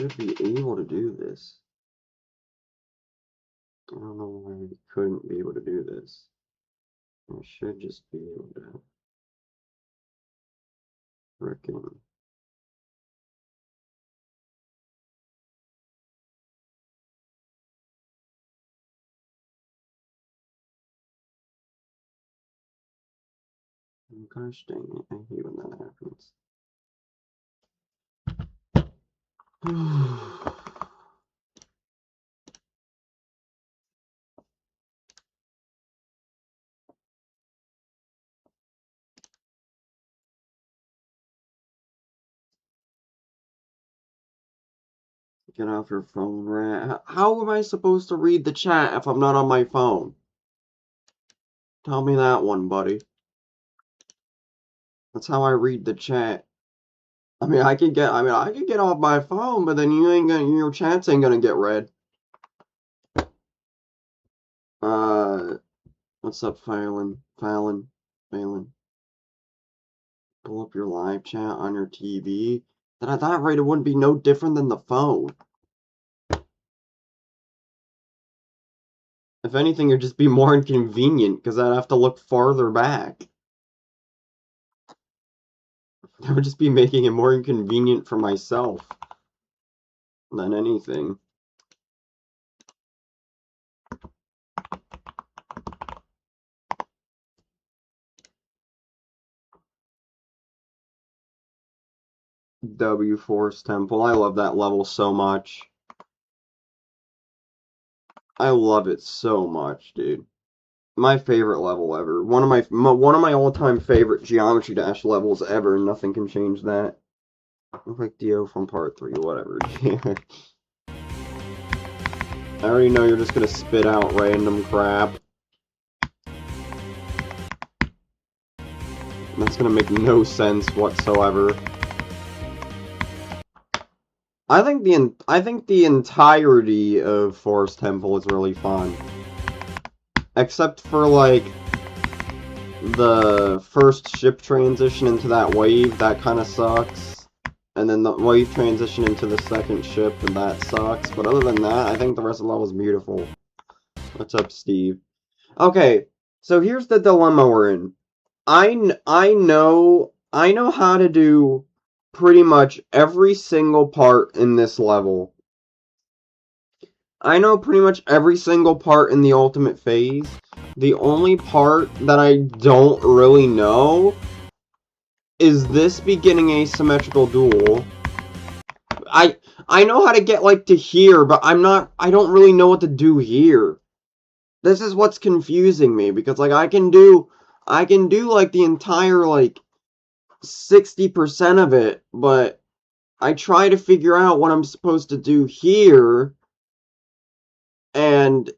should be able to do this. I don't know why we couldn't be able to do this. I should just be able to frickin' gosh dang it, I hate when that happens. Get off your phone, Rat. How am I supposed to read the chat if I'm not on my phone? Tell me that one, buddy. That's how I read the chat. I mean, I can get off my phone, but then your chats ain't gonna get read. What's up, Fallon? Pull up your live chat on your TV. Then at that rate, it wouldn't be no different than the phone. If anything, it'd just be more inconvenient, because I'd have to look farther back. That would just be making it more inconvenient for myself than anything. W Force Temple. I love that level so much. I love it so much, dude. My favorite level ever. One of my all-time favorite Geometry Dash levels ever. Nothing can change that. Look like Dio from Part 3, whatever. I already know you're just gonna spit out random crap. That's gonna make no sense whatsoever. I think the entirety of Force Temple is really fun. Except for, like, the first ship transition into that wave, that kind of sucks. And then the wave transition into the second ship, and that sucks. But other than that, I think the rest of the level is beautiful. What's up, Steve? Okay, so here's the dilemma we're in. I know how to do pretty much every single part in this level. I know pretty much every single part in the ultimate phase. The only part that I don't really know is this beginning asymmetrical duel. I know how to get, like, to here, but I don't really know what to do here. This is what's confusing me, because, like, I can do, like, the entire, like, 60% of it, but I try to figure out what I'm supposed to do here, and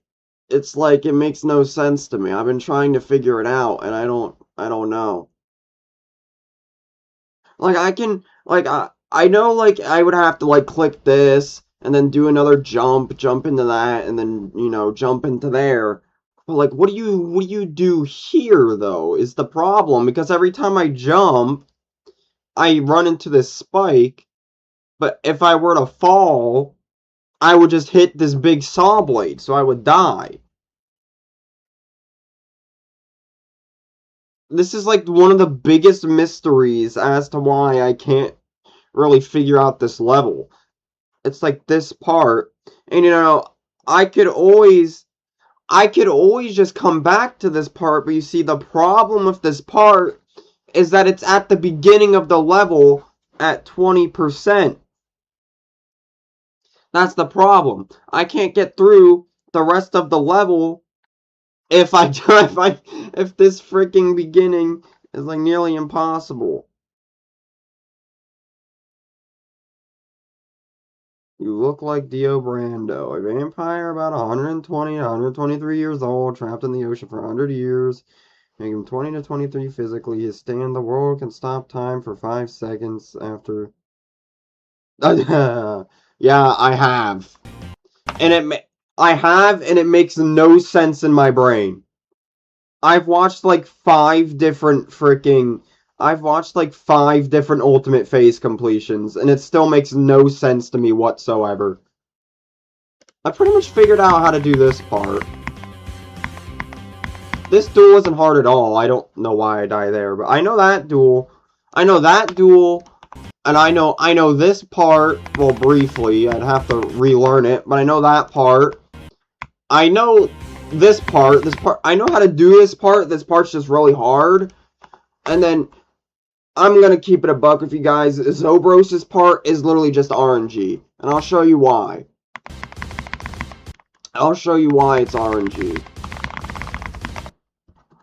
it's like, it makes no sense to me. I've been trying to figure it out, and I don't know. Like, I know, like, I would have to, like, click this, and then do another jump into that, and then, you know, jump into there. But, like, what do you do here, though, is the problem, because every time I jump, I run into this spike, but if I were to fall, I would just hit this big saw blade, so I would die. This is, like, one of the biggest mysteries as to why I can't really figure out this level. It's like this part, and, you know, I could always just come back to this part, but you see, the problem with this part is that it's at the beginning of the level at 20%. That's the problem. I can't get through the rest of the level if this freaking beginning is, like, nearly impossible. You look like Dio Brando, a vampire about 120 to 123 years old, trapped in the ocean for 100 years. Make him 20 to 23 physically. His stand, the world can stop time for 5 seconds after. Yeah, I have. And it makes no sense in my brain. I've watched, like, 5 different freaking I've watched like 5 different Ultimate Phase completions, and it still makes no sense to me whatsoever. I pretty much figured out how to do this part. This duel isn't hard at all. I don't know why I die there, but I know that duel. I know that duel, and I know this part, well, briefly. I'd have to relearn it, but I know that part. I know this part, I know how to do this part's just really hard. And then, I'm gonna keep it a buck with you guys, Zobros' part is literally just RNG. And I'll show you why. I'll show you why it's RNG.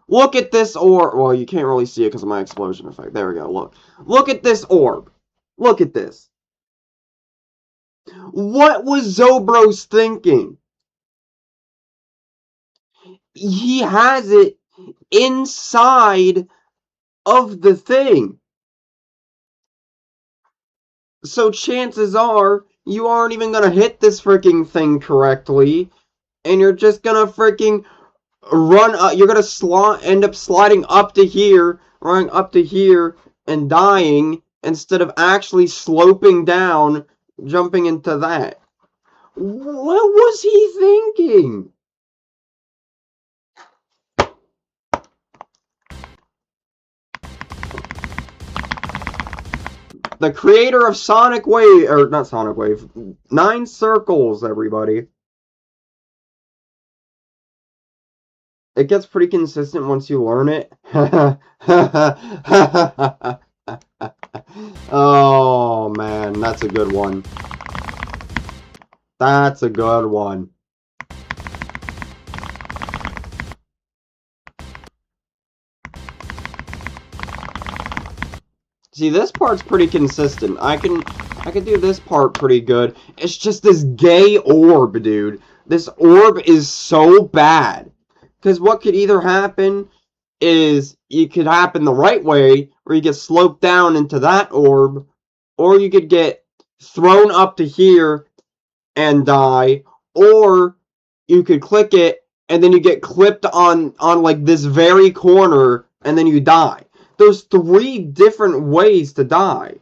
Look at this orb. Well, you can't really see it because of my explosion effect. There we go, look. Look at this orb. Look at this. What was Zobros thinking? He has it inside of the thing. So chances are, you aren't even gonna hit this freaking thing correctly, and you're just gonna freaking run, you're gonna end up sliding up to here, running up to here, and dying, instead of actually sloping down, jumping into that. What was he thinking? The creator of Sonic Wave, or not Sonic Wave, 9 Circles, everybody. It gets pretty consistent once you learn it. Oh, man, that's a good one. That's a good one. See, this part's pretty consistent. I can do this part pretty good. It's just this gay orb, dude. This orb is so bad. Because what could either happen is you could happen the right way, where you get sloped down into that orb, or you could get thrown up to here and die, or you could click it and then you get clipped on like this very corner and then you die. There's 3 different ways to die.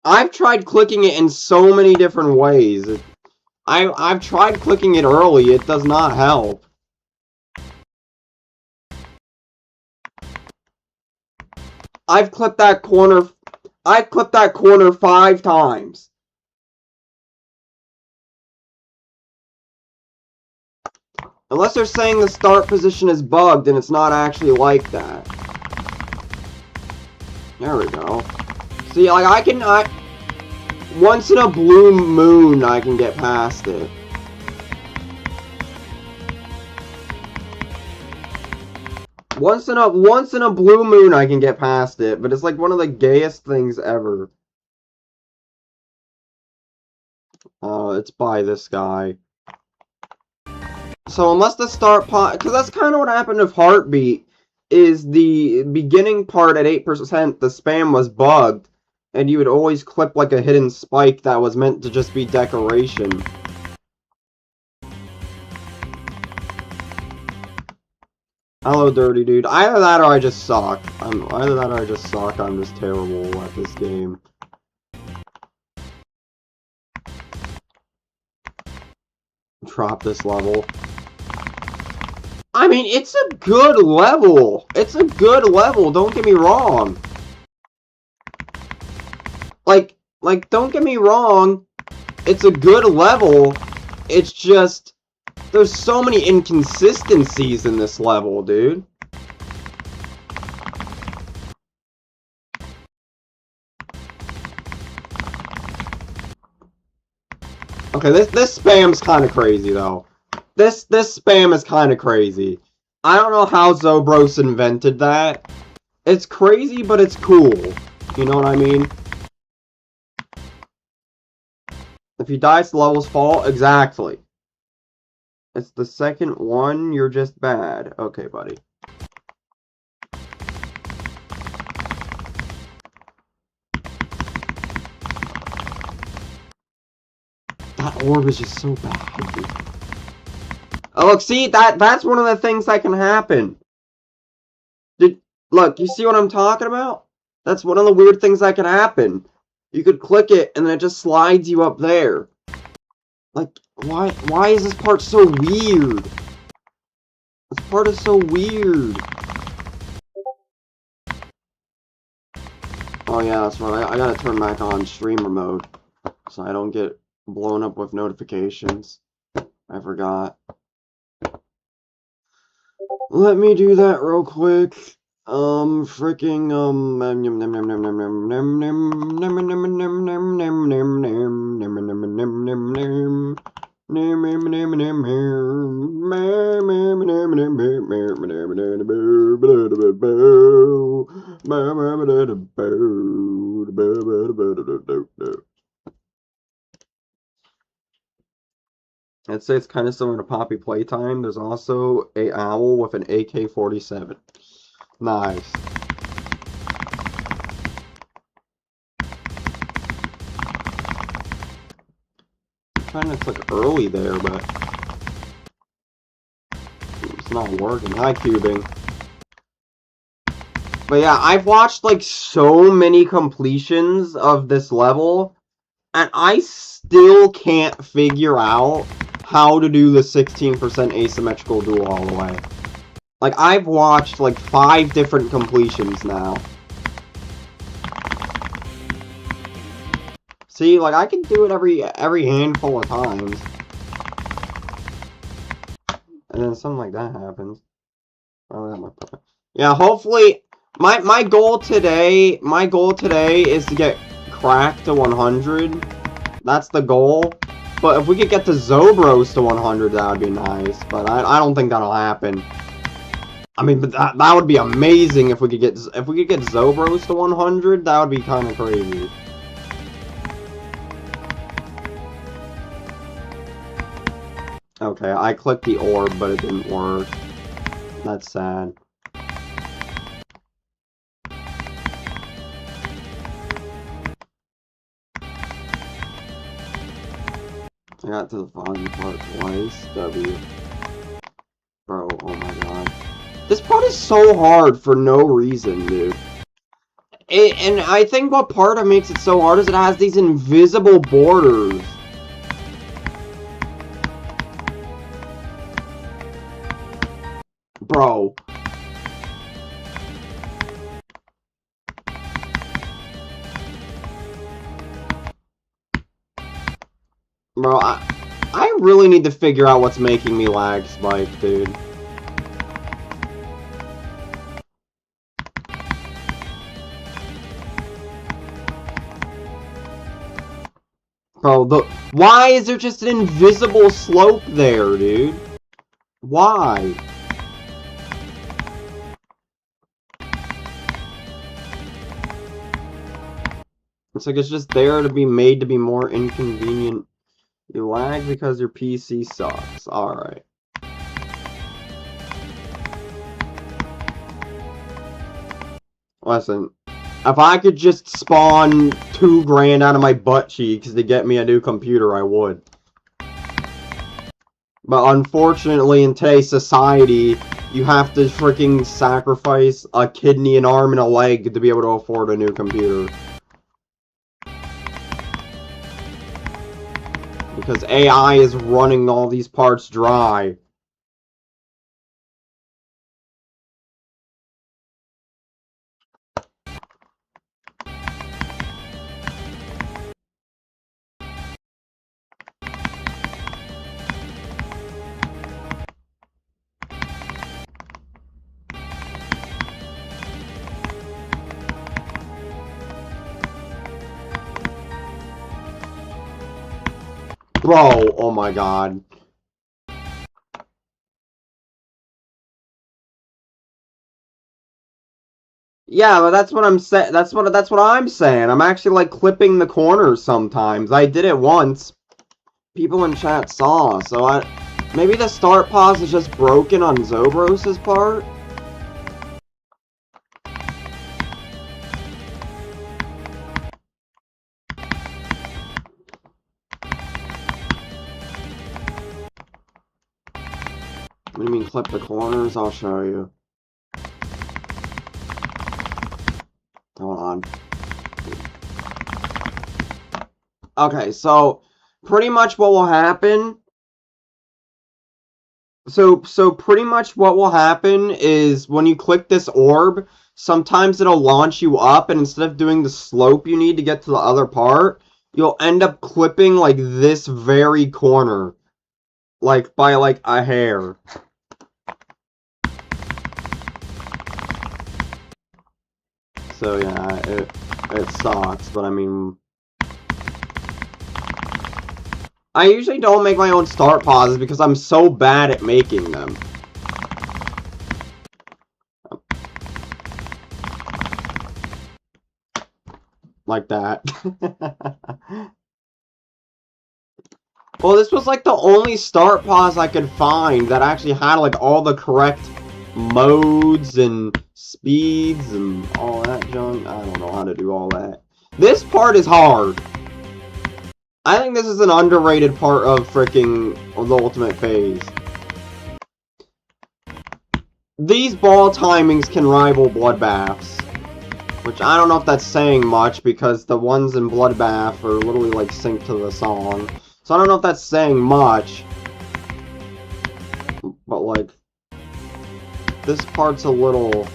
I've tried clicking it in so many different ways. I've tried clicking it early, it does not help. I've clipped that corner 5 times. Unless they're saying the start position is bugged and it's not actually like that. There we go. See, like once in a blue moon I can get past it. Once in a blue moon I can get past it, but it's like one of the gayest things ever. It's by this guy. So unless the start part, because that's kind of what happened with Heartbeat, is the beginning part at 8%, the spam was bugged, and you would always clip like a hidden spike that was meant to just be decoration. Hello, Dirty Dude. Either that or I just suck. I'm just terrible at this game. Drop this level. I mean, it's a good level. It's a good level, don't get me wrong. Like, don't get me wrong. It's a good level. It's just, there's so many inconsistencies in this level, dude. Okay, this spam's kind of crazy, though. This spam is kind of crazy. I don't know how Zobros invented that. It's crazy, but it's cool. You know what I mean? If you die, it's the level's fault. Exactly. It's the second one, you're just bad. Okay, buddy. That orb is just so bad. Oh, look, see, that's one of the things that can happen. Look, you see what I'm talking about? That's one of the weird things that can happen. You could click it, and then it just slides you up there. Like, why is this part so weird? This part is so weird. Oh yeah, that's right. I gotta turn back on streamer mode, so I don't get blown up with notifications. I forgot. Let me do that real quick. Freaking, I'd say it's kind of similar to Poppy Playtime. There's also a owl with an AK-47. Nice. I'm trying to click early there, but it's not working. Hi, cubing. But yeah, I've watched like so many completions of this level, and I still can't figure out how to do the 16% asymmetrical duel all the way. Like, I've watched like 5 different completions now. See, like, I can do it every handful of times. And then something like that happens. Oh, yeah, hopefully, my goal today is to get Crack to 100. That's the goal. But if we could get to Zobros to 100, that would be nice. But I don't think that'll happen. I mean, but that would be amazing if we could get Zobros to 100. That would be kind of crazy. Okay, I clicked the orb, but it didn't work. That's sad. I got to the volume part twice. W. Bro, oh my god. This part is so hard for no reason, dude. And I think what part that makes it so hard is it has these invisible borders. Bro. Bro, I really need to figure out what's making me lag spike, dude. Bro, why is there just an invisible slope there, dude? Why? It's like it's just there to be made to be more inconvenient. You lag because your PC sucks. Alright. Listen, if I could just spawn $2 grand out of my butt cheeks to get me a new computer, I would. But unfortunately, in today's society, you have to freaking sacrifice a kidney, an arm, and a leg to be able to afford a new computer. Because AI is running all these parts dry. Bro, oh my god. Yeah, but that's what I'm saying. That's what I'm saying. I'm actually like clipping the corners sometimes. I did it once. People in chat saw, so maybe the start pause is just broken on Zobros' part. What do you mean clip the corners? I'll show you. Hold on. Okay, so pretty much what will happen. So pretty much what will happen is when you click this orb, sometimes it'll launch you up, and instead of doing the slope you need to get to the other part, you'll end up clipping like this very corner. Like by like a hair. So yeah, it sucks, but I mean, I usually don't make my own start pauses because I'm so bad at making them. Like that. Well, this was like the only start pause I could find that actually had like all the correct modes and speeds and all that junk. I don't know how to do all that. This part is hard. I think this is an underrated part of freaking the Ultimate Phase. These ball timings can rival Bloodbaths. Which I don't know if that's saying much because the ones in Bloodbath are literally like synced to the song. So I don't know if that's saying much. But like, this part's a little...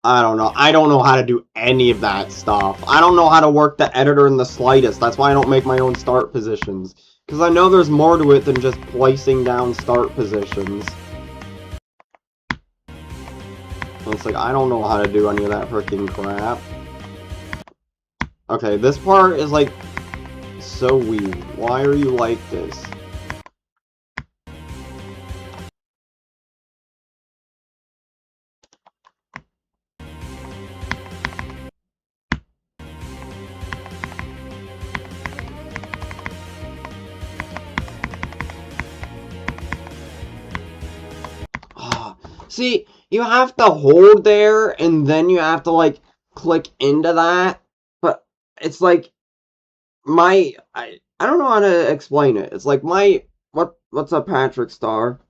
I don't know. I don't know how to do any of that stuff. I don't know how to work the editor in the slightest. That's why I don't make my own start positions. Because I know there's more to it than just placing down start positions. So it's like, I don't know how to do any of that freaking crap. Okay, this part is like so weird. Why are you like this? See, you have to hold there, and then you have to, like, click into that, but it's like, I don't know how to explain it. It's like what's up, Patrick Star?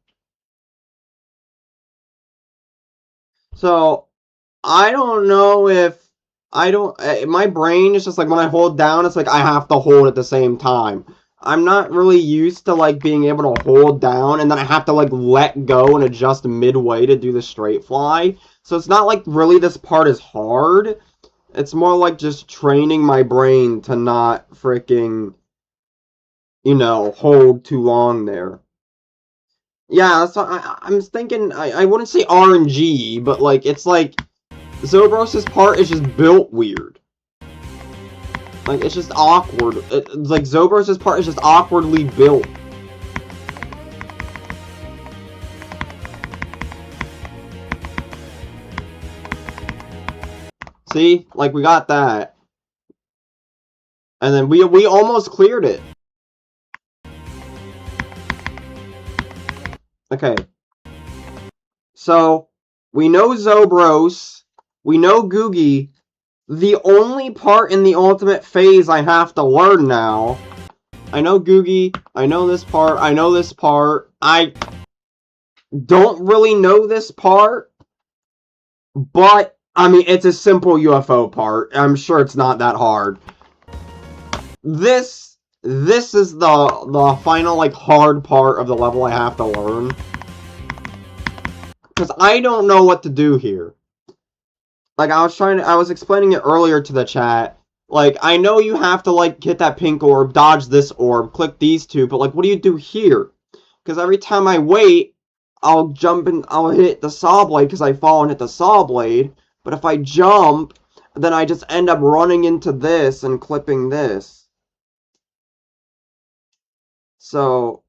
So, I don't know if, my brain is just like, when I hold down, it's like I have to hold at the same time. I'm not really used to, like, being able to hold down, and then I have to, like, let go and adjust midway to do the straight fly. So it's not like, really, this part is hard. It's more like just training my brain to not freaking, you know, hold too long there. Yeah, so I'm thinking, I wouldn't say RNG, but, like, it's like, Zobros' part is just built weird. Like, it's just awkward. It's like, Zobros' part is just awkwardly built. See? Like, we got that. And then we almost cleared it. Okay. So, we know Zobros. We know Googie. The only part in the Ultimate Phase I have to learn now... I know Googie. I know this part. I know this part. I don't really know this part. But, I mean, it's a simple UFO part. I'm sure it's not that hard. This is the final, like, hard part of the level I have to learn. Because I don't know what to do here. Like, I was explaining it earlier to the chat. Like, I know you have to, like, hit that pink orb, dodge this orb, click these two, but, like, what do you do here? Because every time I wait, I'll jump and I'll hit the saw blade because I fall and hit the saw blade. But if I jump, then I just end up running into this and clipping this. So...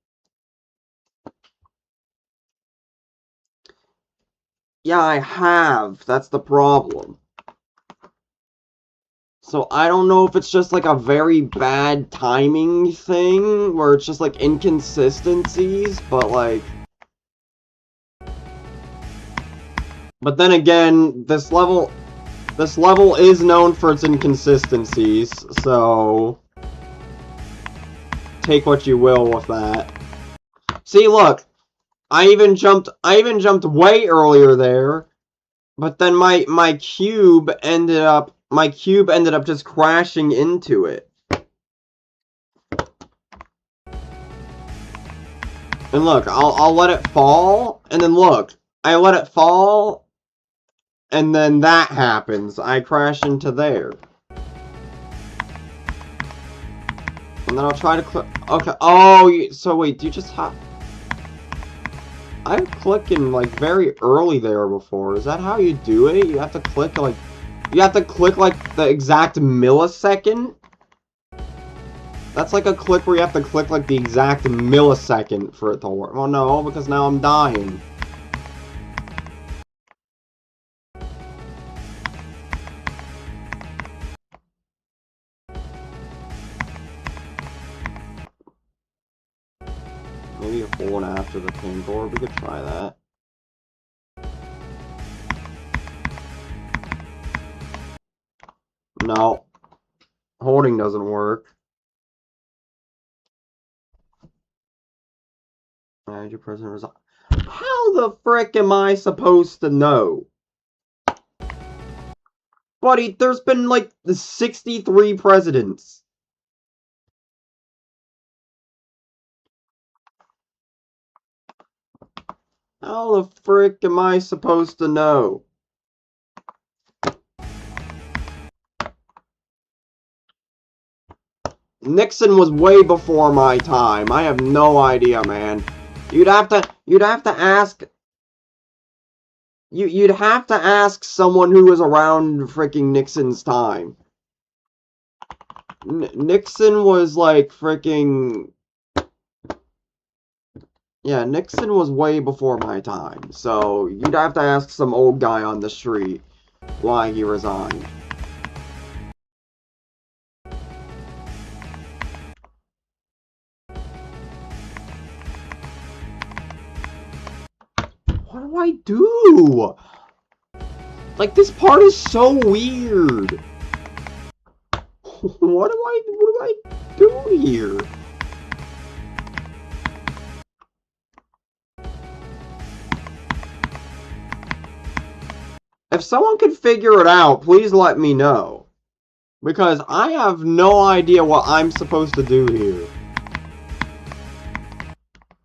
yeah, I have. That's the problem. So I don't know if it's just like a very bad timing thing, where it's just like inconsistencies, but like... But then again, this level is known for its inconsistencies, so... take what you will with that. See, look. I even jumped way earlier there. But then my cube ended up just crashing into it. And look, I'll let it fall, and then look, I let it fall, and then that happens. I crash into there. And then I'll try to click. Okay. Oh, so wait, do you just have? I'm clicking like very early there before. Is that how you do it? You have to click like the exact millisecond? That's like a click where you have to click like the exact millisecond for it to work. Well, no, because now I'm dying. Maybe hold after the pin board. We could try that. No. Holding doesn't work. Manage your president resign. How the frick am I supposed to know? Buddy, there's been like 63 presidents. How the frick am I supposed to know? Nixon was way before my time. I have no idea, man. You'd have to ask. You'd have to ask someone who was around freaking Nixon's time. Nixon was like freaking. Yeah, Nixon was way before my time. So you'd have to ask some old guy on the street why he resigned. What do I do? Like, this part is so weird. What do I do here? If someone could figure it out, please let me know. Because I have no idea what I'm supposed to do here.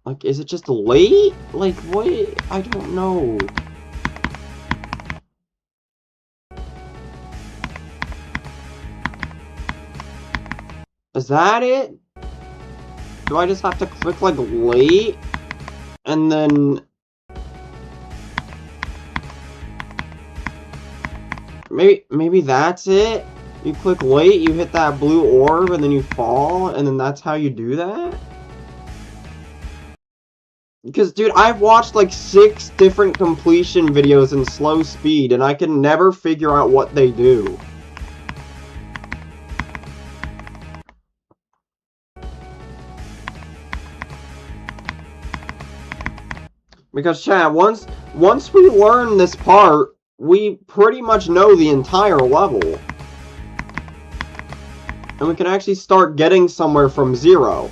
Like, is it just late? Like, what? I don't know. Is that it? Do I just have to click, like, late? And then... Maybe that's it? You click late, you hit that blue orb, and then you fall, and then that's how you do that? Because, dude, I've watched like 6 different completion videos in slow speed, and I can never figure out what they do. Because, chat, once we learn this part, we pretty much know the entire level. And we can actually start getting somewhere from 0.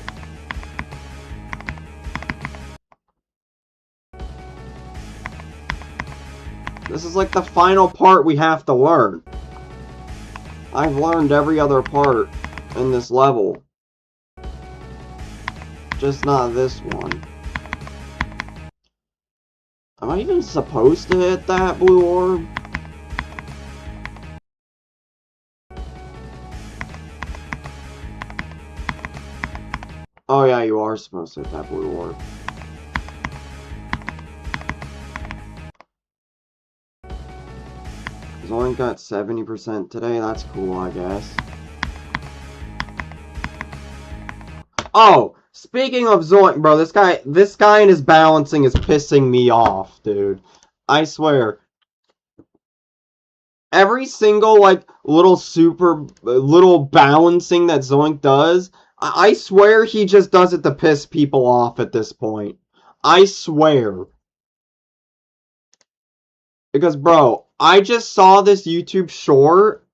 This is like the final part we have to learn. I've learned every other part in this level. Just not this one. Am I even supposed to hit that blue orb? Oh yeah, you are supposed to hit that blue orb. He's only got 70% today, that's cool, I guess. Oh! Speaking of Zoink, bro, this guy and his balancing is pissing me off, dude. I swear. Every single, like, little balancing that Zoink does, I swear he just does it to piss people off at this point. I swear. Because, bro, I just saw this YouTube short.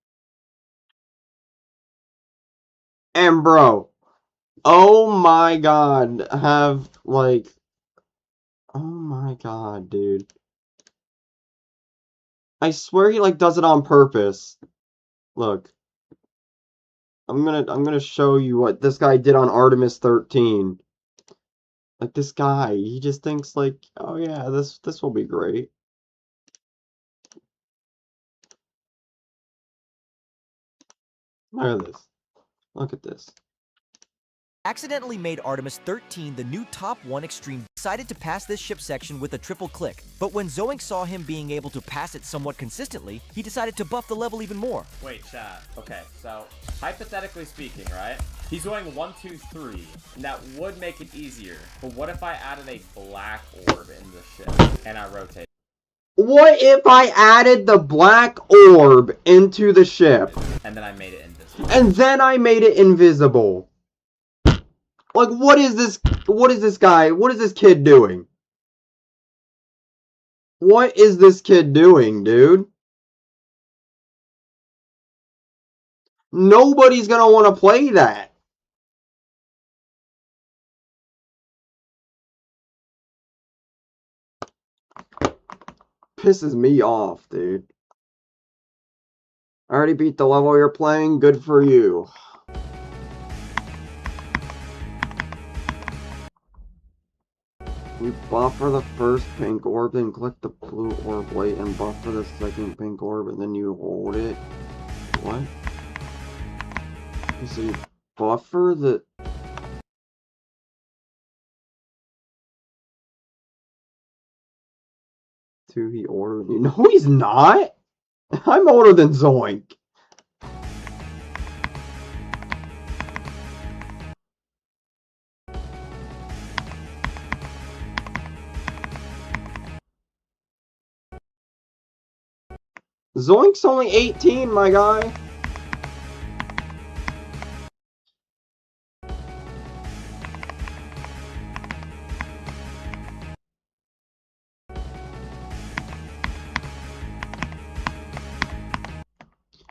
And, bro, oh my god, have, like, Oh my god, dude. I swear he, like, does it on purpose. Look. I'm gonna show you what this guy did on Artemis 13. Like, this guy, he just thinks, like, oh yeah, this will be great. Look at this. Look at this. Accidentally made Artemis 13 the new top 1 extreme. Decided to pass this ship section with a triple click, but when Zoink saw him being able to pass it somewhat consistently, he decided to buff the level even more. Wait, chat. Okay, so hypothetically speaking, right? He's going 1, 2, 3, and that would make it easier. But what if I added a black orb in the ship and I rotate? What if I added the black orb into the ship? And then I made it invisible. And then I made it invisible. Like, what is this guy, what is this kid doing? What is this kid doing, dude? Nobody's gonna want to play that. Pisses me off, dude. I already beat the level you're playing, good for you. You buff for the first pink orb, then click the blue orb late and buff for the second pink orb, and then you hold it. What? So you buffer the... He ordered you. No, he's not! I'm older than Zoink. Zoink's only 18, my guy.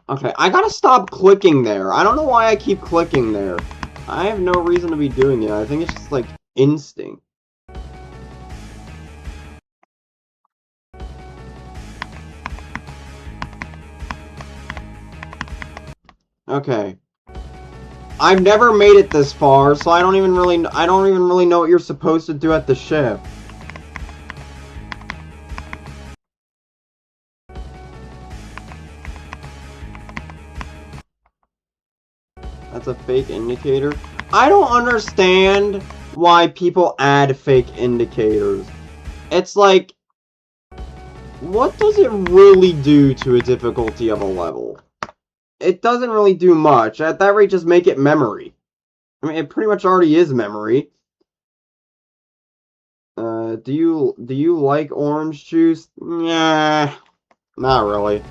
Okay, I gotta stop clicking there. I don't know why I keep clicking there. I have no reason to be doing it. I think it's just like instinct. Okay. I've never made it this far, so I don't even really know what you're supposed to do at the ship. That's a fake indicator. I don't understand why people add fake indicators. It's like, what does it really do to a difficulty of a level? It doesn't really do much. At that rate, just make it memory. I mean, it pretty much already is memory. Do you like orange juice? Nah, not really.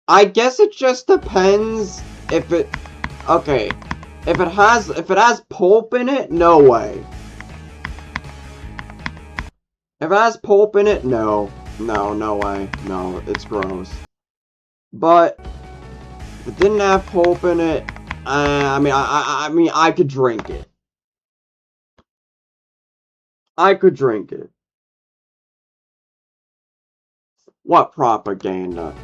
I guess it just depends if it... Okay. If it has pulp in it, no way. If it has pulp in it, no. No way. No, it's gross. But if it didn't have pulp in it, I mean, I could drink it. I could drink it. What propaganda?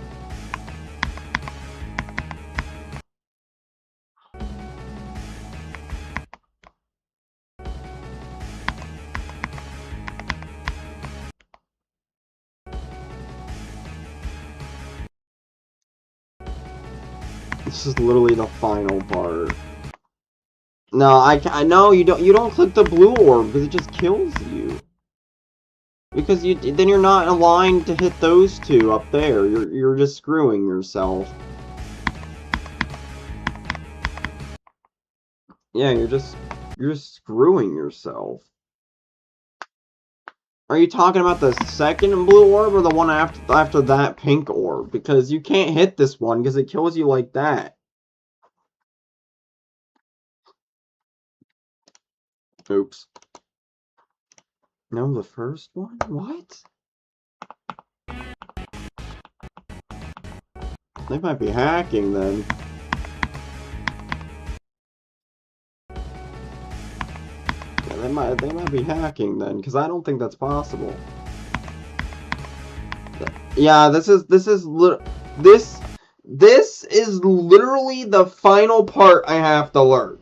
This is literally the final part. No, I know you don't click the blue orb because it just kills you. Because then you're not aligned to hit those two up there. You're just screwing yourself. Yeah, you're just screwing yourself. Are you talking about the second blue orb or the one after that pink orb? Because you can't hit this one because it kills you like that. Oops. No, the first one? What? They might be hacking then. they might be hacking then, because I don't think that's possible. Yeah, this is literally the final part I have to learn.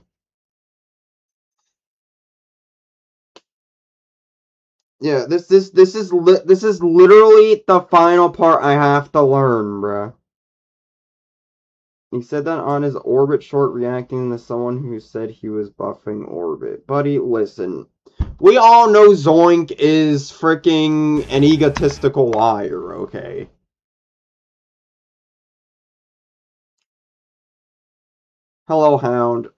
Yeah, this is literally the final part I have to learn, bruh. He said that on his Orbit short, reacting to someone who said he was buffing Orbit. Buddy, listen. We all know Zoink is freaking an egotistical liar, okay? Hello, Hound.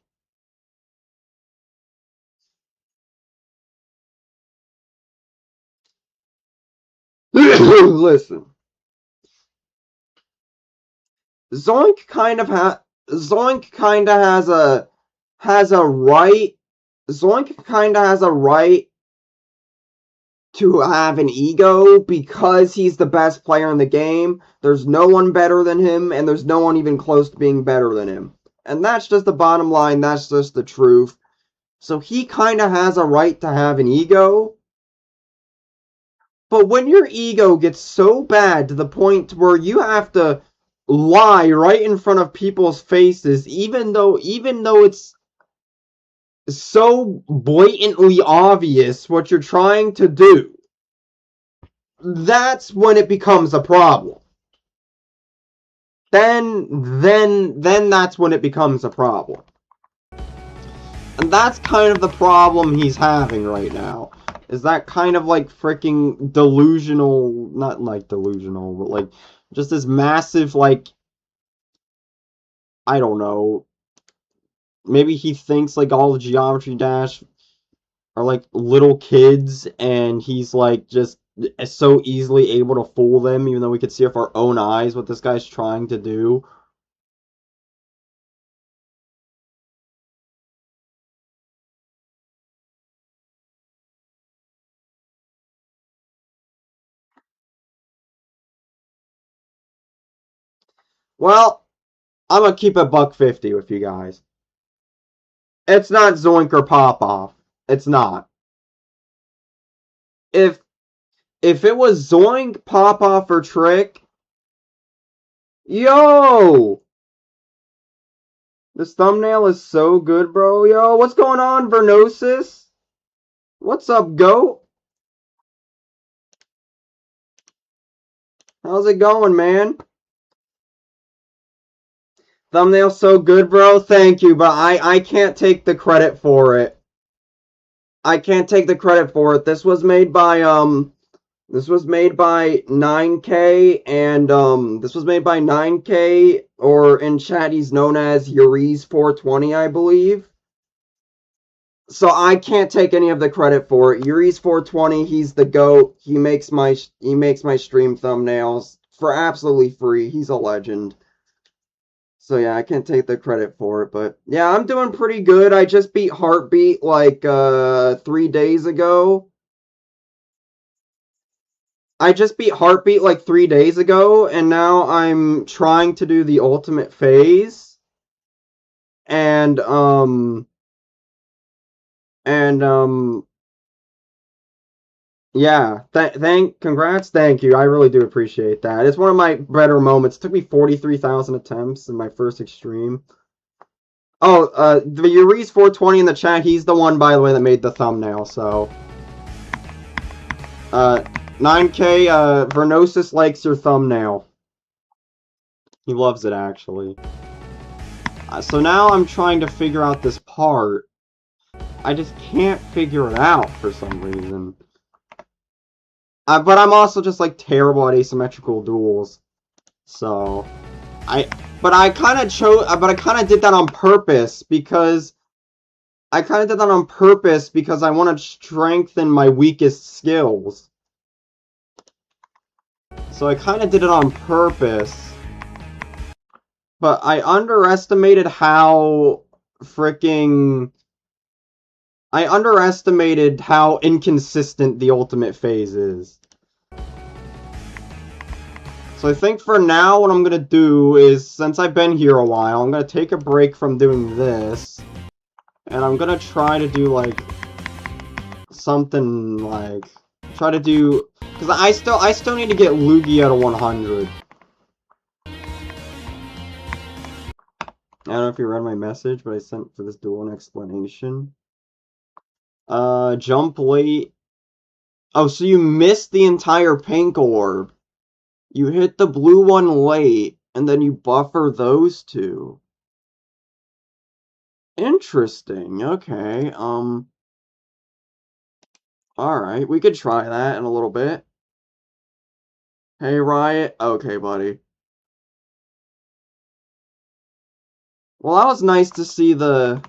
Listen. Zoink kind of has a right. Zoink kind of has a right to have an ego because he's the best player in the game. There's no one better than him, and there's no one even close to being better than him. And that's just the bottom line. That's just the truth. So he kind of has a right to have an ego. But when your ego gets so bad to the point where you have to lie right in front of people's faces, even though it's so blatantly obvious what you're trying to do, that's when it becomes a problem. Then that's when it becomes a problem. And that's kind of the problem he's having right now. Is that kind of like freaking delusional, not like delusional, but like just this massive, like, I don't know, maybe he thinks like all the Geometry Dash are like little kids and he's like just so easily able to fool them, even though we could see with our own eyes what this guy's trying to do. Well, I'm gonna keep it $1.50 with you guys. It's not Zoink or Popoff. It's not. If it was Zoink, Popoff, or Trick, yo! This thumbnail is so good, bro. Yo, what's going on, Vernosis? What's up, goat? How's it going, man? Thumbnail's so good, bro. Thank you, but I can't take the credit for it. I can't take the credit for it. This was made by 9K, and this was made by 9K, or in chat he's known as Uriz420, I believe. So I can't take any of the credit for it. Uriz420, he's the GOAT. He makes my stream thumbnails for absolutely free. He's a legend. So yeah, I can't take the credit for it, but yeah, I'm doing pretty good. I just beat Heartbeat like 3 days ago. I just beat Heartbeat like 3 days ago, and now I'm trying to do the ultimate phase. And yeah, congrats, thank you. I really do appreciate that. It's one of my better moments. It took me 43,000 attempts in my first extreme. Oh, the Uriz420 in the chat, he's the one, by the way, that made the thumbnail, so. 9K, Vernosis likes your thumbnail. He loves it, actually. So now I'm trying to figure out this part. I just can't figure it out for some reason. But I'm also just like terrible at asymmetrical duels. So I kind of did that on purpose because I want to strengthen my weakest skills. So I kind of did it on purpose. But I underestimated how inconsistent the ultimate phase is. So I think for now what I'm going to do is, since I've been here a while, I'm going to take a break from doing this. And I'm going to try to do like something like try to do, because I still need to get Lugia to 100. I don't know if you read my message, but I sent for this duel an explanation. Jump late. Oh, so you missed the entire pink orb. You hit the blue one late, and then you buffer those two. Interesting, okay, alright, we could try that in a little bit. Hey, Riot. Okay, buddy. Well, that was nice to see the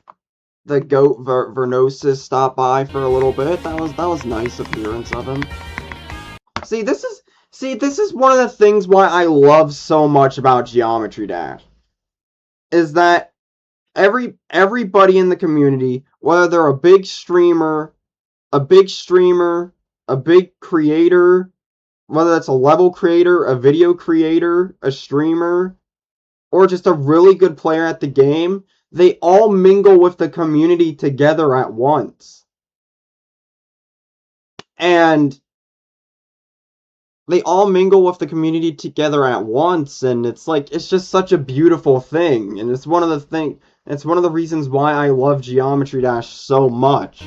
goat Vernosis stop by for a little bit. That was nice appearance of him. See, this is one of the things why I love so much about Geometry Dash. Is that everybody in the community, whether they're a big streamer, a big creator, whether that's a level creator, a video creator, a streamer, or just a really good player at the game, they all mingle with the community together at once. And they all mingle with the community together at once, and it's like, it's just such a beautiful thing, and it's one of the reasons why I love Geometry Dash so much.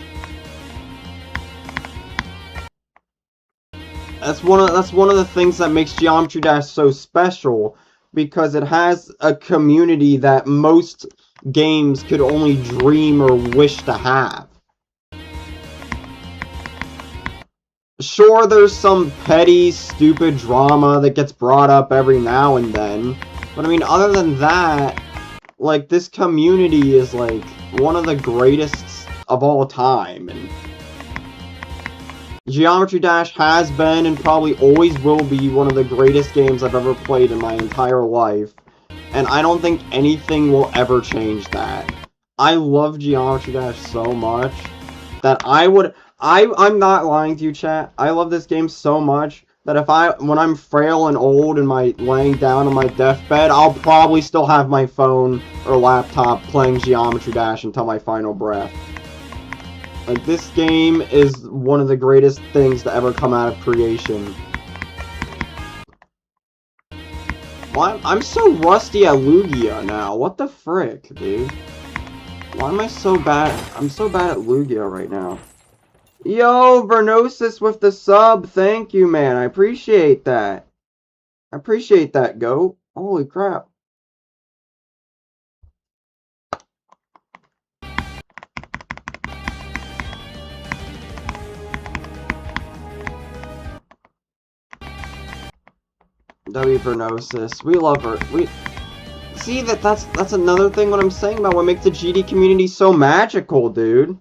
That's one of the things that makes Geometry Dash so special, because it has a community that most games could only dream or wish to have. Sure, there's some petty, stupid drama that gets brought up every now and then, but I mean, other than that, like, this community is, like, one of the greatest of all time, and Geometry Dash has been and probably always will be one of the greatest games I've ever played in my entire life, and I don't think anything will ever change that. I love Geometry Dash so much that I'm not lying to you, chat. I love this game so much that when I'm frail and old and laying down on my deathbed, I'll probably still have my phone or laptop playing Geometry Dash until my final breath. Like, this game is one of the greatest things to ever come out of creation. Why? I'm so rusty at Lugia now. What the frick, dude? Why am I so bad? I'm so bad at Lugia right now. Yo, Vernosis with the sub. Thank you, man. I appreciate that. I appreciate that, goat. Holy crap. W Vernosis. We love her. See, that's another thing what I'm saying about what makes the GD community so magical, dude.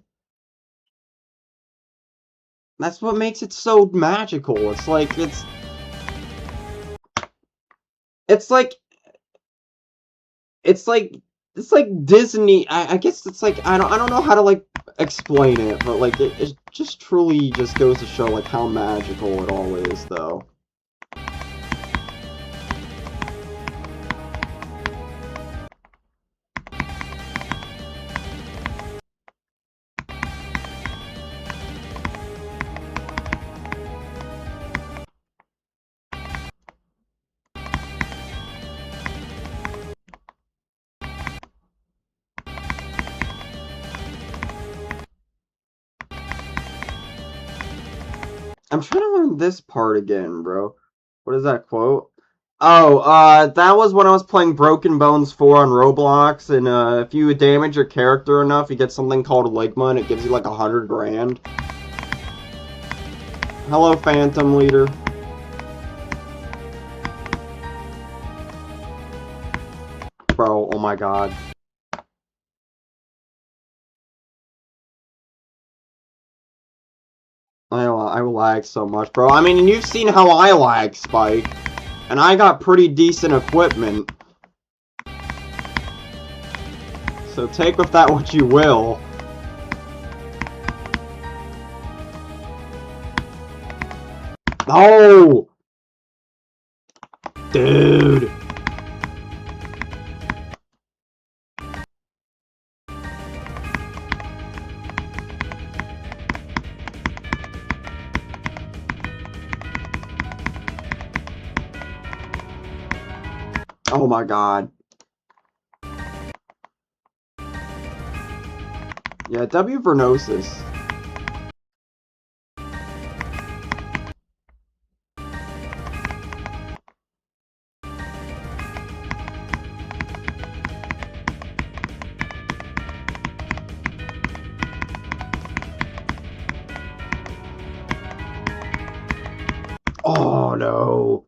That's what makes it so magical. It's like Disney. I guess it's like, I don't know how to, like, explain it, but like it just truly just goes to show, like, how magical it all is, though. I'm trying to learn this part again, bro. What is that quote? Oh, that was when I was playing Broken Bones 4 on Roblox, and if you damage your character enough, you get something called Ligma, and it gives you like 100 grand. Hello, Phantom Leader. Bro, oh my god. I lag so much, bro. I mean, you've seen how I lag, Spike. And I got pretty decent equipment. So take with that what you will. Oh! Dude! Oh my god. Yeah, W Vernosis. Oh no.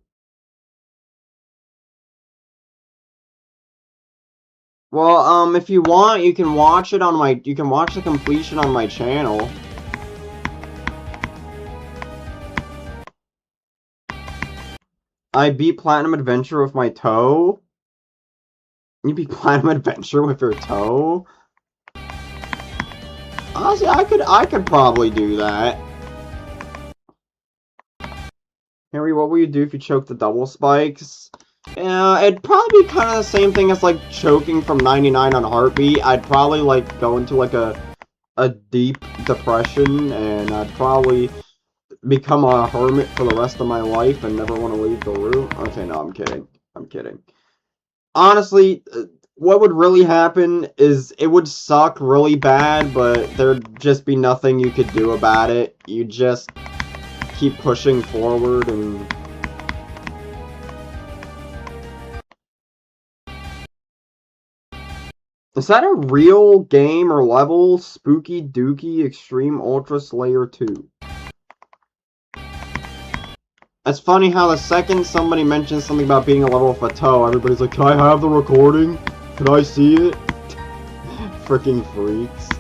Well, if you want, you can watch it on my, you can watch the completion on my channel. I beat Platinum Adventure with my toe. You beat Platinum Adventure with your toe? Honestly, I could probably do that. Henry, what will you do if you choke the double spikes? Yeah, it'd probably be kind of the same thing as, like, choking from 99 on Heartbeat. I'd probably, like, go into, like, a deep depression, and I'd probably become a hermit for the rest of my life and never want to leave the room. Okay, no, I'm kidding. I'm kidding. Honestly, what would really happen is it would suck really bad, but there'd just be nothing you could do about it. You just keep pushing forward and... Is that a real game or level? Spooky Dookie Extreme Ultra Slayer 2. It's funny how the second somebody mentions something about being a level with a toe, everybody's like, can I have the recording? Can I see it? Freaking freaks.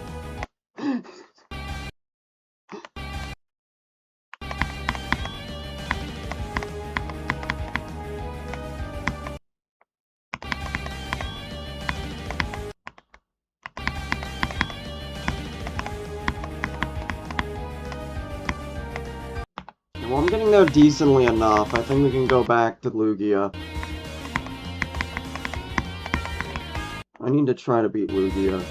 Well, I'm getting there decently enough. I think we can go back to Lugia. I need to try to beat Lugia.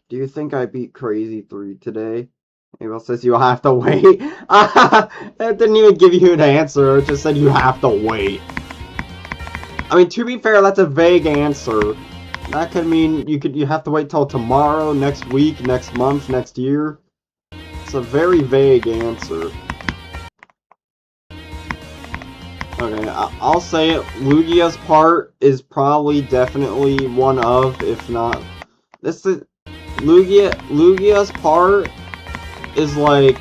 Do you think I beat Crazy 3 today? Abel says you have to wait. That didn't even give you an answer. It just said you have to wait. I mean, to be fair, that's a vague answer. That could mean you have to wait till tomorrow, next week, next month, next year. It's a very vague answer. Okay, I'll say it. Lugia's part is probably definitely one of, if not... This is... Lugia's part is like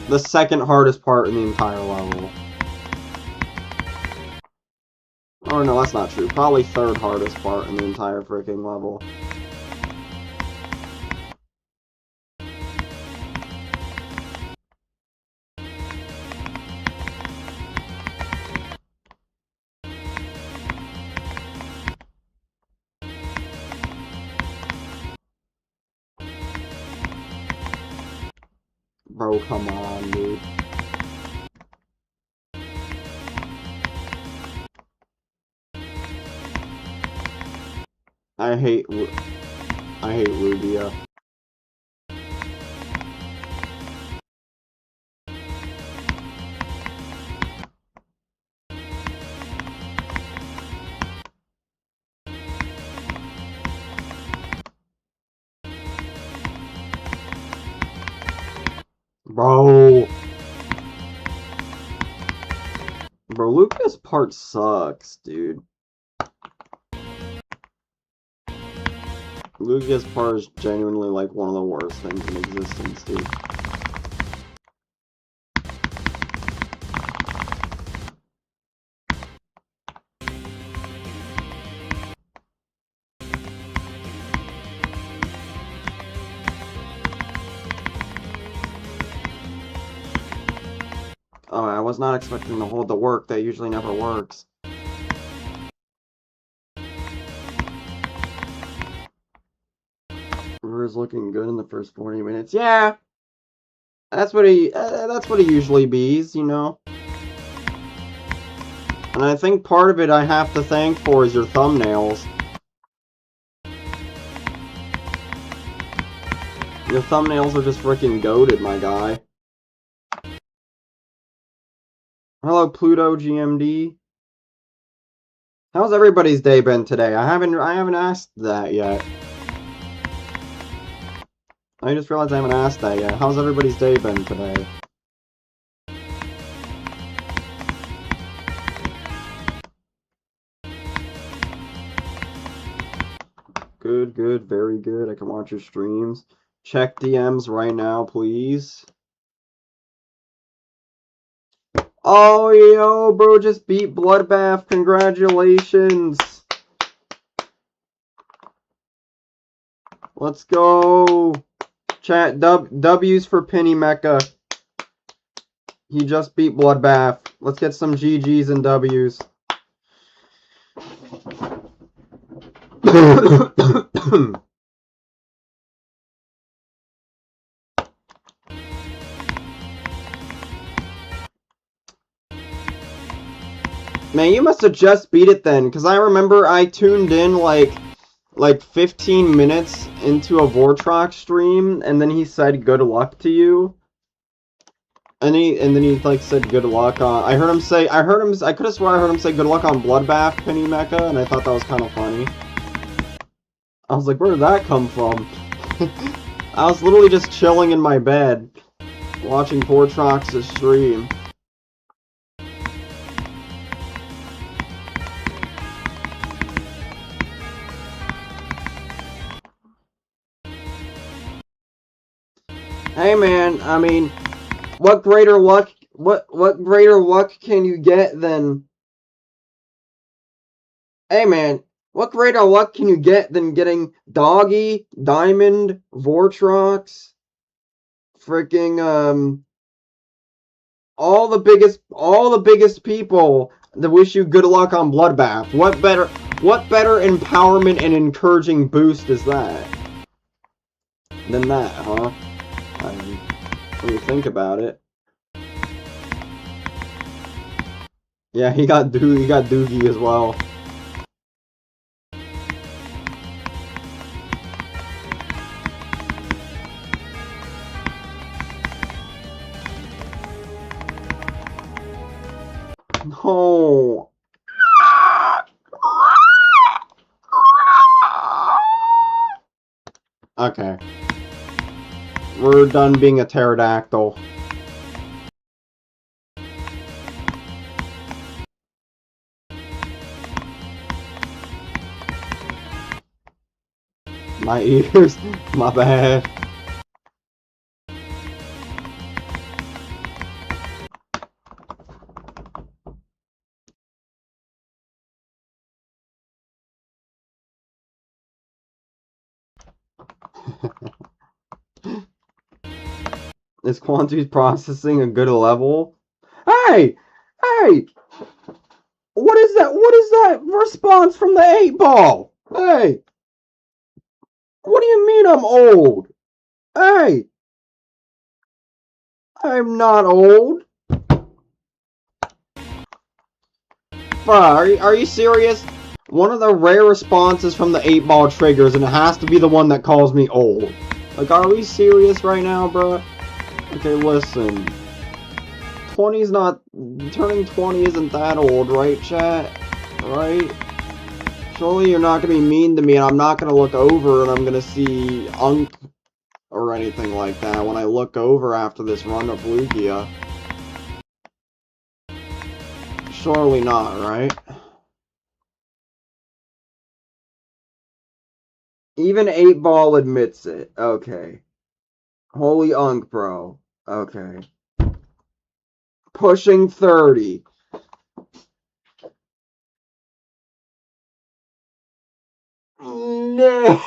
the second hardest part in the entire level. Oh no, that's not true. Probably third hardest part in the entire freaking level. Bro, come on, dude. I hate Lugia. Bro, Lugia's part sucks, dude. Lugia's part is genuinely like one of the worst things in existence, dude. Oh, I was not expecting to hold the work. That usually never works. River's looking good in the first 40 minutes. Yeah, that's what he usually bees, you know. And I think part of it I have to thank for is your thumbnails. Your thumbnails are just freaking goated, my guy. Hello, Pluto GMD. How's everybody's day been today? I haven't asked that yet. I just realized I haven't asked that yet. How's everybody's day been today? Good, good, very good. I can watch your streams. Check DMs right now, please. Oh, yo, bro, just beat Bloodbath. Congratulations. Let's go. Chat, W's for Penny Mecha. He just beat Bloodbath. Let's get some GG's and W's. Man, you must have just beat it then, because I remember I tuned in like 15 minutes into a Vortrox stream, and then he said good luck to you. And then he like said good luck on. I could have sworn I heard him say good luck on Bloodbath Penny Mecha, and I thought that was kind of funny. I was like, where did that come from? I was literally just chilling in my bed, watching Vortrox's stream. Hey man, I mean, what greater luck can you get than... Hey man, what greater luck can you get than getting Doggy, Diamond, Vortrox, freaking, all the biggest people that wish you good luck on Bloodbath. What better empowerment and encouraging boost is that? Than that, huh? When you think about it. Yeah, he got Doogie as well. No. Okay. We're done being a pterodactyl. My ears, my bad. Is Quantu's processing a good level? Hey! Hey! What is that response from the 8-ball? Hey! What do you mean I'm old? Hey! I'm not old. Bruh, are you serious? One of the rare responses from the 8-ball triggers, and it has to be the one that calls me old. Like, are we serious right now, bruh? Okay, listen. 20's not... Turning 20 isn't that old, right, chat? Right? Surely you're not gonna be mean to me, and I'm not gonna look over and I'm gonna see Unk or anything like that when I look over after this run of Lugia. Surely not, right? Even 8-ball admits it. Okay. Holy Unk, bro. Okay. Pushing 30. No.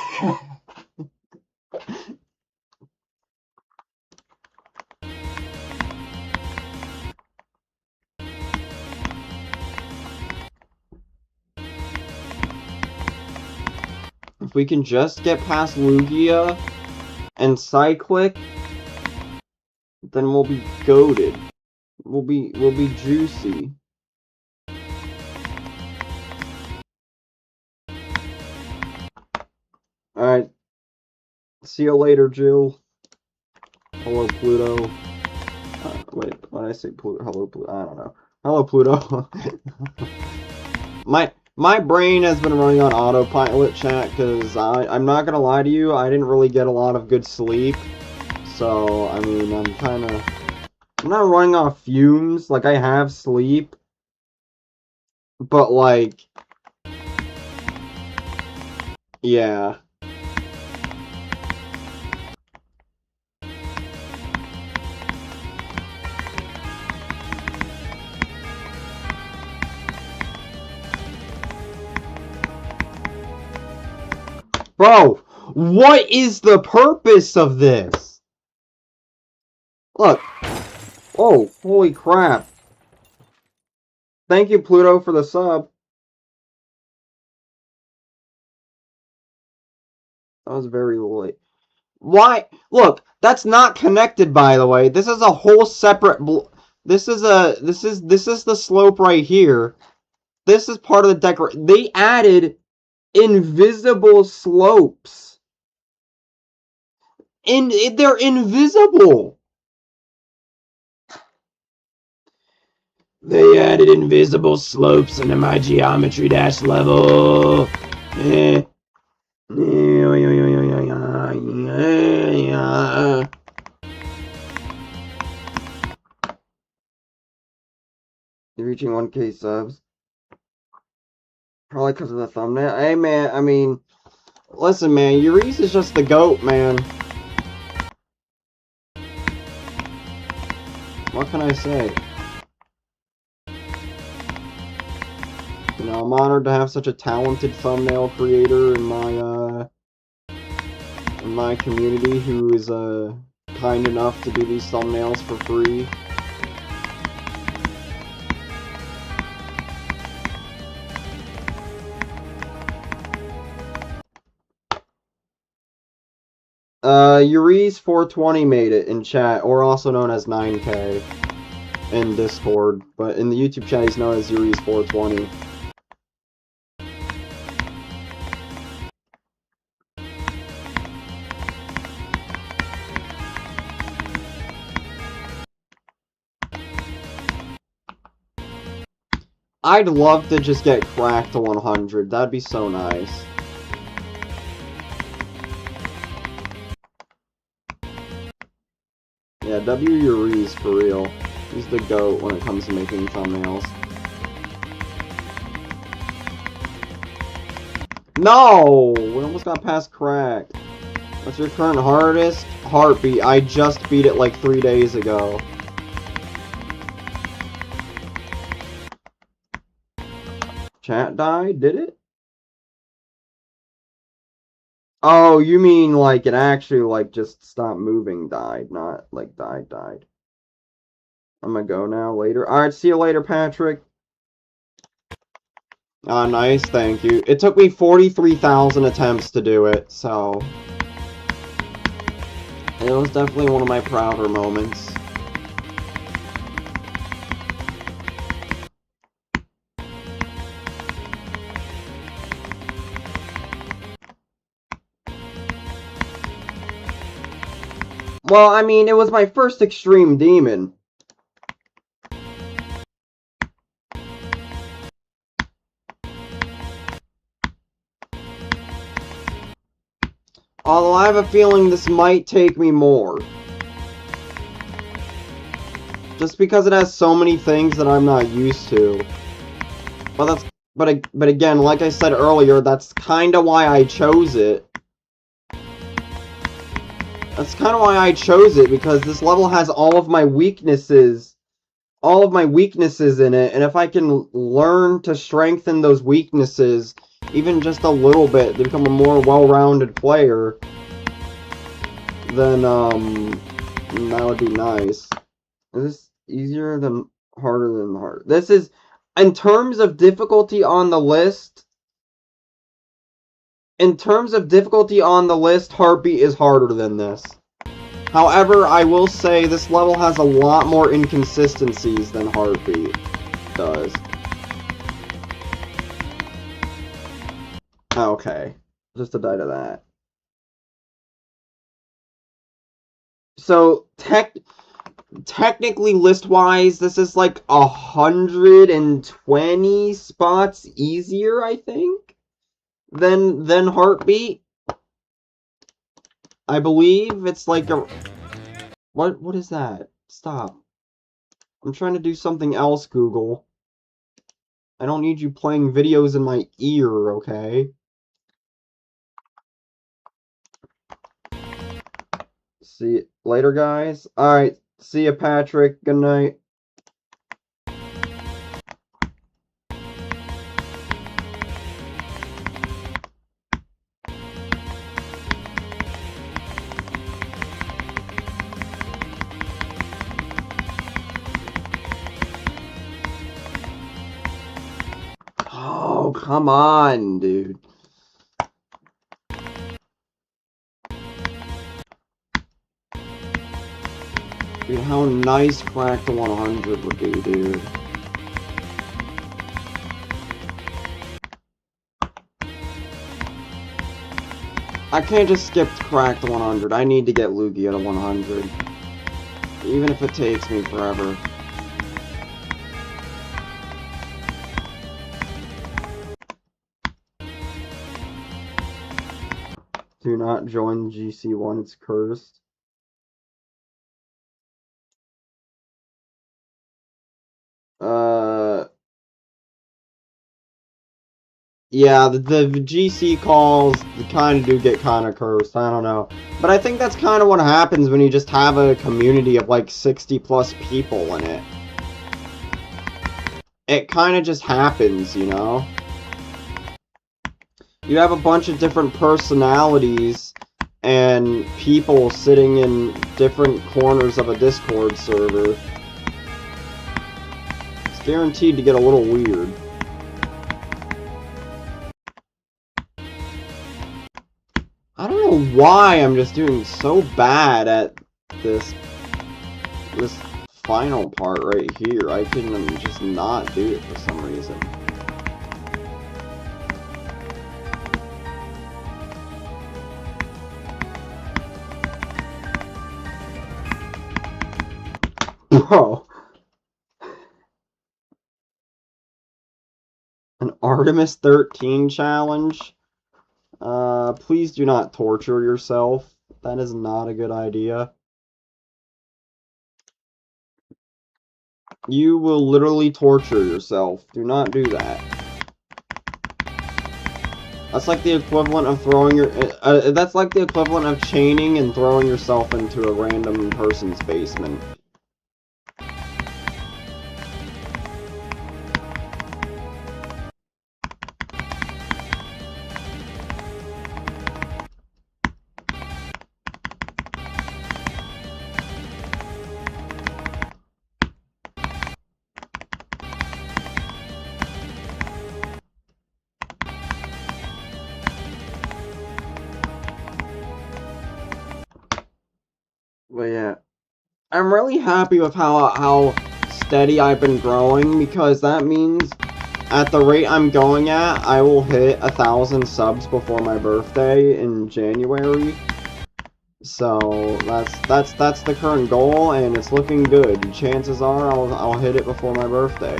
If we can just get past Lugia and Cyclic, then we'll be goated. We'll be juicy. See you later, Jill. Hello, Pluto. Wait, when I say Pluto, hello, Pluto, I don't know. Hello, Pluto. My brain has been running on autopilot, chat, because I'm not gonna lie to you, I didn't really get a lot of good sleep. So, I mean, I'm not running off fumes, like, I have sleep. But, like, yeah. Bro, what is the purpose of this? Look. Oh, holy crap. Thank you, Pluto, for the sub. That was very late. Why? Look, that's not connected, by the way. This is a whole separate this is the slope right here. This is part of the decor. They added invisible slopes. They're invisible. They added invisible slopes into my Geometry Dash level. You're reaching 1K subs. Probably because of the thumbnail. Hey, man, I mean, listen, man, Uri's is just the GOAT, man. What can I say? You know, I'm honored to have such a talented thumbnail creator in my community who is kind enough to do these thumbnails for free. Uri's 420 made it in chat, or also known as 9K in Discord, but in the YouTube chat he's known as Uri's 420. I'd love to just get cracked to 100. That'd be so nice. Yeah, W Uri's for real. He's the GOAT when it comes to making thumbnails. No! We almost got past crack. What's your current hardest? Heartbeat. I just beat it like 3 days ago. Chat died? Did it? Oh, you mean like it actually like just stopped moving died, not like died. I'm gonna go now later. Alright, see you later, Patrick. Ah, nice, thank you. It took me 43,000 attempts to do it, so it was definitely one of my prouder moments. Well, I mean, it was my first extreme demon. Although I have a feeling this might take me more. Just because it has so many things that I'm not used to. But again, like I said earlier, that's kinda why I chose it. That's kind of why I chose it, because this level has all of my weaknesses in it, and if I can learn to strengthen those weaknesses even just a little bit to become a more well-rounded player, then that would be nice. Is this easier than harder than hard? This is, in terms of difficulty on the list, Heartbeat is harder than this. However, I will say this level has a lot more inconsistencies than Heartbeat does. Okay, just to die to that. So, technically, list-wise, this is like 120 spots easier, I think, than Heartbeat. I believe it's like a... What is that? Stop. I'm trying to do something else, Google. I don't need you playing videos in my ear, okay? See you later, guys. Alright, see ya, Patrick. Good night. Oh, come on, dude. Dude, how nice Crack to 100 would be, dude. I can't just skip Crack to 100. I need to get Lugia to 100. Even if it takes me forever. Do not join GC1, it's cursed. Yeah, the GC calls kind of do get kind of cursed, I don't know. But I think that's kind of what happens when you just have a community of like 60 plus people in it. It kind of just happens, you know? You have a bunch of different personalities and people sitting in different corners of a Discord server. It's guaranteed to get a little weird. I don't know why I'm just doing so bad at this final part right here. I can just not do it for some reason. Bro. An Artemis 13 challenge? Please do not torture yourself. That is not a good idea. You will literally torture yourself. Do not do that. That's like the equivalent of throwing your... that's like the equivalent of chaining and throwing yourself into a random person's basement. But yeah, I'm really happy with how steady I've been growing, because that means at the rate I'm going at, I will hit 1,000 subs before my birthday in January. So that's the current goal, and it's looking good. Chances are I'll hit it before my birthday.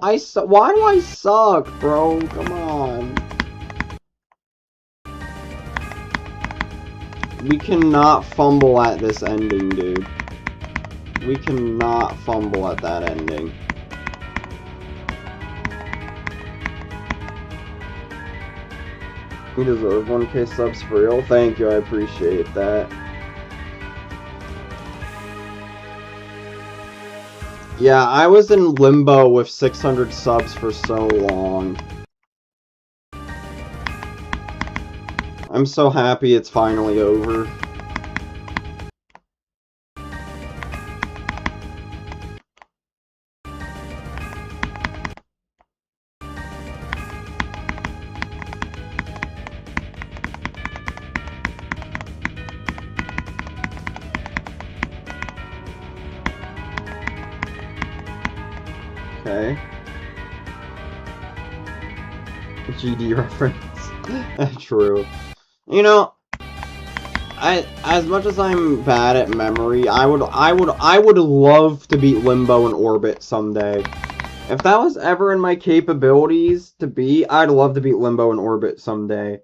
Why do I suck, bro? Come on. We cannot fumble at this ending, dude. We cannot fumble at that ending. You deserve 1K subs for real. Thank you, I appreciate that. Yeah, I was in limbo with 600 subs for so long. I'm so happy it's finally over. Okay. GD reference. True. You know, as much as I'm bad at memory, I would love to beat Limbo in Orbit someday. If that was ever in my capabilities to be, I'd love to beat Limbo in Orbit someday.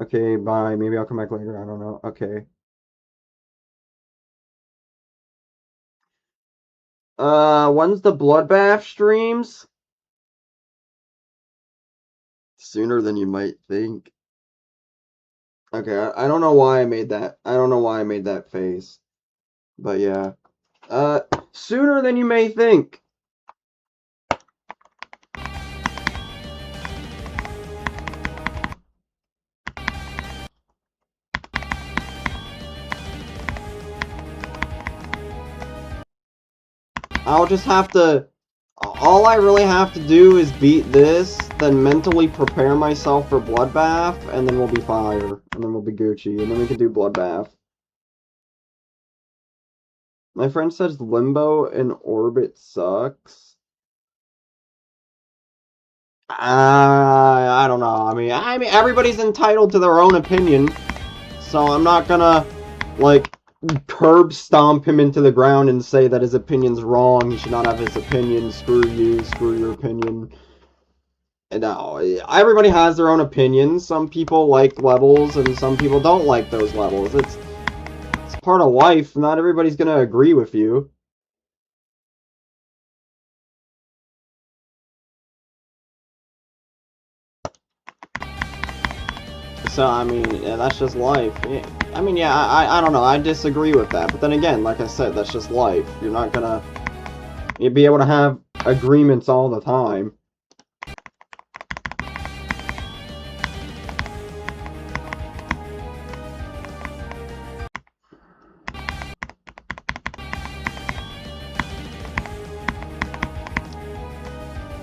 Okay, bye. Maybe I'll come back later. I don't know. Okay. When's the Bloodbath streams? Sooner than you might think. Okay, I don't know why I made that. I don't know why I made that face. But yeah. Sooner than you may think. I'll just have to... All I really have to do is beat this, then mentally prepare myself for Bloodbath, and then we'll be fire. And then we'll be Gucci, and then we can do Bloodbath. My friend says Limbo in Orbit sucks. I don't know. I mean, everybody's entitled to their own opinion, so I'm not gonna, like, curb stomp him into the ground and say that his opinion's wrong. He should not have his opinion. Screw you. Screw your opinion. No, everybody has their own opinions. Some people like levels, and some people don't like those levels. It's part of life. Not everybody's gonna agree with you. So, I mean, yeah, that's just life. Yeah. I mean, yeah, I don't know, I disagree with that. But then again, like I said, that's just life. You're not gonna be able to have agreements all the time.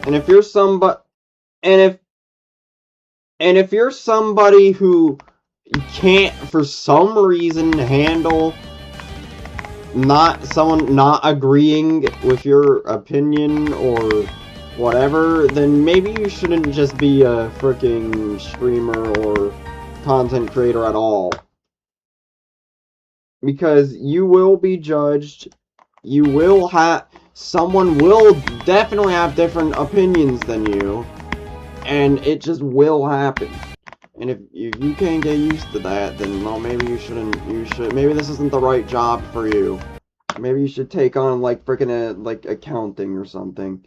And if you're somebody... And if you're somebody who can't, for some reason, handle someone not agreeing with your opinion or whatever, then maybe you shouldn't just be a freaking streamer or content creator at all. Because you will be judged, someone will definitely have different opinions than you. And it just will happen. And if you can't get used to that, then, well, maybe maybe this isn't the right job for you. Maybe you should take on, like, freaking, like, accounting or something.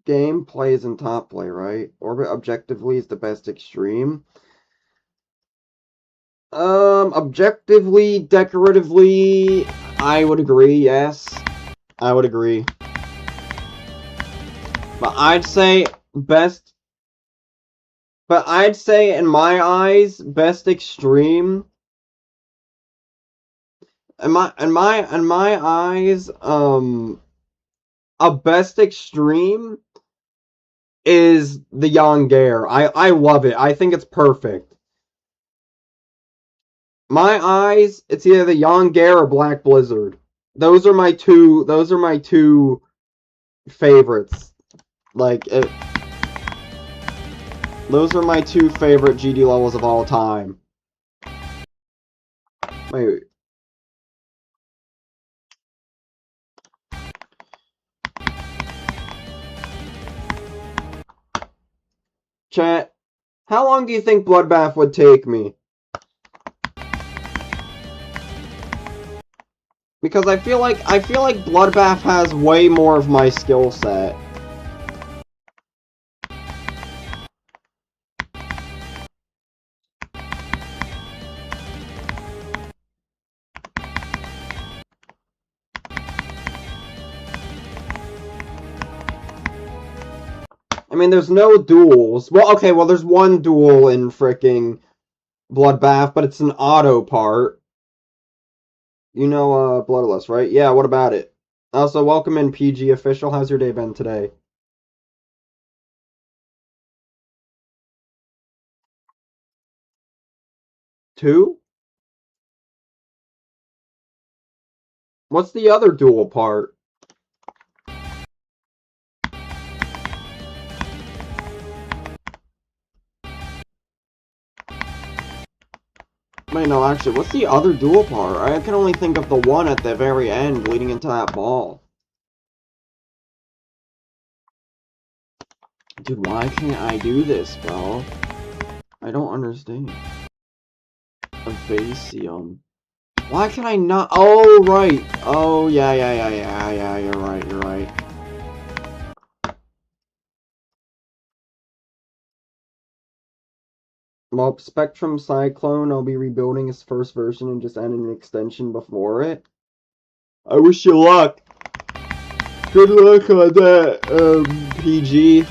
Gameplay is in top play, right? Orbit objectively is the best extreme. Objectively, decoratively, I would agree, yes. I would agree. But I'd say in my eyes, best extreme. In my eyes, a best extreme is the Yongair. I love it. I think it's perfect. My eyes, it's either the Yongair or Black Blizzard. Those are my two favorites. Like, those are my two favorite GD levels of all time. Wait. Chat, how long do you think Bloodbath would take me? Because I feel like Bloodbath has way more of my skill set. I mean, there's no duels. Well, okay, well, there's one duel in fricking Bloodbath, but it's an auto part. You know, Bloodless, right? Yeah, what about it? Also, welcome in PG Official. How's your day been today? Two? What's the other duel part? Wait, no, actually, what's the other dual part? I can only think of the one at the very end leading into that ball. Dude, why can't I do this, bro? I don't understand. Evasium. Why can I not? Oh, right. Oh, yeah, you're right. Well, Spectrum Cyclone, I'll be rebuilding his first version and just adding an extension before it. I wish you luck. Good luck on that, PG.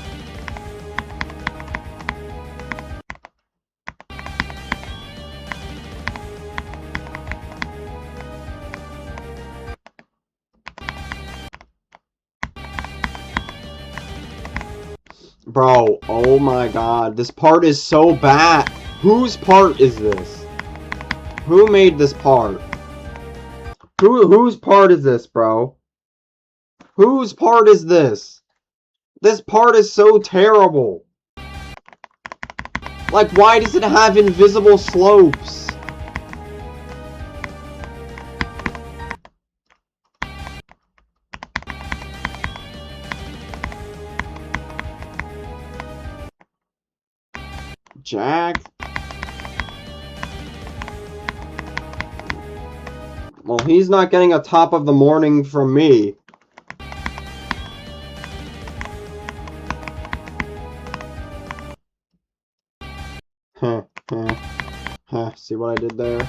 Bro, oh my god, this part is so bad. Whose part is this? Who made this part? Whose part is this, bro? Whose part is this? This part is so terrible. Like, why does it have invisible slopes? Jack? Well, he's not getting a top of the morning from me. See what I did there?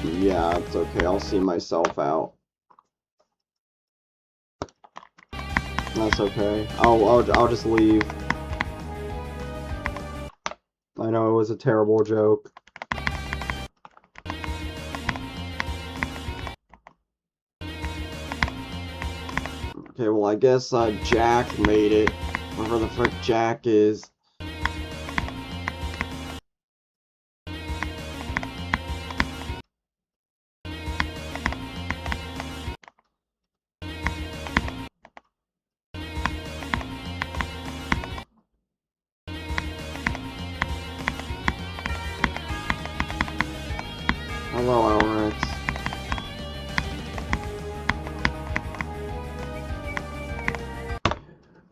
Yeah, it's okay. I'll see myself out. That's okay. I'll just leave. I know it was a terrible joke. Okay, well, I guess Jack made it. Whoever the frick Jack is. Hello, Elrex.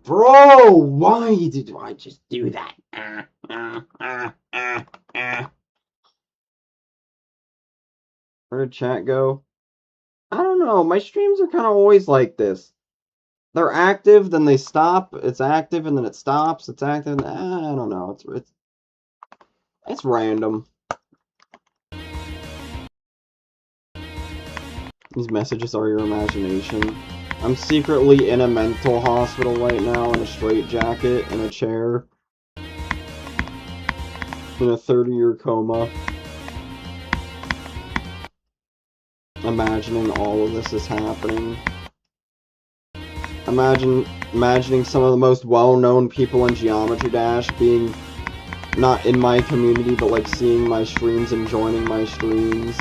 Bro, why did I just do that? Where did chat go? I don't know. My streams are kind of always like this. They're active, then they stop. It's active, and then it stops. It's active. I don't know. It's random. These messages are your imagination. I'm secretly in a mental hospital right now in a straitjacket in a chair. In a 30-year coma. Imagining all of this is happening. Imagining some of the most well-known people in Geometry Dash being not in my community, but like seeing my streams and joining my streams.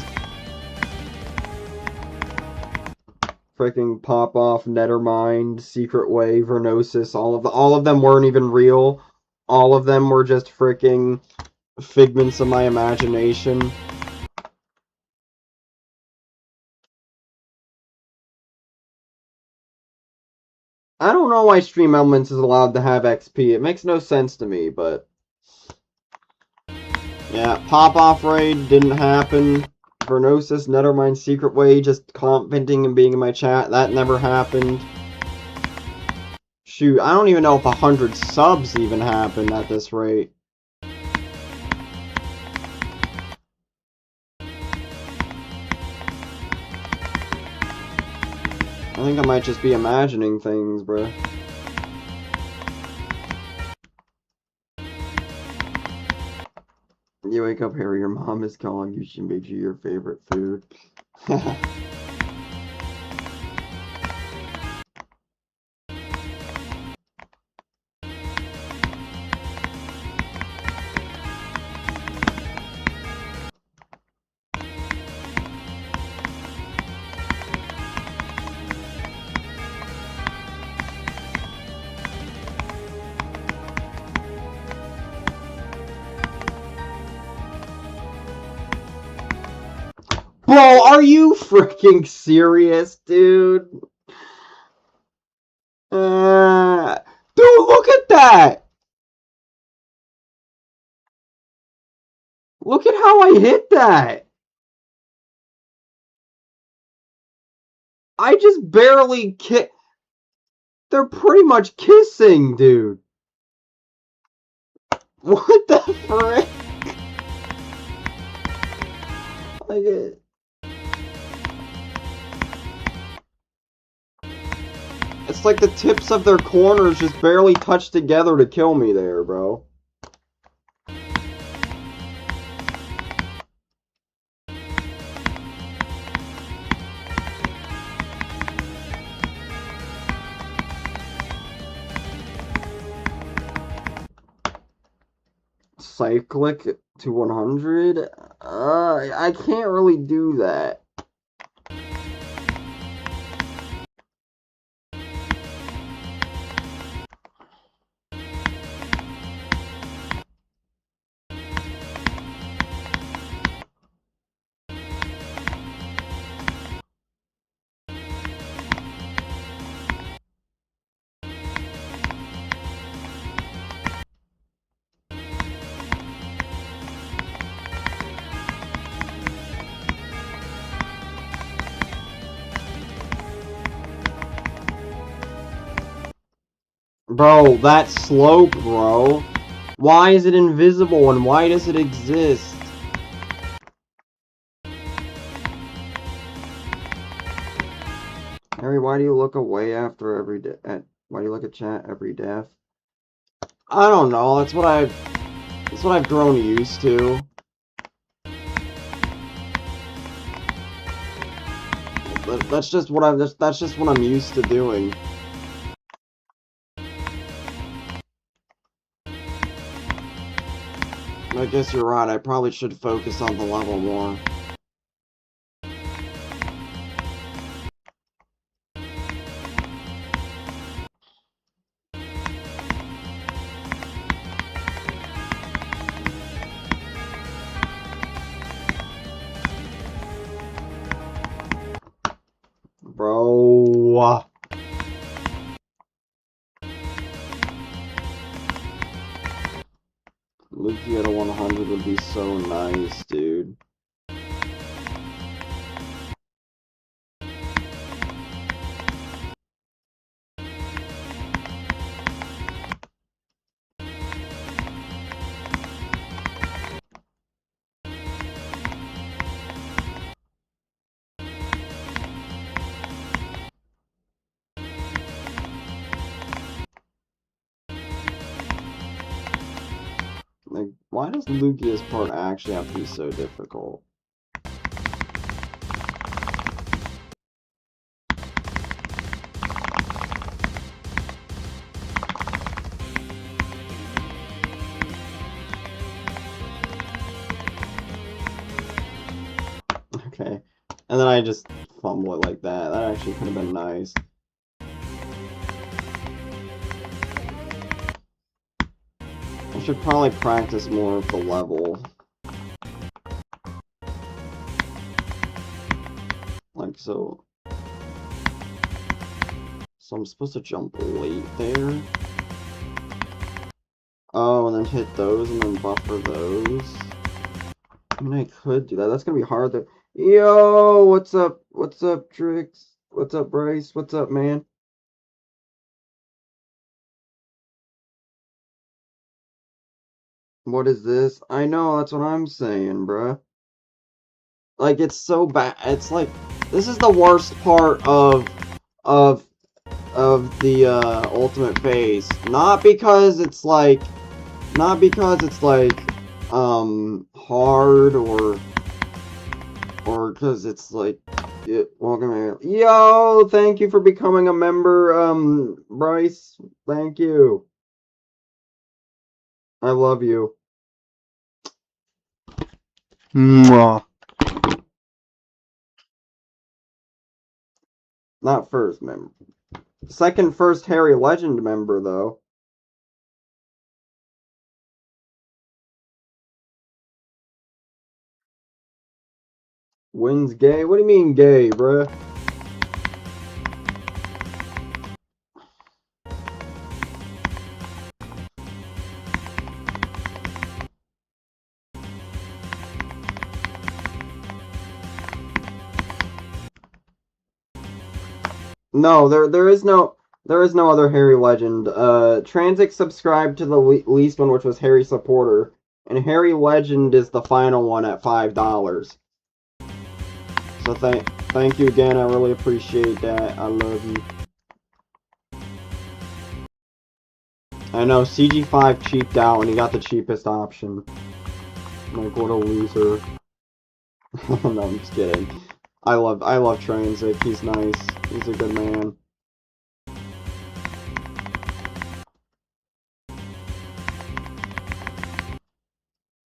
Freaking Pop-Off, Nethermind, Secret Way, Vernosis, all of them weren't even real. All of them were just freaking figments of my imagination. I don't know why Stream Elements is allowed to have XP. It makes no sense to me, but... yeah, Pop-Off Raid didn't happen. Vernosis, Nethermind, Secret Way, just commenting and being in my chat. That never happened. Shoot, I don't even know if 100 subs even happened at this rate. I think I might just be imagining things, bruh. You wake up here, your mom is calling you, she made you your favorite food. Are you freaking serious, dude? Dude, look at that! Look at how I hit that! I just barely They're pretty much kissing, dude. What the frick? Like it. It's like the tips of their corners just barely touch together to kill me there, bro. Cyclic to 100? I can't really do that. Bro, that slope, bro. Why is it invisible and why does it exist? Harry, why do you look away after every why do you look at chat every death? I don't know. That's what I've grown used to. That's just what I'm used to doing. I guess you're right. I probably should focus on the level more. Bro. Luffy at a 100 would be so nice, dude. Like, why does Lugia's part actually have to be so difficult? Okay. And then I just fumble it like that. That actually could have been nice. I should probably practice more of the level. Like, so I'm supposed to jump late there? Oh, and then hit those and then buffer those? I mean, I could do that. That's gonna be hard though. Yo, what's up? What's up, Trix? What's up, Bryce? What's up, man? What is this? I know, that's what I'm saying, bruh. Like, it's so bad. It's like, this is the worst part of the ultimate phase. Not because it's like hard or because it's like welcome here. Yo, thank you for becoming a member, Bryce. Thank you. I love you. Mwah. Not first member. Second first Harry Legend member, though. Wins gay? What do you mean gay, bruh? No, there is no other Harry Legend. Transic subscribed to the least one, which was Harry Supporter, and Harry Legend is the final one at $5. So thank you again. I really appreciate that. I love you. I know CG5 cheaped out and he got the cheapest option. Like, what a loser. No, I'm just kidding. I love Transic. He's nice. He's a good man.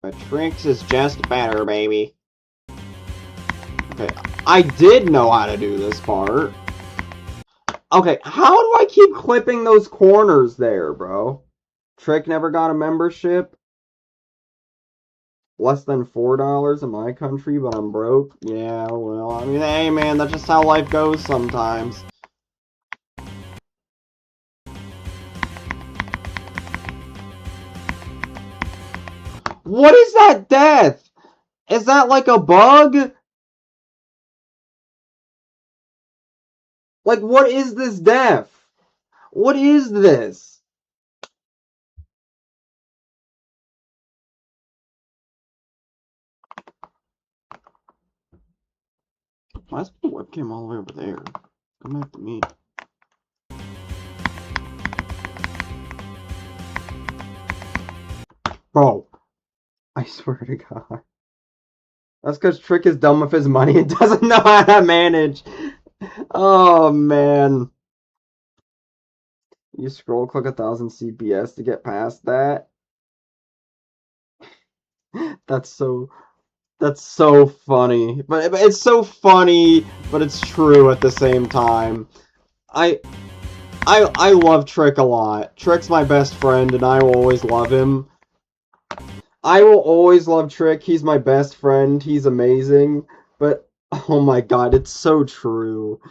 But Trix is just better, baby. Okay, I did know how to do this part. Okay, how do I keep clipping those corners there, bro? Trick never got a membership. Less than $4 in my country, but I'm broke. Yeah, well, I mean, hey man, that's just how life goes sometimes. What is that death? Is that like a bug? Like, what is this death? What is this? Why is the webcam all the way over there? Come back to me. Bro, I swear to God. That's because Trick is dumb with his money and doesn't know how to manage. Oh, man. You scroll click 1000 CPS to get past that? That's so funny. But it's so funny, but it's true at the same time. I love Trick a lot. Trick's my best friend, and I will always love him. I will always love Trick. He's my best friend. He's amazing. But, oh my God, it's so true.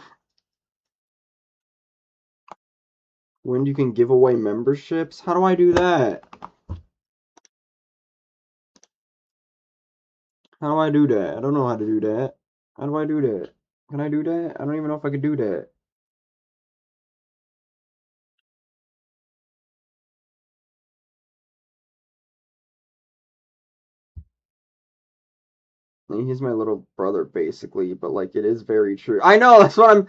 When you can give away memberships? How do I do that? How do I do that? I don't know how to do that. How do I do that? Can I do that? I don't even know if I could do that. He's my little brother, basically, but like it is very true. I know that's what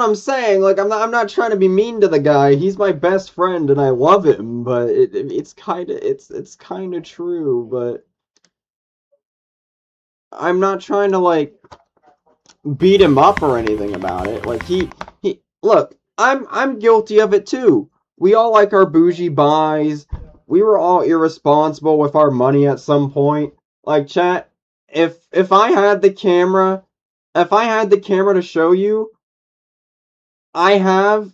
I'm saying. Like I'm not trying to be mean to the guy. He's my best friend and I love him, but it's kind of true. But I'm not trying to like beat him up or anything about it. Like he look. I'm guilty of it too. We all like our bougie buys. We were all irresponsible with our money at some point. Like chat, if I had the camera to show you, I'm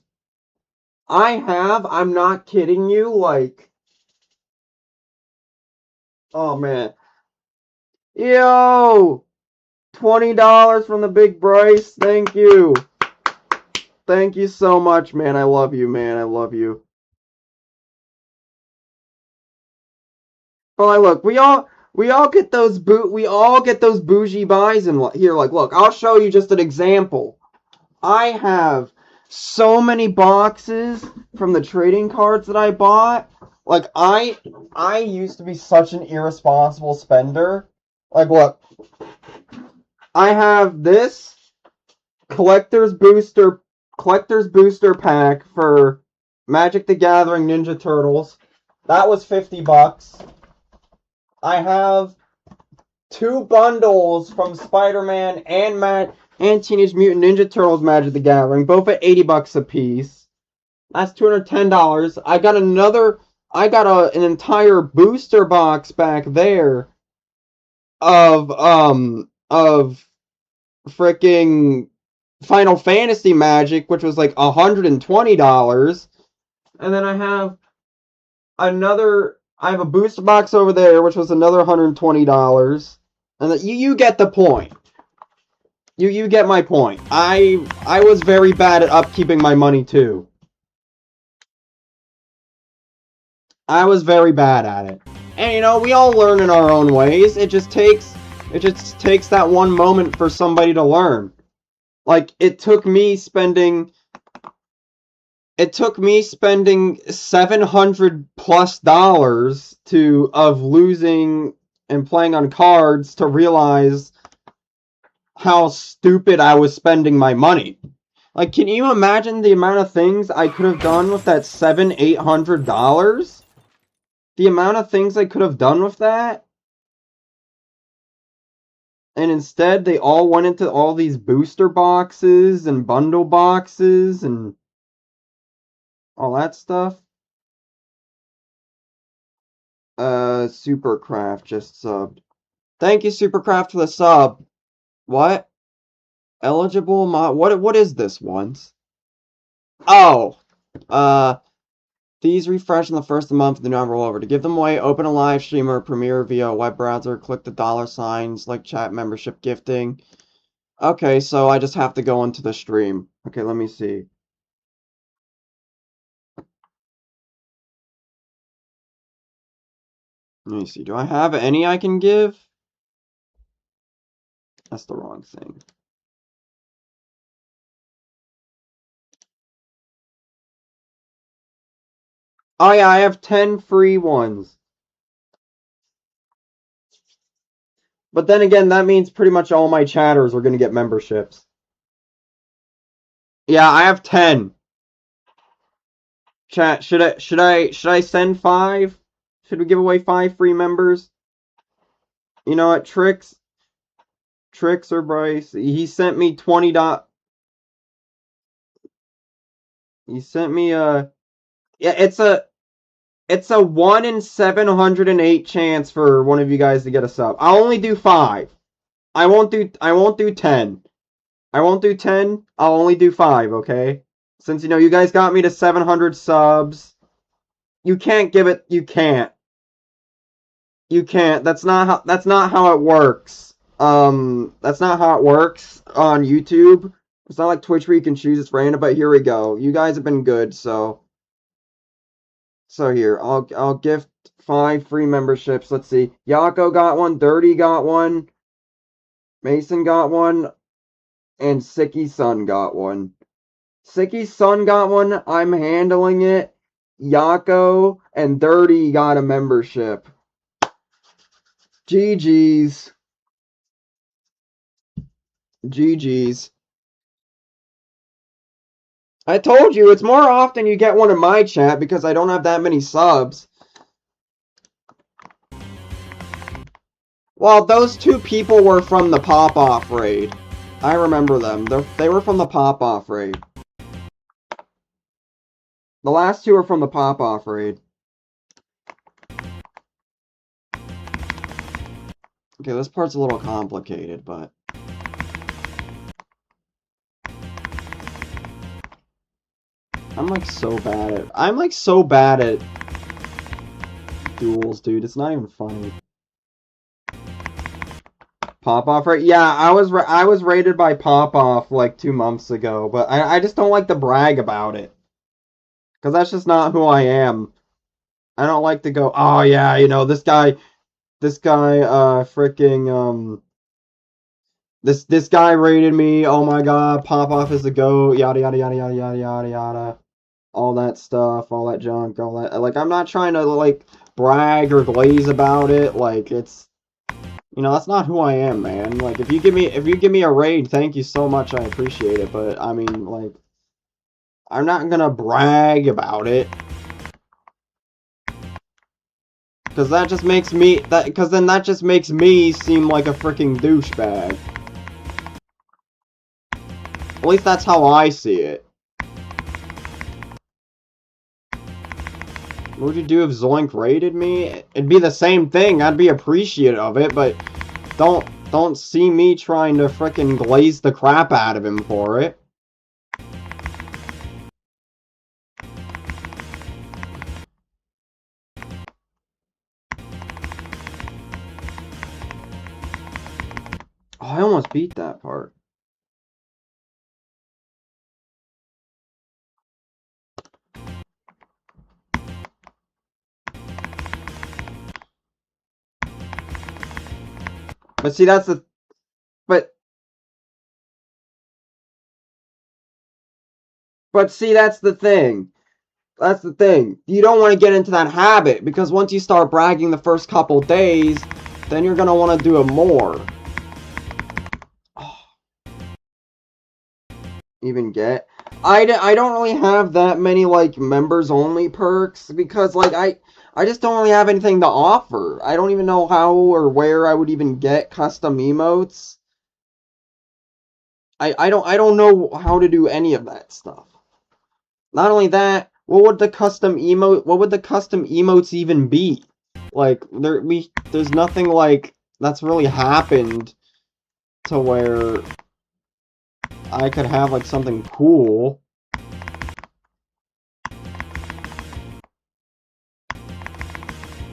not kidding you, like, oh man. Yo! $20 from the big Bryce, thank you. Thank you so much, man. I love you, man. I love you. But like, look, we all get those bougie buys in here. Like, look, I'll show you just an example. I have so many boxes from the trading cards that I bought. Like, I used to be such an irresponsible spender. Like, look, I have this collector's booster pack for Magic the Gathering Ninja Turtles. That was $50. I have 2 bundles from Spider-Man and Teenage Mutant Ninja Turtles Magic the Gathering, both at $80 a piece. That's $210. I got an entire booster box back there of freaking Final Fantasy Magic, which was like $120. And then I have a booster box over there, which was another $120. And you get the point. You get my point. I was very bad at upkeeping my money too. I was very bad at it. And you know, we all learn in our own ways. It just takes that one moment for somebody to learn. Like it took me spending $700+ of losing and playing on cards to realize how stupid I was spending my money. Like, can you imagine the amount of things I could have done with that $700-800? The amount of things I could have done with that? And instead, they all went into all these booster boxes and bundle boxes and all that stuff. Supercraft just subbed. Thank you, Supercraft, for the sub. What? Eligible mod? What is this once? Oh! These refresh in the first of the month and do not roll over. To give them away, open a live stream or premiere via a web browser, click the $signs, like chat, membership, gifting. Okay, so I just have to go into the stream. Okay, let me see. Let me see. Do I have any I can give? That's the wrong thing. Oh yeah, I have 10 free ones. But then again, that means pretty much all my chatters are going to get memberships. Yeah, I have 10. Chat, should I send 5? Should we give away 5 free members? You know what, Tricks or Bryce, he sent me 20 he sent me yeah, it's a 1 in 708 chance for one of you guys to get a sub. I'll only do 5. I won't do 10. I won't do 10. I'll only do 5, okay? Since you know you guys got me to 700 subs. You can't give it. You can't. You can't. That's not how it works. That's not how it works on YouTube. It's not like Twitch where you can choose it's random, but here we go. You guys have been good, so here, I'll gift 5 free memberships. Let's see. Yako got one, Dirty got one, Mason got one, and Sicky's son got one. Sicky's son got one, I'm handling it. Yako and Dirty got a membership. GG's. GG's. I told you, it's more often you get one in my chat because I don't have that many subs. Well, those 2 people were from the Pop-Off raid. I remember them. They were from the Pop-Off raid. The last 2 are from the Pop-Off raid. Okay, this part's a little complicated, but... I'm like so bad at duels, dude. It's not even funny. Pop-Off, right? Yeah, I was rated by Pop-Off like 2 months ago, but I just don't like to brag about it. Because that's just not who I am. I don't like to go, oh yeah, you know, this guy, freaking, this guy rated me, oh my god, Pop-Off is the GOAT, yada yada yada yada yada yada yada. All that stuff, all that junk, all that, like, I'm not trying to, like, brag or glaze about it, like, it's, you know, that's not who I am, man. Like, if you give me a raid, thank you so much, I appreciate it, but, I mean, like, I'm not gonna brag about it. Because that just makes me, because then that just makes me seem like a freaking douchebag. At least that's how I see it. What would you do if Zoink raided me? It'd be the same thing. I'd be appreciative of it, but don't see me trying to frickin' glaze the crap out of him for it. Oh, I almost beat that part. But see, that's the... But see, that's the thing. That's the thing. You don't want to get into that habit, because once you start bragging the first couple days, then you're going to want to do it more. Oh. Even get... I don't really have that many, like, members-only perks, because, like, I just don't really have anything to offer. I don't even know how or where I would even get custom emotes. I don't know how to do any of that stuff. Not only that, what would the custom emotes even be? Like there's nothing like that's really happened to where I could have like something cool.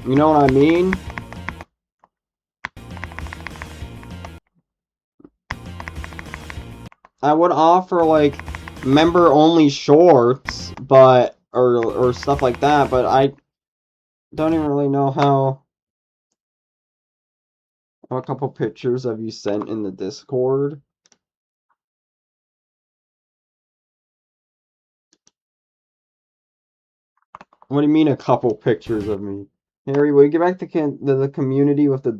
You know what I mean? I would offer like member only shorts, but or stuff like that, but I don't even really know how. I have a couple pictures of you sent in the Discord. What do you mean a couple pictures of me? Harry, will you get back to the community with the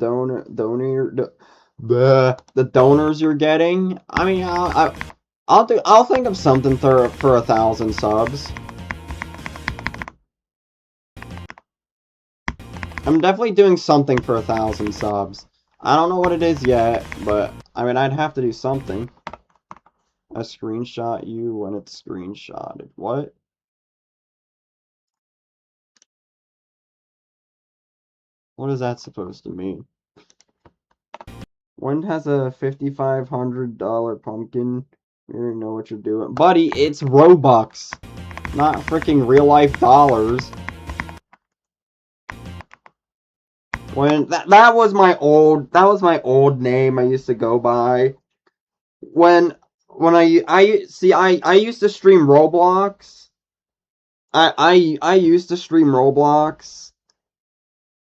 the donors you're getting? I mean, I'll think of something for 1,000 subs. I'm definitely doing something for 1,000 subs. I don't know what it is yet, but I mean, I'd have to do something. I screenshot you when it's screenshotted. What? What is that supposed to mean? When has a $5,500 pumpkin? You don't know what you're doing. Buddy, it's Robux, not freaking real life dollars. When that was my old name I used to go by. When I used to stream Roblox. I used to stream Roblox,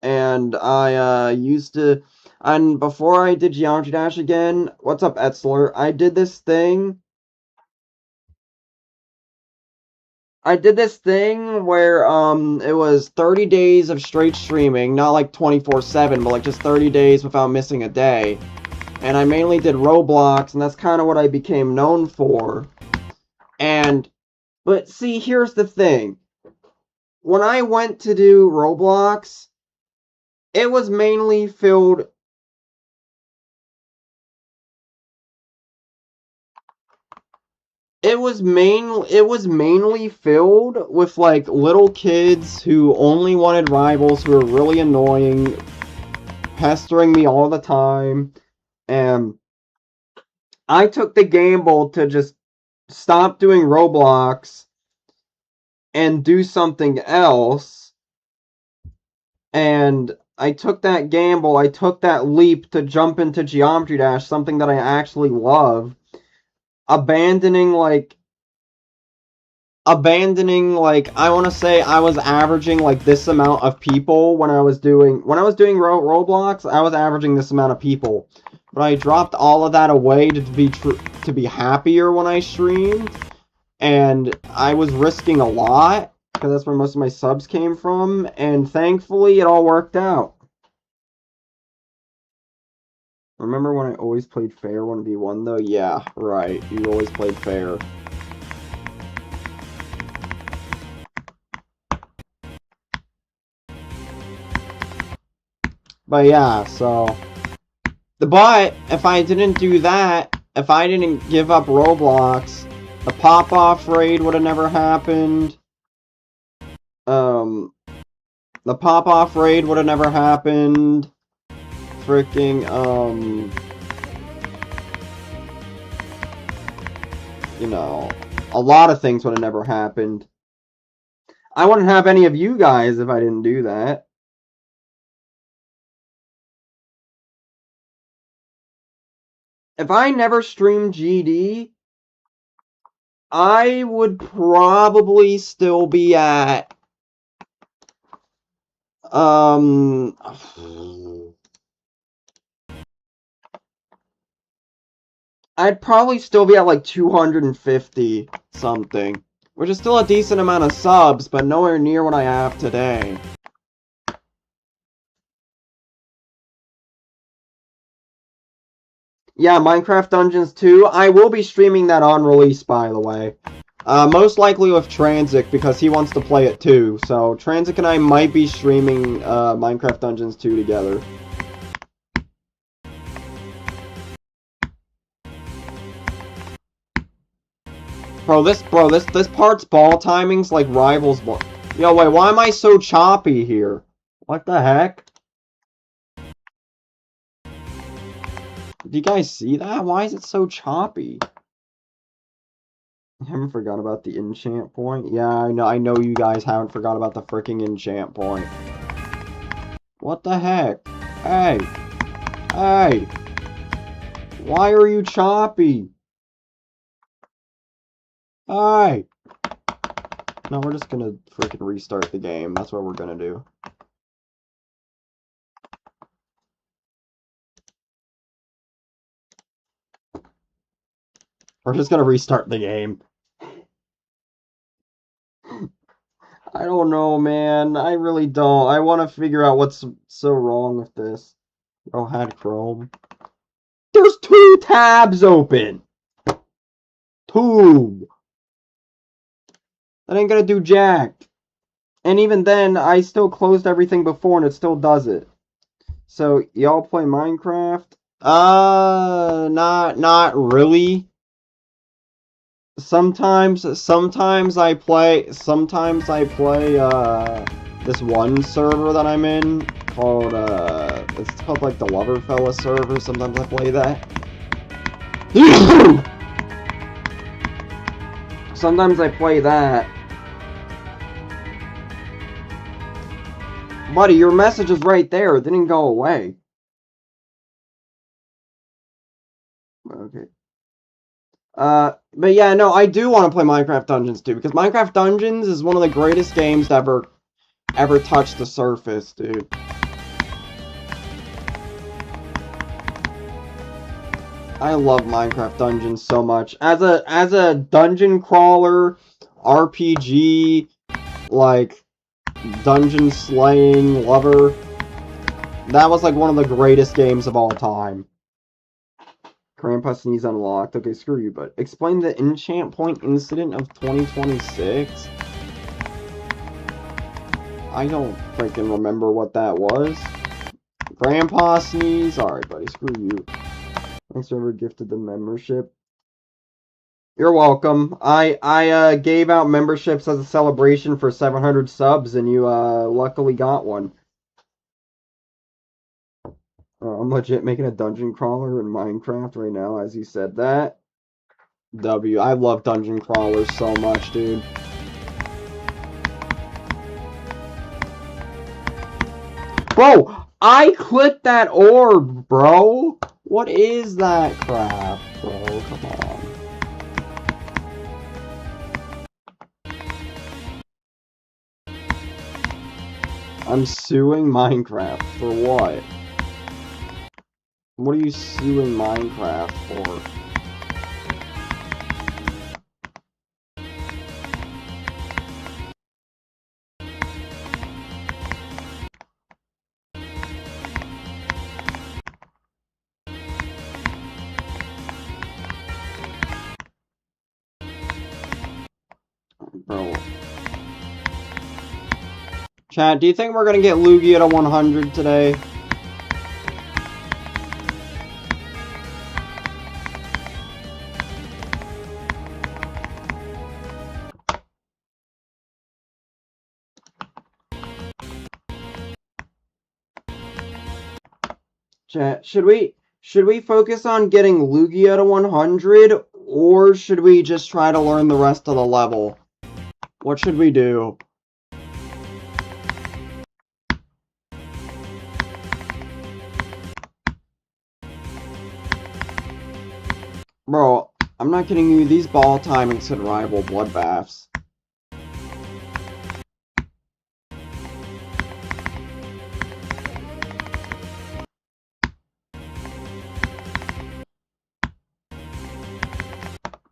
and I used to, and before I did Geometry Dash again, what's up, Etzler? I did this thing where it was 30 days of straight streaming, not like 24/7, but like just 30 days without missing a day. And I mainly did Roblox, and that's kind of what I became known for. But see, here's the thing. When I went to do Roblox, it was mainly filled it was mainly filled with like little kids who only wanted rivals, who were really annoying, pestering me all the time, and I took the gamble to just stop doing Roblox and do something else, and I took that gamble, I took that leap to jump into Geometry Dash, something that I actually love, abandoning like I want to say I was averaging like this amount of people when I was doing Roblox. I was averaging this amount of people, but I dropped all of that away to be happier when I streamed, and I was risking a lot because that's where most of my subs came from, and thankfully it all worked out. Remember when I always played fair 1v1 though? Yeah, right. You always played fair. But yeah, so... But, if I didn't do that, if I didn't give up Roblox, the pop-off raid would have never happened. The pop-off raid would have never happened. Freaking, you know, a lot of things would have never happened. I wouldn't have any of you guys if I didn't do that. if I never streamed GD, I would probably still be at I'd probably still be at like 250 something, which is still a decent amount of subs, but nowhere near what I have today. Yeah, Minecraft Dungeons 2. I will be streaming that on release, by the way. Most likely with Transic, because he wants to play it too. So, Transic and I might be streaming Minecraft Dungeons 2 together. Bro, this part's ball timings like rivals ball. Yo, wait, why am I so choppy here? What the heck? Do you guys see that? Why is it so choppy? I haven't forgot about the enchant point. Yeah, I know you guys haven't forgot about the freaking enchant point. What the heck? Hey! Hey! Why are you choppy? Hey! No, we're just gonna freaking restart the game. That's what we're gonna do. We're just gonna restart the game. I don't know, man. I really don't. I want to figure out what's so wrong with this. Oh, had Chrome. There's 2 tabs open! 2! That ain't gonna do jack. And even then, I still closed everything before and it still does it. So, y'all play Minecraft? Not really. Sometimes I play, this one server that I'm in, called, it's called, like, the Loverfella server. Sometimes I play that. Sometimes I play that. Buddy, your message is right there. It didn't go away. Okay. But yeah, no, I do want to play Minecraft Dungeons too, because Minecraft Dungeons is one of the greatest games to ever touch the surface, dude. I love Minecraft Dungeons so much. As a dungeon crawler, RPG, like, dungeon slaying lover, that was like one of the greatest games of all time. Grandpa Sneeze unlocked. Okay, screw you, but explain the enchant point incident of 2026? I don't freaking remember what that was. Grandpa Sneeze? Alright, buddy, screw you. Thanks for ever gifted the membership. You're welcome. I gave out memberships as a celebration for 700 subs, and you, luckily got one. I'm legit making a dungeon crawler in Minecraft right now, as you said that. W. I love dungeon crawlers so much, dude. Bro, I clicked that orb, bro. What is that crap, bro? Come on. I'm suing Minecraft for what? What are you suing Minecraft for? Bro. Chat, do you think we're gonna get Lugia to 100 today? Chat, should we focus on getting Lugia to 100, or should we just try to learn the rest of the level? What should we do? Bro, I'm not kidding you, these ball timings could rival bloodbaths.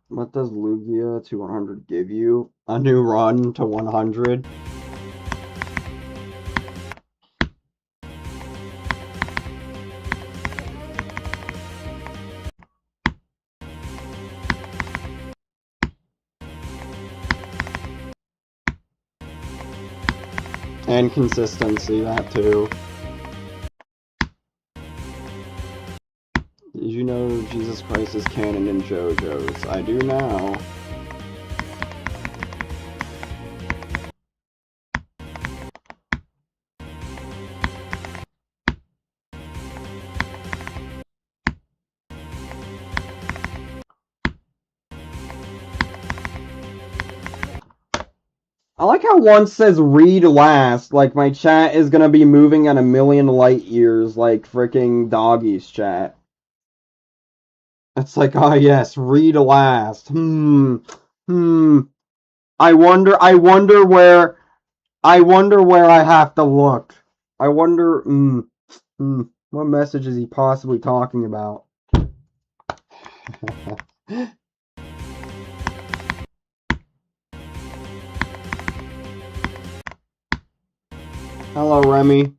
What does Lugia to 100 give you? A new run to 100? And consistency, that too. Did you know Jesus Christ is canon in JoJo's? I do now. I like how one says read last, like my chat is gonna be moving at a million light years, like fricking Doggy's chat. It's like, ah, yes, read last. I wonder where I have to look. I wonder, what message is he possibly talking about? Hello, Remy.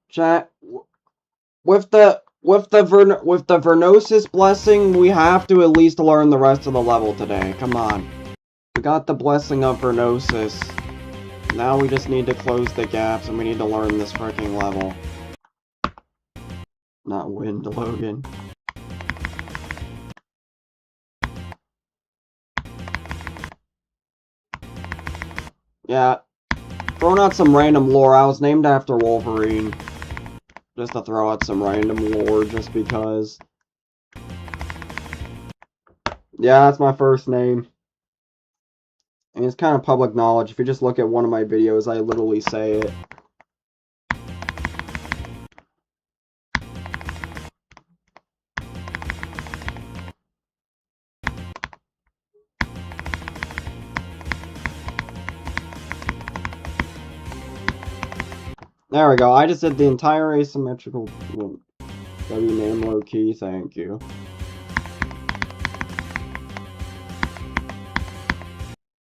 Chat, with the Vernosis blessing, we have to at least learn the rest of the level today. Come on. We got the blessing of Vernosis. Now we just need to close the gaps and we need to learn this freaking level. Not Wind Logan. Yeah. Throwing out some random lore. I was named after Wolverine. Just to throw out some random lore just because. Yeah, that's my first name. And it's kind of public knowledge. If you just look at one of my videos, I literally say it. There we go. I just did the entire asymmetrical W name low key. Thank you.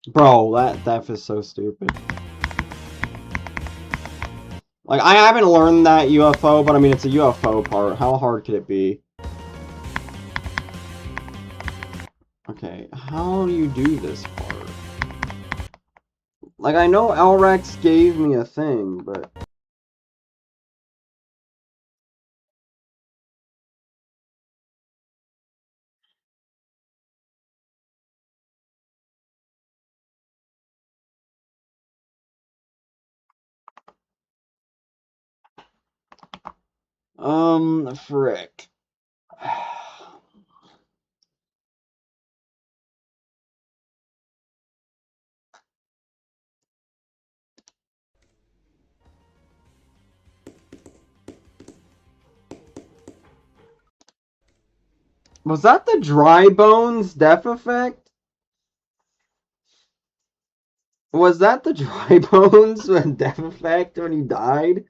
Bro, that def is so stupid. Like, I haven't learned that UFO, but I mean, it's a UFO part. How hard could it be? Okay, how do you do this part? Like, I know Elrex gave me a thing, but... frick. Was that the Dry Bones death effect? Was that the Dry Bones death effect when he died?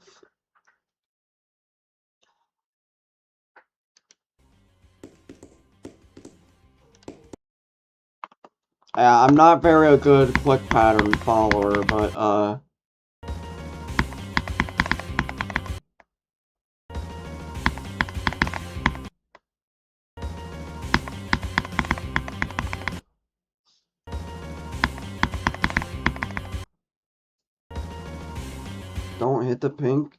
Yeah, I'm not very a good click pattern follower, but, don't hit the pink.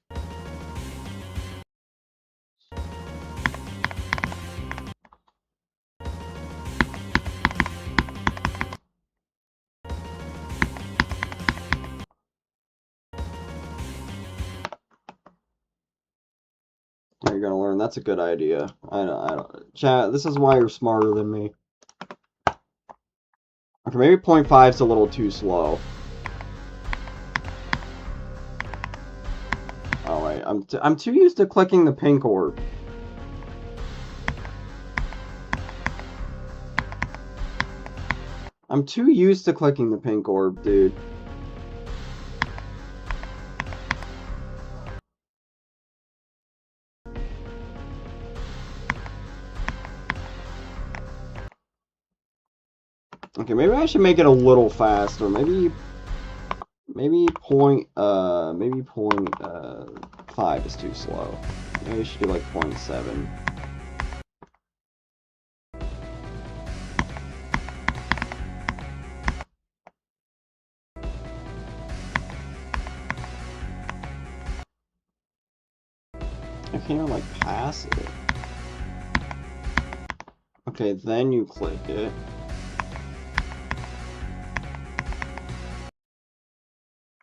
You're gonna learn. That's a good idea. I don't. Chat, this is why you're smarter than me. Okay, maybe 0.5's a little too slow. Wait, I'm too used to clicking the pink orb. I'm too used to clicking the pink orb, dude. Okay, maybe I should make it a little faster. Maybe point 5 is too slow. Maybe I should do like 0.7. I can't even like pass it. Okay, then you click it.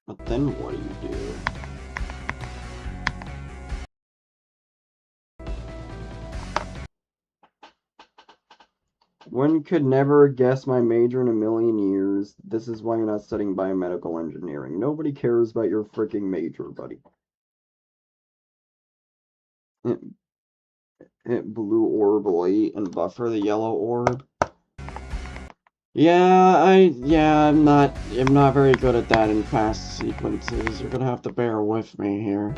But then what do you do? One could never guess my major in a million years. This is why you're not studying biomedical engineering. Nobody cares about your freaking major, buddy. Hit blue orb late and buffer the yellow orb. Yeah, I'm not very good at that in fast sequences. You're gonna have to bear with me here.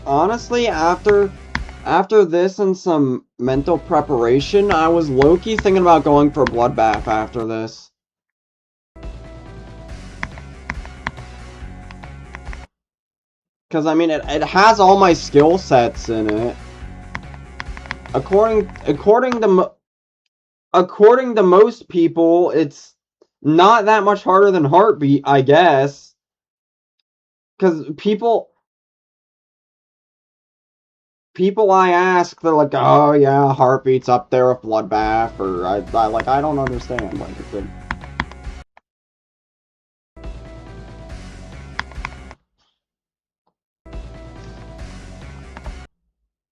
Honestly, after this and some mental preparation, I was low-key thinking about going for Bloodbath after this. Because, I mean, it has all my skill sets in it. According to most people, it's not that much harder than Heartbeat, I guess. Because people I ask, they're like, oh yeah, Heartbeat's up there with Bloodbath, or I don't understand, like, it's a...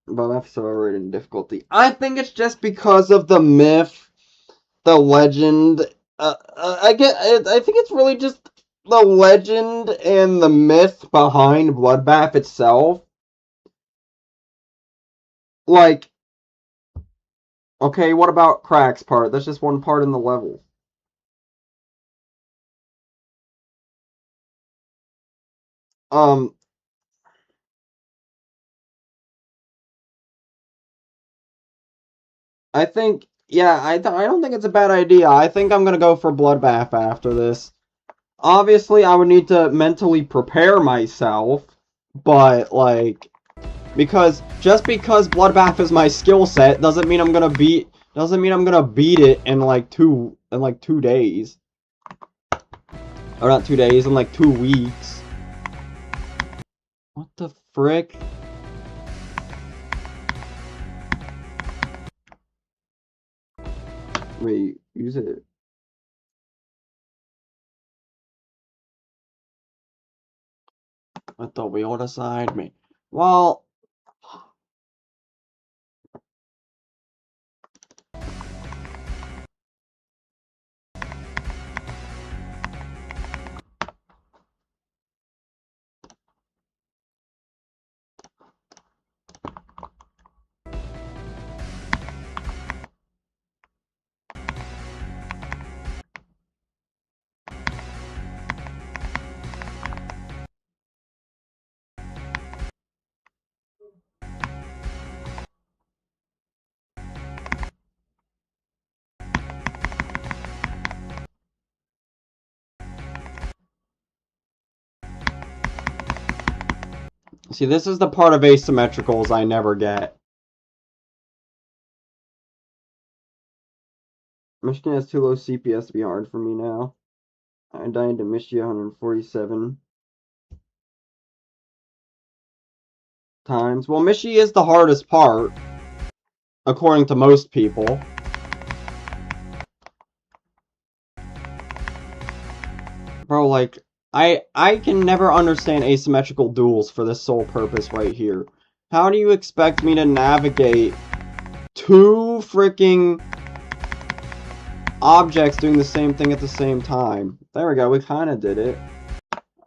Bloodbath's overrated in difficulty. I think it's just because of the myth, the legend, I think it's really just the legend and the myth behind Bloodbath itself. Like, okay, what about Crack's part? That's just one part in the level. I think, yeah, I don't think it's a bad idea. I think I'm gonna go for Bloodbath after this. Obviously, I would need to mentally prepare myself, but, like, just because Bloodbath is my skill set doesn't mean I'm gonna beat it in like 2 days. Or not 2 days, in like 2 weeks. What the frick? Wait, use it. Let the wheel decide me. Well... See, this is the part of asymmetricals I never get. Michigan has too low CPS to be hard for me now. I died into Michigan 147 times. Well, Michi is the hardest part, according to most people. Bro, like, I can never understand asymmetrical duels for this sole purpose right here. How do you expect me to navigate two freaking objects doing the same thing at the same time? There we go, we kind of did it.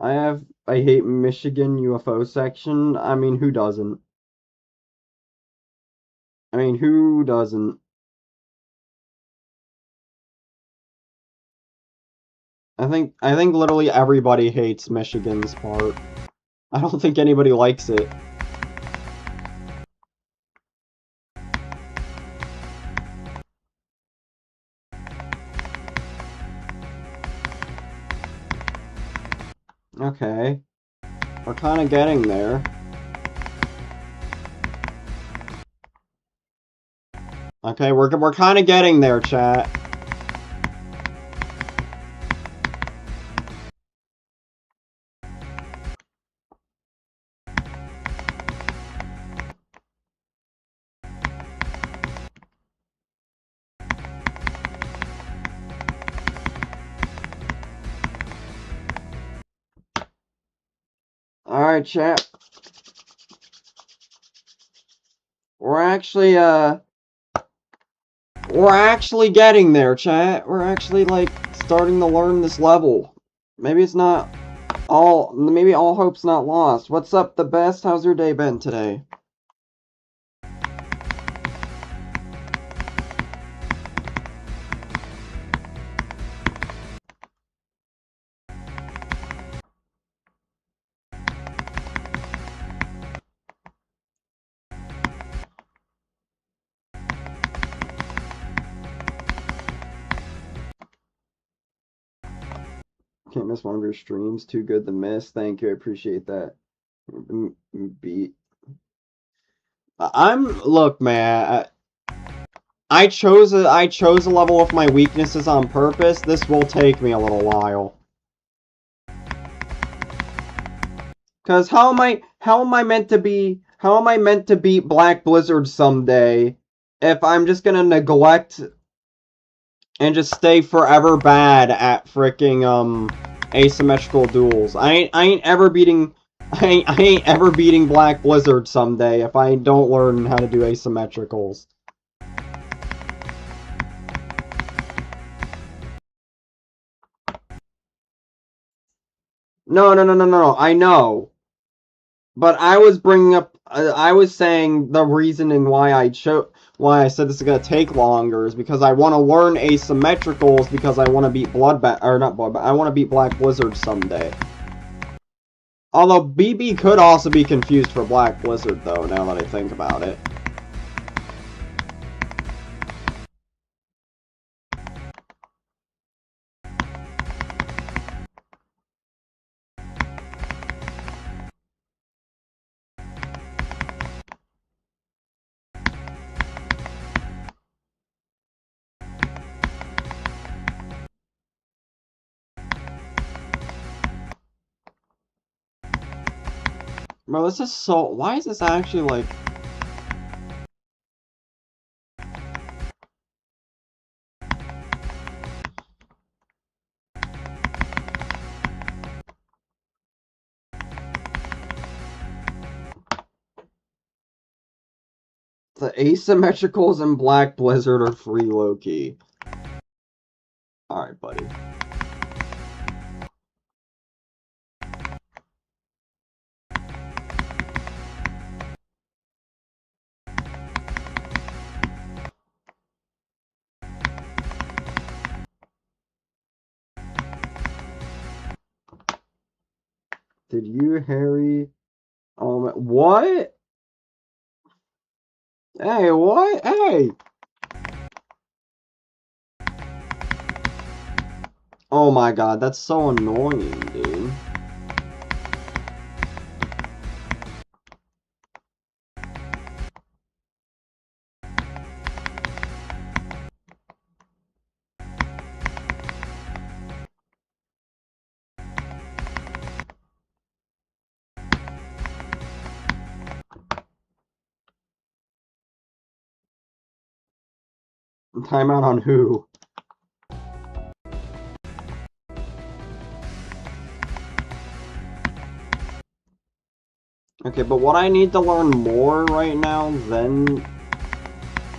I hate Michigan UFO section. I mean, who doesn't? I mean, who doesn't? I think literally everybody hates Michigan's part. I don't think anybody likes it. Okay. We're kind of getting there. Okay, we're kind of getting there, chat. Alright, chat. We're actually getting there, chat. We're actually, like, starting to learn this level. Maybe it's not all, maybe all hope's not lost. What's up, the best? How's your day been today? Can't miss one of your streams. Too good to miss. Thank you. I appreciate that. Beat. Look, man. I chose a level with my weaknesses on purpose. This will take me a little while. Cause how am I meant to beat Black Blizzard someday if I'm just gonna neglect and just stay forever bad at fricking asymmetrical duels? I ain't ever beating Black Blizzard someday if I don't learn how to do asymmetricals. No, I know. But I was bringing up, I was saying the reasoning why I said this is gonna take longer is because I want to learn asymmetricals because I want to beat I want to beat Black Blizzard someday. Although BB could also be confused for Black Blizzard though, now that I think about it. Bro, this is so... Why is this actually, like... The asymmetricals in Black Blizzard are free low-key. Alright, buddy. Did you, Harry? What? Hey, what? Hey! Oh my god, that's so annoying, dude. Timeout on who? Okay, but what I need to learn more right now than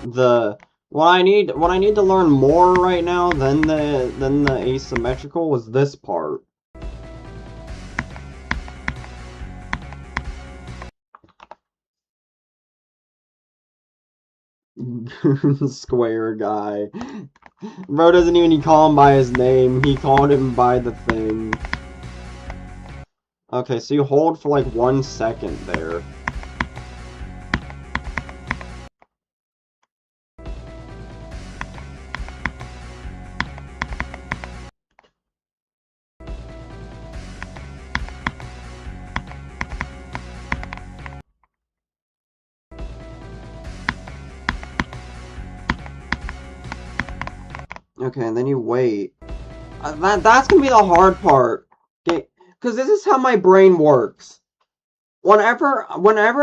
the what I need to learn more right now than the asymmetrical was this part. Square guy. Bro doesn't even call him by his name, he called him by the thing. Okay, so you hold for like 1 second there. Okay, and then you wait. That's gonna be the hard part. Okay, because this is how my brain works. Whenever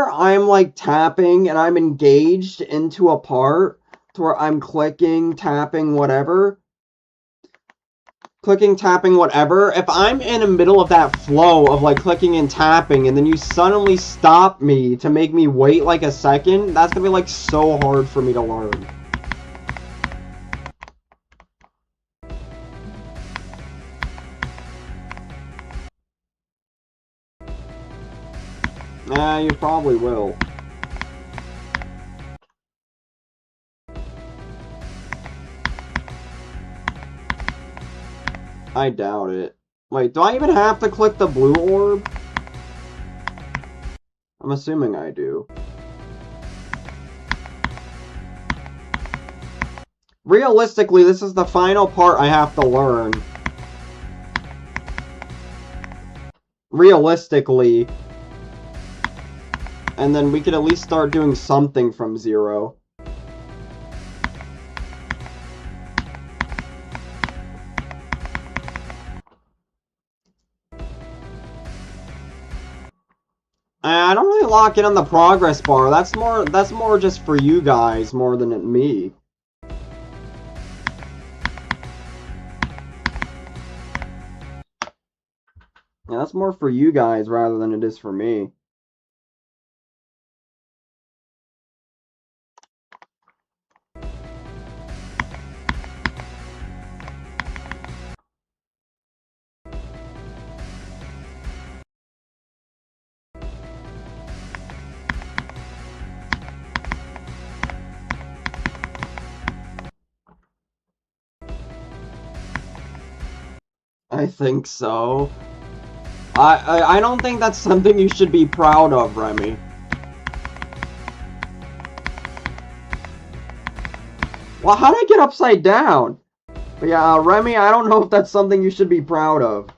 I'm like tapping and I'm engaged into a part to where I'm clicking, tapping, whatever, if I'm in the middle of that flow of like clicking and tapping and then you suddenly stop me to make me wait like a second, that's gonna be like so hard for me to learn. Nah, you probably will. I doubt it. Wait, do I even have to click the blue orb? I'm assuming I do. Realistically, this is the final part I have to learn. Realistically. And then we could at least start doing something from 0. I don't really lock in on the progress bar. That's more just for you guys more than me. Yeah, that's more for you guys rather than it is for me. I think so. I don't think that's something you should be proud of, Remy. Well, how did I get upside down? But yeah, Remy, I don't know if that's something you should be proud of.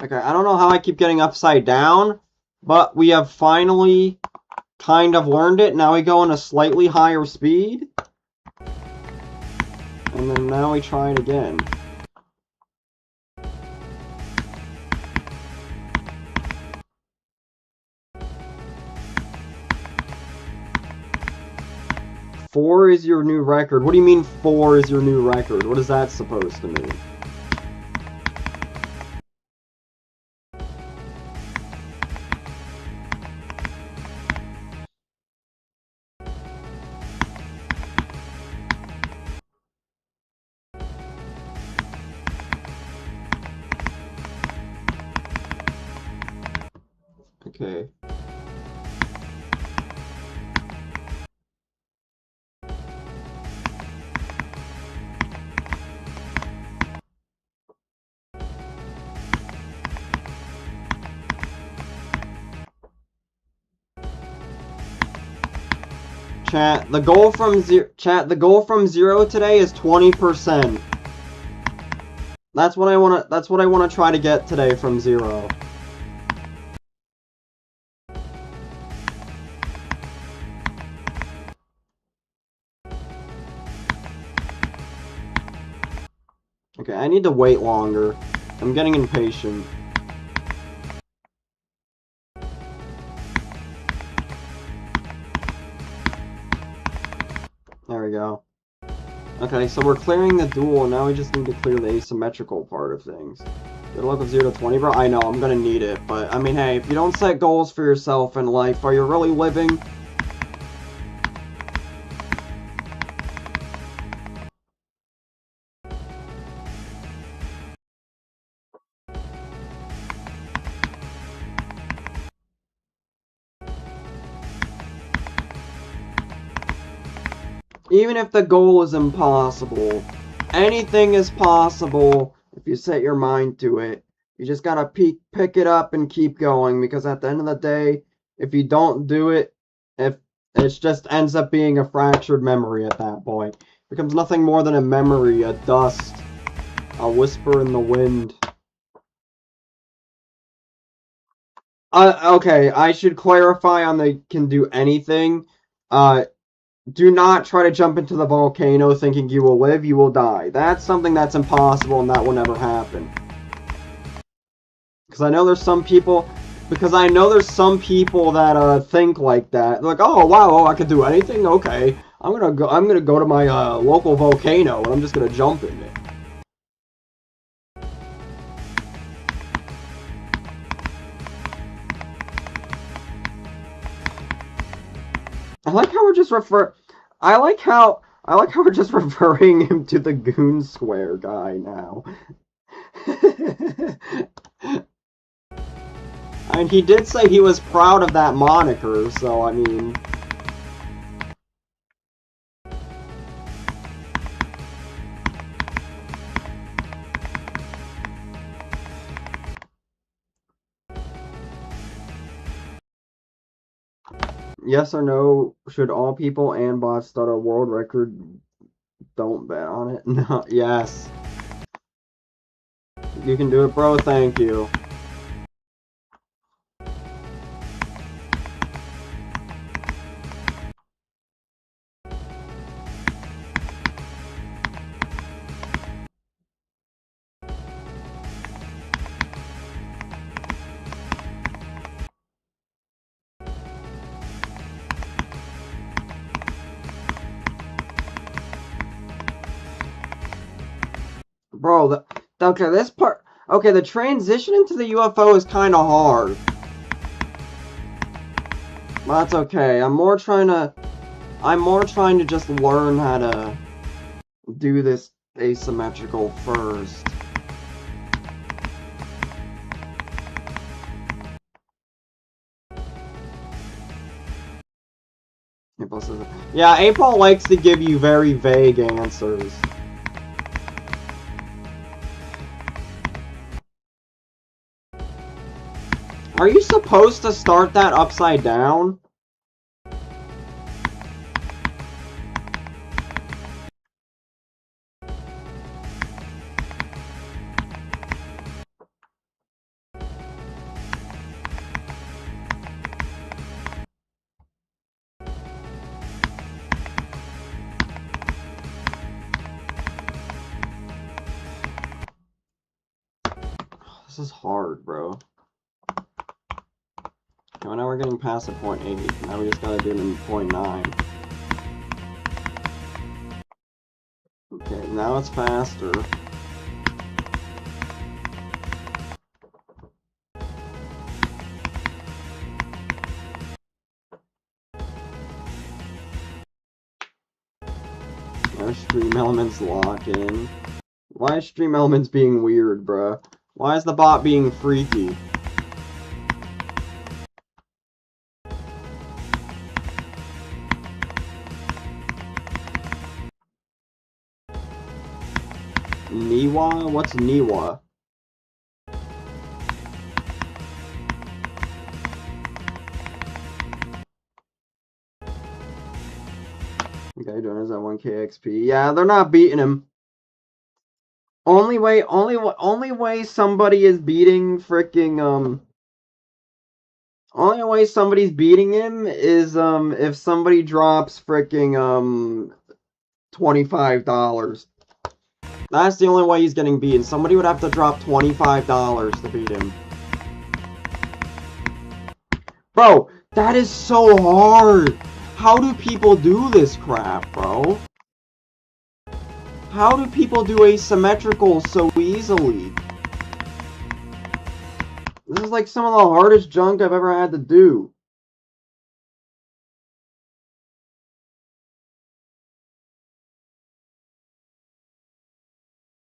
Okay, I don't know how I keep getting upside down, but we have finally kind of learned it. Now we go in a slightly higher speed. And then now we try it again. Four is your new record. What do you mean 4 is your new record? What is that supposed to mean? Okay. Chat, the goal from 0 today is 20%. That's what I want to try to get today from 0. Okay, I need to wait longer. I'm getting impatient. go. Okay, so we're clearing the duel, and now we just need to clear the asymmetrical part of things. Good luck with 0 to 20, bro. I know, I'm gonna need it, but, I mean, hey, if you don't set goals for yourself in life, are you really living? Even if the goal is impossible, anything is possible if you set your mind to it. You just gotta pick it up and keep going, because at the end of the day, if you don't do it, if it just ends up being a fractured memory at that point. It becomes nothing more than a memory, a dust, a whisper in the wind. Okay, I should clarify on the can do anything. Do not try to jump into the volcano thinking you will live, you will die. That's something that's impossible and that will never happen. Because I know there's some people that think like that. They're like, oh wow, I can do anything? Okay. I'm gonna go to my local volcano and I'm just gonna jump in it. I like how we're just referring him to the Goon Square guy now. I mean, he did say he was proud of that moniker, so I mean... Yes or no, should all people and bots start a world record? Don't bet on it. No, yes. You can do it, bro, thank you. Bro, okay, this part... Okay, the transition into the UFO is kind of hard. But that's okay. I'm more trying to just learn how to do this asymmetrical first. Yeah, April likes to give you very vague answers. Are you supposed to start that upside down? This is hard, bro. Okay, now we're getting past the 0.8. Now we just gotta do it in 0.9. Okay, now it's faster. Our stream elements lock in. Why is stream elements being weird, bruh? Why is the bot being freaky? Niwa? What's Niwa? Okay, Jonas at 1k XP. Yeah, they're not beating him. Only way somebody is beating fricking, only way somebody's beating him is, if somebody drops fricking, $25. That's the only way he's getting beaten. Somebody would have to drop $25 to beat him. Bro, that is so hard! How do people do this crap, bro? How do people do asymmetrical so easily? This is like some of the hardest junk I've ever had to do.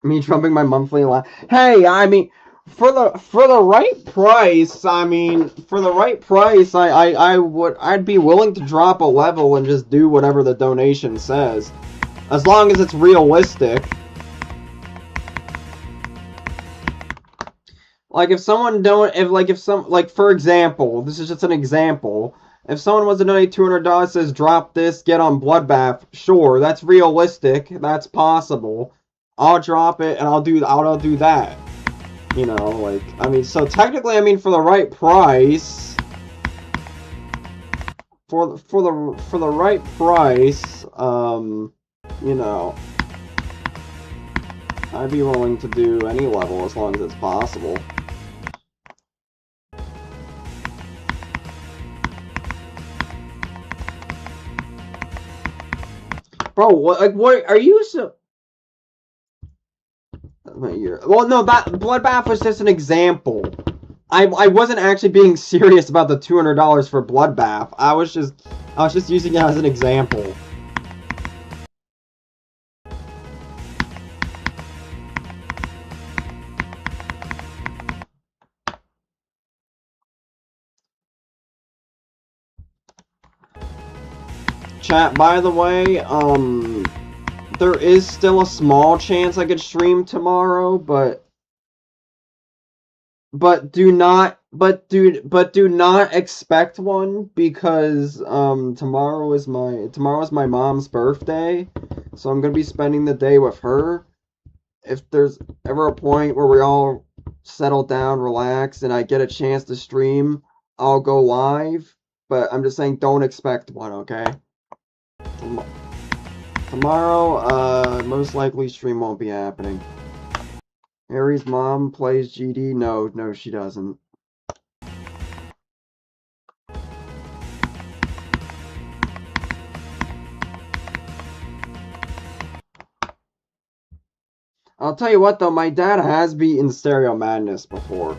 Me trumping my monthly Hey, I mean, for the right price, I mean, for the right price, I'd be willing to drop a level and just do whatever the donation says, as long as it's realistic. Like if someone for example, this is just an example. If someone was to donate $200, says drop this, get on Bloodbath, sure, that's realistic, that's possible. I'll drop it and I'll do that. You know, like, I mean, so technically, I mean, for the right price, for the right price, you know, I'd be willing to do any level as long as it's possible. Bro, what are you so... Well, no, that Bloodbath was just an example. I wasn't actually being serious about the $200 for Bloodbath. I was just using it as an example. Chat, by the way, there is still a small chance I could stream tomorrow, but do not expect one, because tomorrow's my mom's birthday, so I'm gonna be spending the day with her. If there's ever a point where we all settle down, relax, and I get a chance to stream, I'll go live, but I'm just saying don't expect one, okay? Tomorrow, most likely stream won't be happening. Harry's mom plays GD? No, she doesn't. I'll tell you what though, my dad has beaten Stereo Madness before.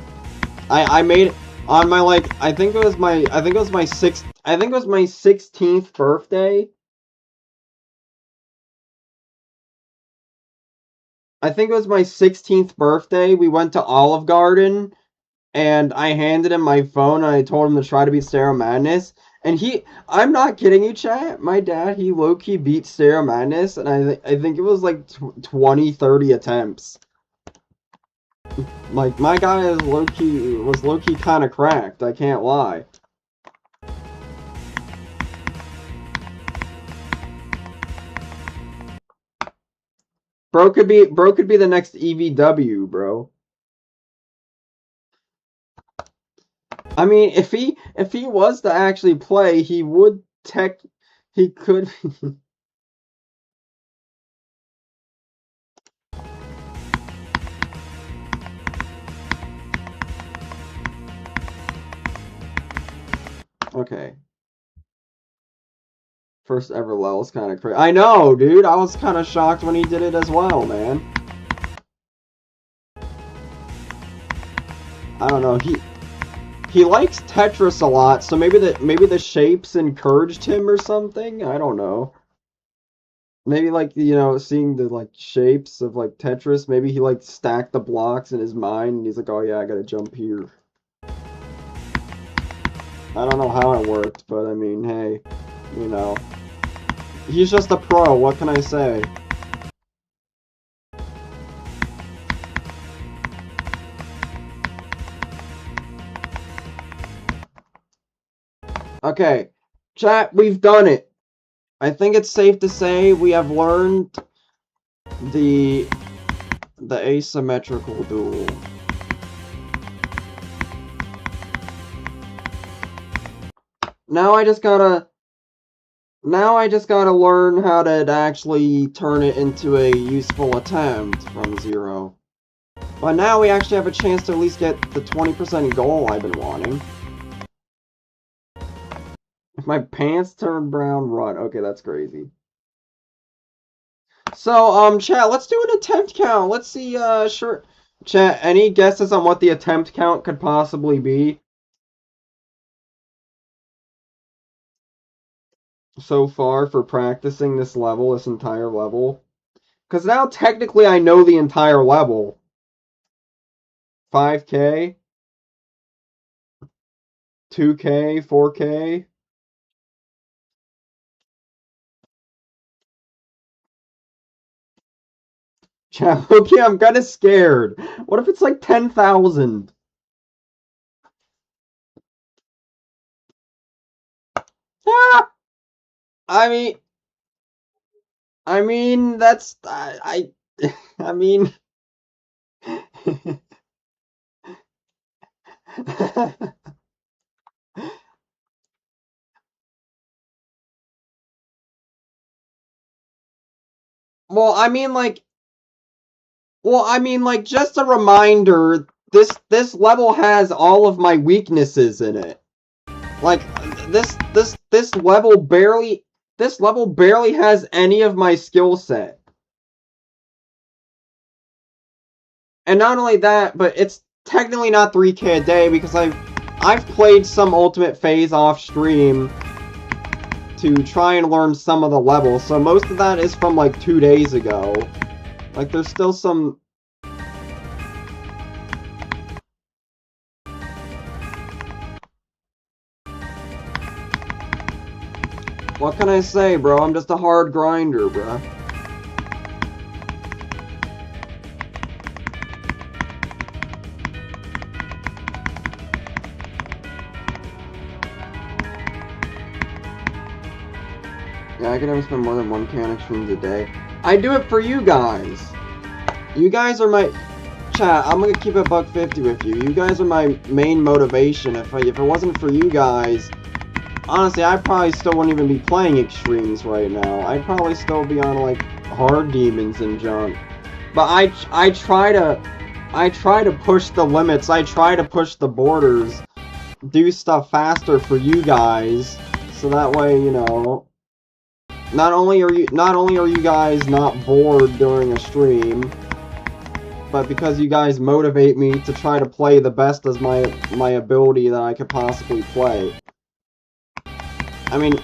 I made it on my, like, I think it was my 16th birthday. I think it was my 16th birthday. We went to Olive Garden, and I handed him my phone, and I told him to try to beat Stereo Madness. And I'm not kidding you, chat. My dad, he low-key beat Stereo Madness, and I think it was like 20, 30 attempts. Like, my guy was low-key kind of cracked, I can't lie. Bro could be the next EVW, bro. I mean, if he was to actually play, he could. Okay. First ever level's kind of crazy. I know, dude. I was kind of shocked when he did it as well, man. I don't know. He likes Tetris a lot, so maybe the shapes encouraged him or something. I don't know. Maybe, like, you know, seeing the, like, shapes of, like, Tetris. Maybe he, like, stacked the blocks in his mind, and he's like, oh yeah, I gotta jump here. I don't know how it worked, but I mean, hey. You know, he's just a pro, what can I say? Okay, chat, we've done it. I think it's safe to say we have learned the asymmetrical duel. Now I just gotta learn how to actually turn it into a useful attempt from 0. But now we actually have a chance to at least get the 20% goal I've been wanting. If my pants turn brown, run. Okay, that's crazy. So, chat, let's do an attempt count. Let's see, sure. Chat, any guesses on what the attempt count could possibly be? So far for practicing this level, this entire level. Because now technically I know the entire level. 5K? 2K? 4K? Chat, okay, I'm kinda scared. What if it's like 10,000? Ah! I mean, that's, I mean... Well, I mean, like, just a reminder, this level has all of my weaknesses in it. Like, this level barely has any of my skill set. And not only that, but it's technically not 3K a day because I've played some Ultimate Phase off stream to try and learn some of the levels, so most of that is from like 2 days ago. Like, there's still some... What can I say, bro? I'm just a hard grinder, bro. Yeah, I can never spend more than 1 can streams a day. I do it for you guys. You guys are my... Chat, I'm gonna keep it $1.50 with you. You guys are my main motivation. If it wasn't for you guys... Honestly, I probably still wouldn't even be playing extremes right now. I'd probably still be on, like, hard demons and junk. But I try to push the limits. I try to push the borders. Do stuff faster for you guys. So that way, you know... Not only are you guys not bored during a stream, but because you guys motivate me to try to play the best as my ability that I could possibly play. I mean,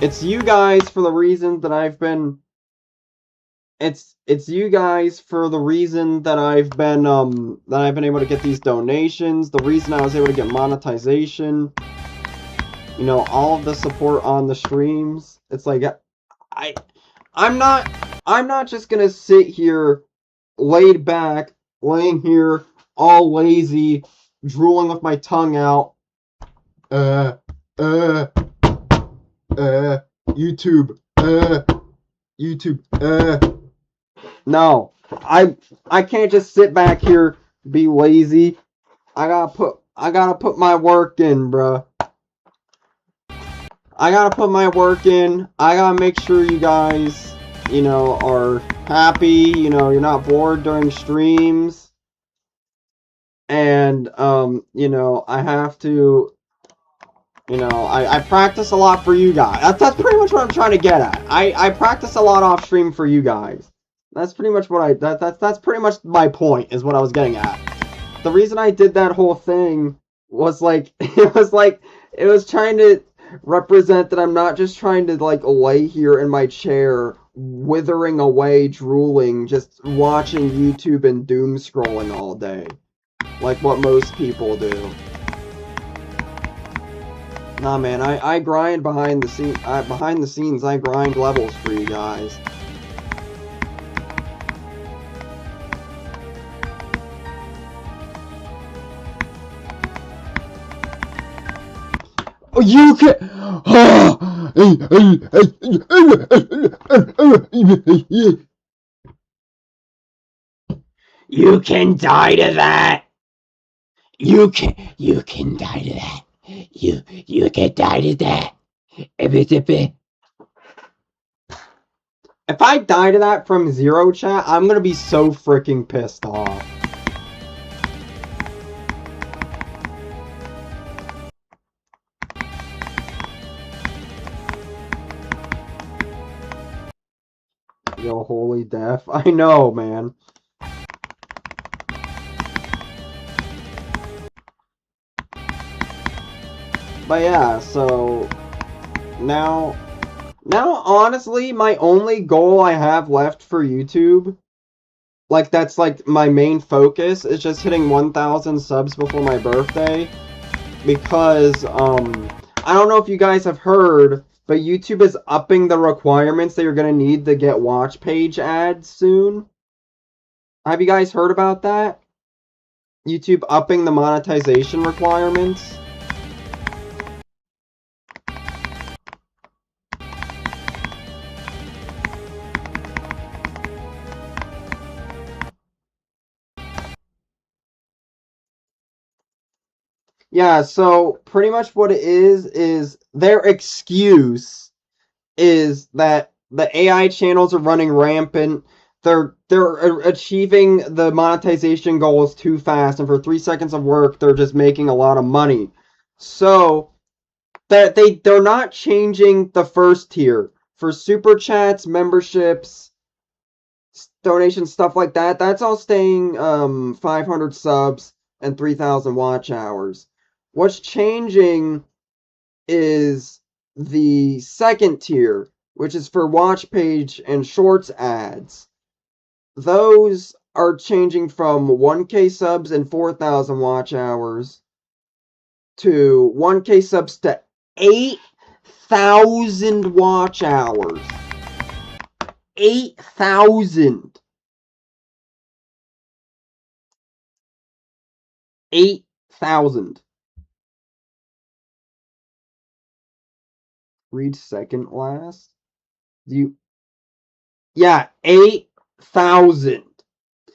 it's you guys for the reason that I've been... It's you guys for the reason that I've been able to get these donations, the reason I was able to get monetization, you know, all of the support on the streams. It's like, I'm not just gonna sit here, laid back, laying here, all lazy, drooling with my tongue out, YouTube, No, I can't just sit back here, be lazy. I gotta put my work in, bruh. I gotta put my work in. I gotta make sure you guys, you know, are happy, you know, you're not bored during streams. And, you know, I have to, you know, I practice a lot for you guys. That's pretty much what I'm trying to get at. I practice a lot off stream for you guys. That's pretty much what that's pretty much my point, is what I was getting at. The reason I did that whole thing was like, it was trying to represent that I'm not just trying to, like, lay here in my chair, withering away, drooling, just watching YouTube and doom scrolling all day. Like what most people do. Nah, man, I grind behind the scenes, I grind levels for you guys. You can... You can die to that. You can die to that. You can die to that. If I die to that from zero, chat, I'm gonna be so freaking pissed off. Yo, holy death. I know, man. But yeah, so now honestly, my only goal I have left for YouTube, like that's like my main focus, is just hitting 1,000 subs before my birthday. Because I don't know if you guys have heard, but YouTube is upping the requirements that you're gonna need to get watch page ads soon. Have you guys heard about that? YouTube upping the monetization requirements? Yeah, so pretty much what it is their excuse is that the AI channels are running rampant. They're achieving the monetization goals too fast, and for 3 seconds of work, they're just making a lot of money. So that they're not changing the first tier for super chats, memberships, donations, stuff like that. That's all staying 500 subs and 3,000 watch hours. What's changing is the second tier, which is for watch page and shorts ads. Those are changing from 1K subs and 4,000 watch hours to 1K subs to 8,000 watch hours. 8,000. 8,000. Read second last. Yeah, 8,000.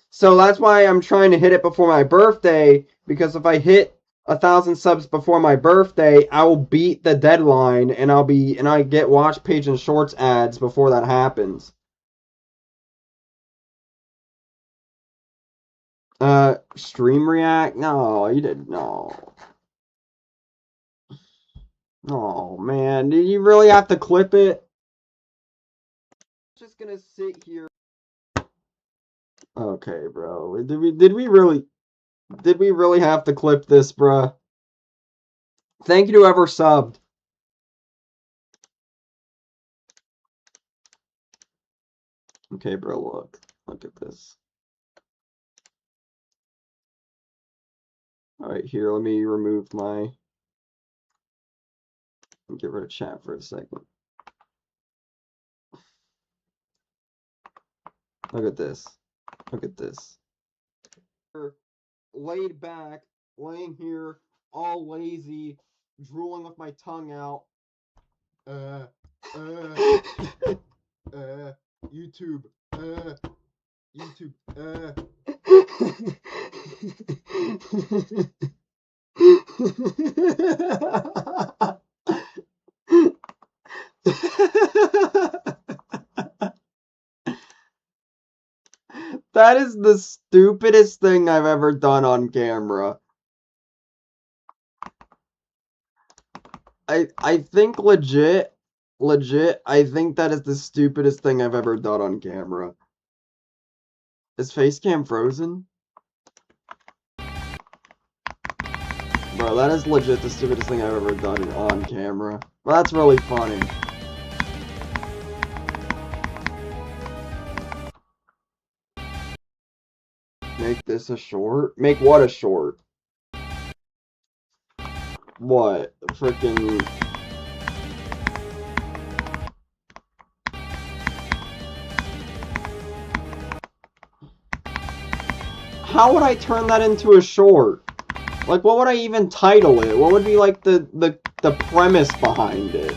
So that's why I'm trying to hit it before my birthday, because if I hit 1,000 subs before my birthday, I will beat the deadline, and I get watch page and shorts ads before that happens. Stream React? No, you didn't. No. Oh man, did you really have to clip it? Just gonna sit here. Okay, bro. Did we really have to clip this, bruh? Thank you to whoever subbed. Okay, bro, look at this. Alright, here, let me remove my... Get rid of chat for a second. Look at this. Look at this. Laid back, laying here, all lazy, drooling with my tongue out. YouTube, YouTube, That is the stupidest thing I've ever done on camera. I think legit, I think that is the stupidest thing I've ever done on camera. Is Facecam frozen? Bro, that is legit the stupidest thing I've ever done on camera. Well, that's really funny. Make this a short? Make what a short? What? Frickin'... How would I turn that into a short? Like, what would I even title it? What would be, like, the premise behind it?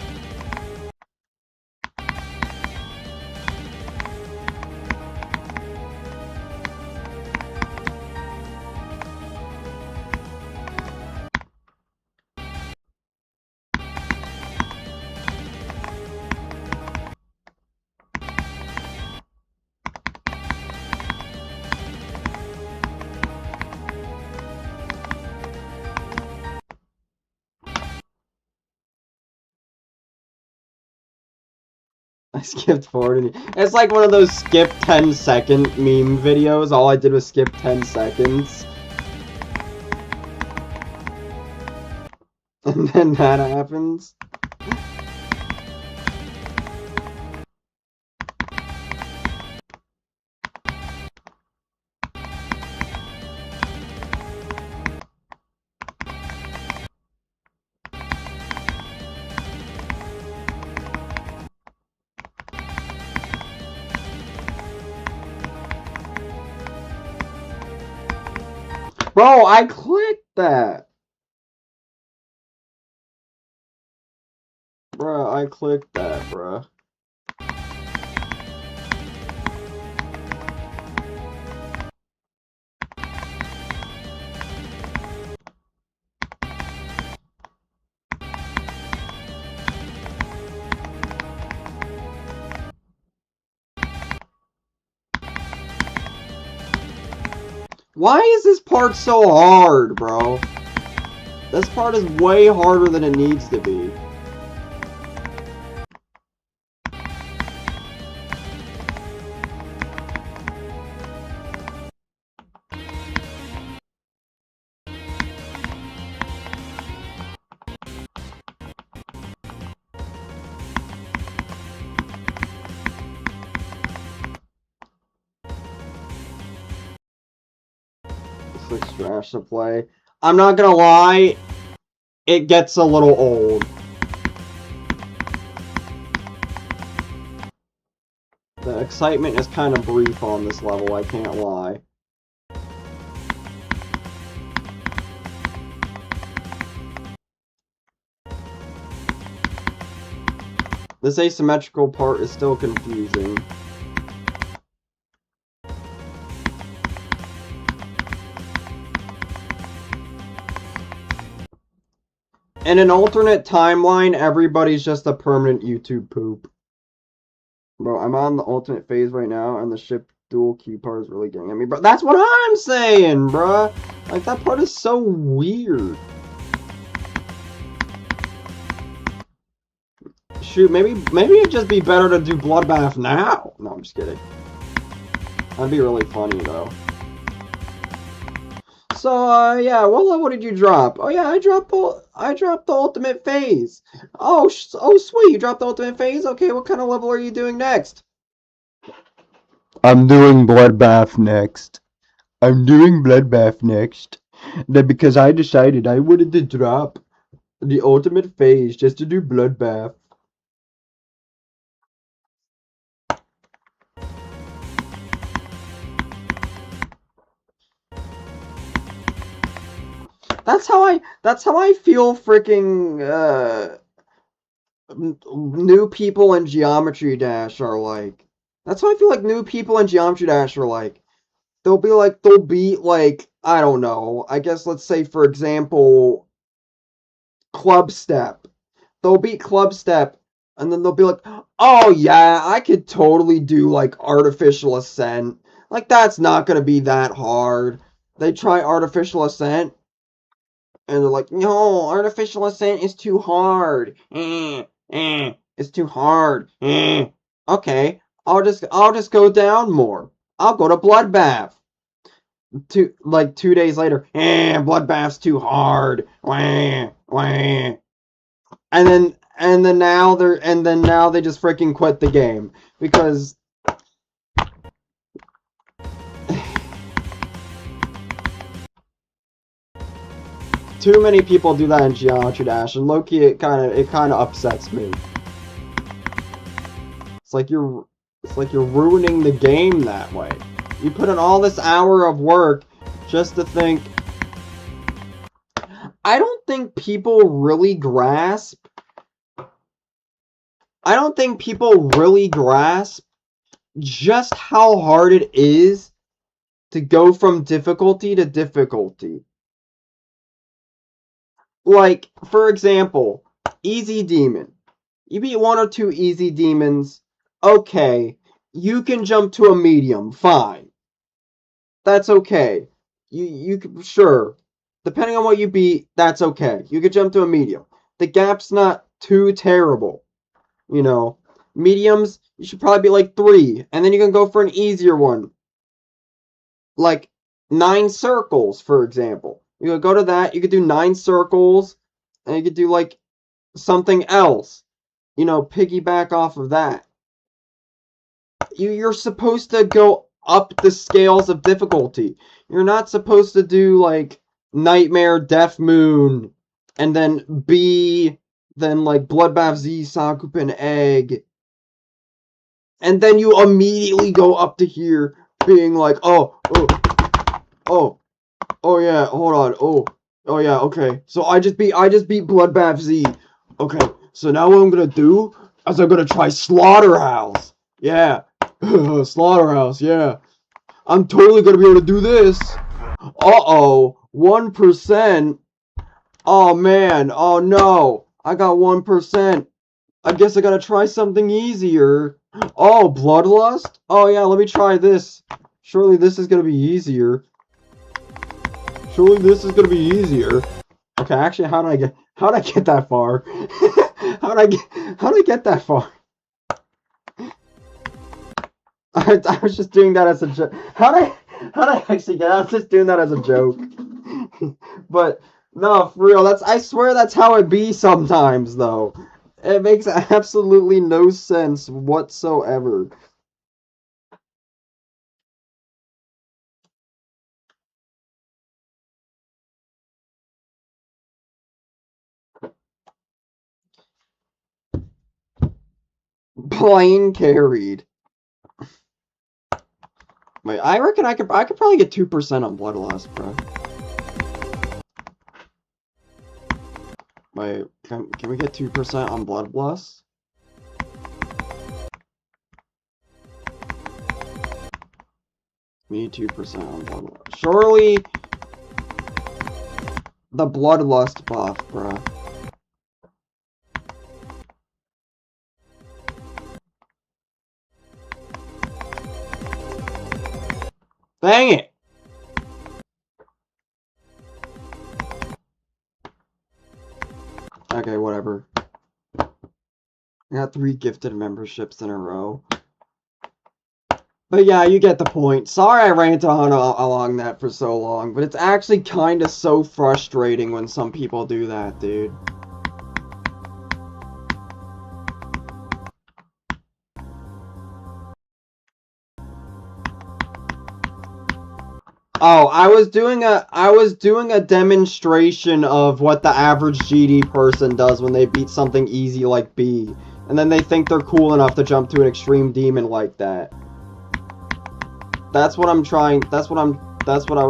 skipped forward. It's like one of those skip 10-second meme videos. All I did was skip 10 seconds. And then that happens. Bro, I clicked that. Bruh, I clicked that, bruh. Why is this part so hard, bro? This part is way harder than it needs to be. This looks trash to play. I'm not gonna lie, it gets a little old. The excitement is kind of brief on this level, I can't lie. This asymmetrical part is still confusing. In an alternate timeline, everybody's just a permanent YouTube poop. Bro, I'm on the alternate phase right now, and the ship dual key part is really getting at me. Bro, that's what I'm saying, bruh! Like, that part is so weird. Shoot, maybe it'd just be better to do Bloodbath now. No, I'm just kidding. That'd be really funny, though. So, yeah, what level did you drop? Oh, yeah, I dropped the ultimate phase. Oh, sweet, you dropped the ultimate phase? Okay, what kind of level are you doing next? I'm doing Bloodbath next. Because I decided I wanted to drop the ultimate phase just to do Bloodbath. That's how I feel freaking new people in Geometry Dash are like. That's how I feel like new people in Geometry Dash are like. They'll beat like, I don't know, I guess let's say for example Club Step. They'll beat Club Step and then they'll be like, "Oh yeah, I could totally do like Artificial Ascent. Like that's not going to be that hard." They try Artificial Ascent and they're like, "No, Artificial Ascent is too hard. It's too hard. Okay, I'll just go down more. I'll go to Bloodbath." 2 days later, Bloodbath's too hard. And then now they just freaking quit the game because too many people do that in Geometry Dash, and low-key it kind of upsets me. It's like you're ruining the game that way. You put in all this hour of work just to think. I don't think people really grasp. Just how hard it is to go from difficulty to difficulty. Like, for example, Easy Demon. You beat 1 or 2 easy demons, okay. You can jump to a medium, fine. That's okay. You sure. Depending on what you beat, that's okay. You could jump to a medium. The gap's not too terrible, you know. Mediums, you should probably be like 3. And then you can go for an easier one. Like 9 circles, for example. You could go to that, you could do 9 circles, and you could do like something else. You know, piggyback off of that. You're supposed to go up the scales of difficulty. You're not supposed to do like Nightmare, Death Moon, and then B, then like Bloodbath Z, Sakupen Egg. And then you immediately go up to here being like, oh yeah, hold on, oh yeah, okay. So I just beat Bloodbath Z. Okay, so now what I'm gonna do is I'm gonna try Slaughterhouse. Yeah. Slaughterhouse, yeah. I'm totally gonna be able to do this. Uh-oh, 1%. Oh man, oh no. I got 1%. I guess I gotta try something easier. Oh, Bloodlust? Oh yeah, let me try this. Surely this is gonna be easier. Surely this is gonna be easier. Okay, actually, how did I get that far? How did I get that far? I was just doing that as a joke. How did I actually get? I was just doing that as a joke. But no, for real, I swear that's how it be sometimes though. It makes absolutely no sense whatsoever. Plain carried. Wait, I reckon I could probably get 2% on Bloodlust, bro. Wait, can we get 2% on Bloodlust? We need 2% on Bloodlust. Surely the Bloodlust buff, bro. Dang it! Okay, whatever. I got 3 gifted memberships in a row. But yeah, you get the point. Sorry I ranted on along that for so long, but it's actually kinda so frustrating when some people do that, dude. Oh, I was doing a demonstration of what the average GD person does when they beat something easy like B, and then they think they're cool enough to jump to an extreme demon like that. That's what I was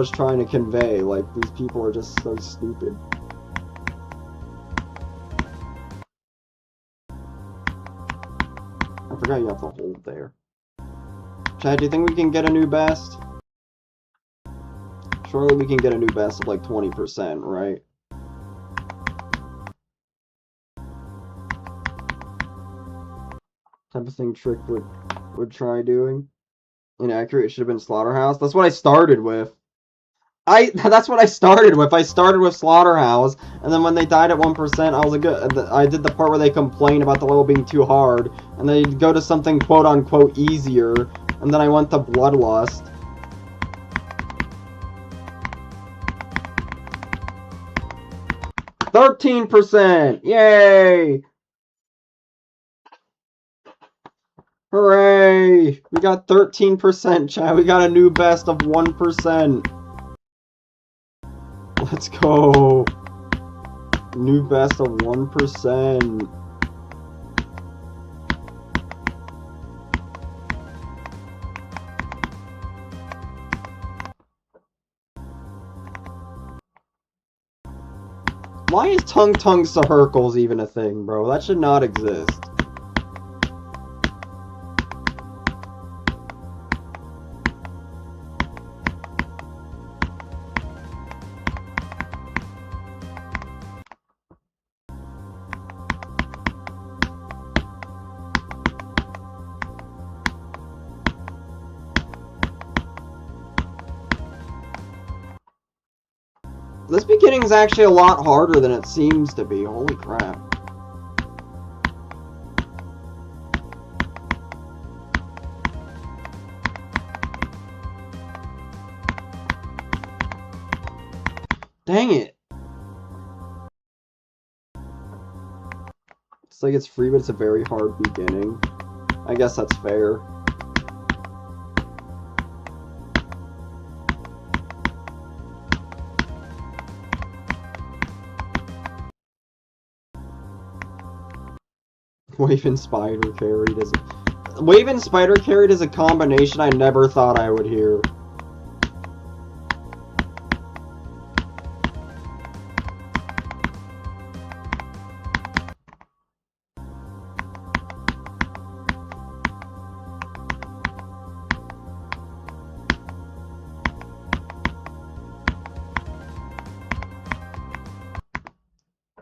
trying to convey. Like, these people are just so stupid. I forgot you have to hold there. Chad, do you think we can get a new best? Surely we can get a new best of like 20%, right? Type of thing Trick would try doing. Inaccurate, it should have been Slaughterhouse. That's what I started with. That's what I started with. I started with Slaughterhouse, and then when they died at 1%, I was like, I did the part where they complain about the level being too hard, and they go to something quote-unquote easier, and then I went to Bloodlust. $13%! Yay! Hooray! We got 13%, chat. We got a new best of 1%. Let's go. New best of 1%. Why is Tung Tung Circles even a thing, bro? That should not exist. This beginning's actually a lot harder than it seems to be. Holy crap. Dang it. It's like it's free, but it's a very hard beginning. I guess that's fair. Wave and Spider carried is Wave and Spider carried is a combination I never thought I would hear.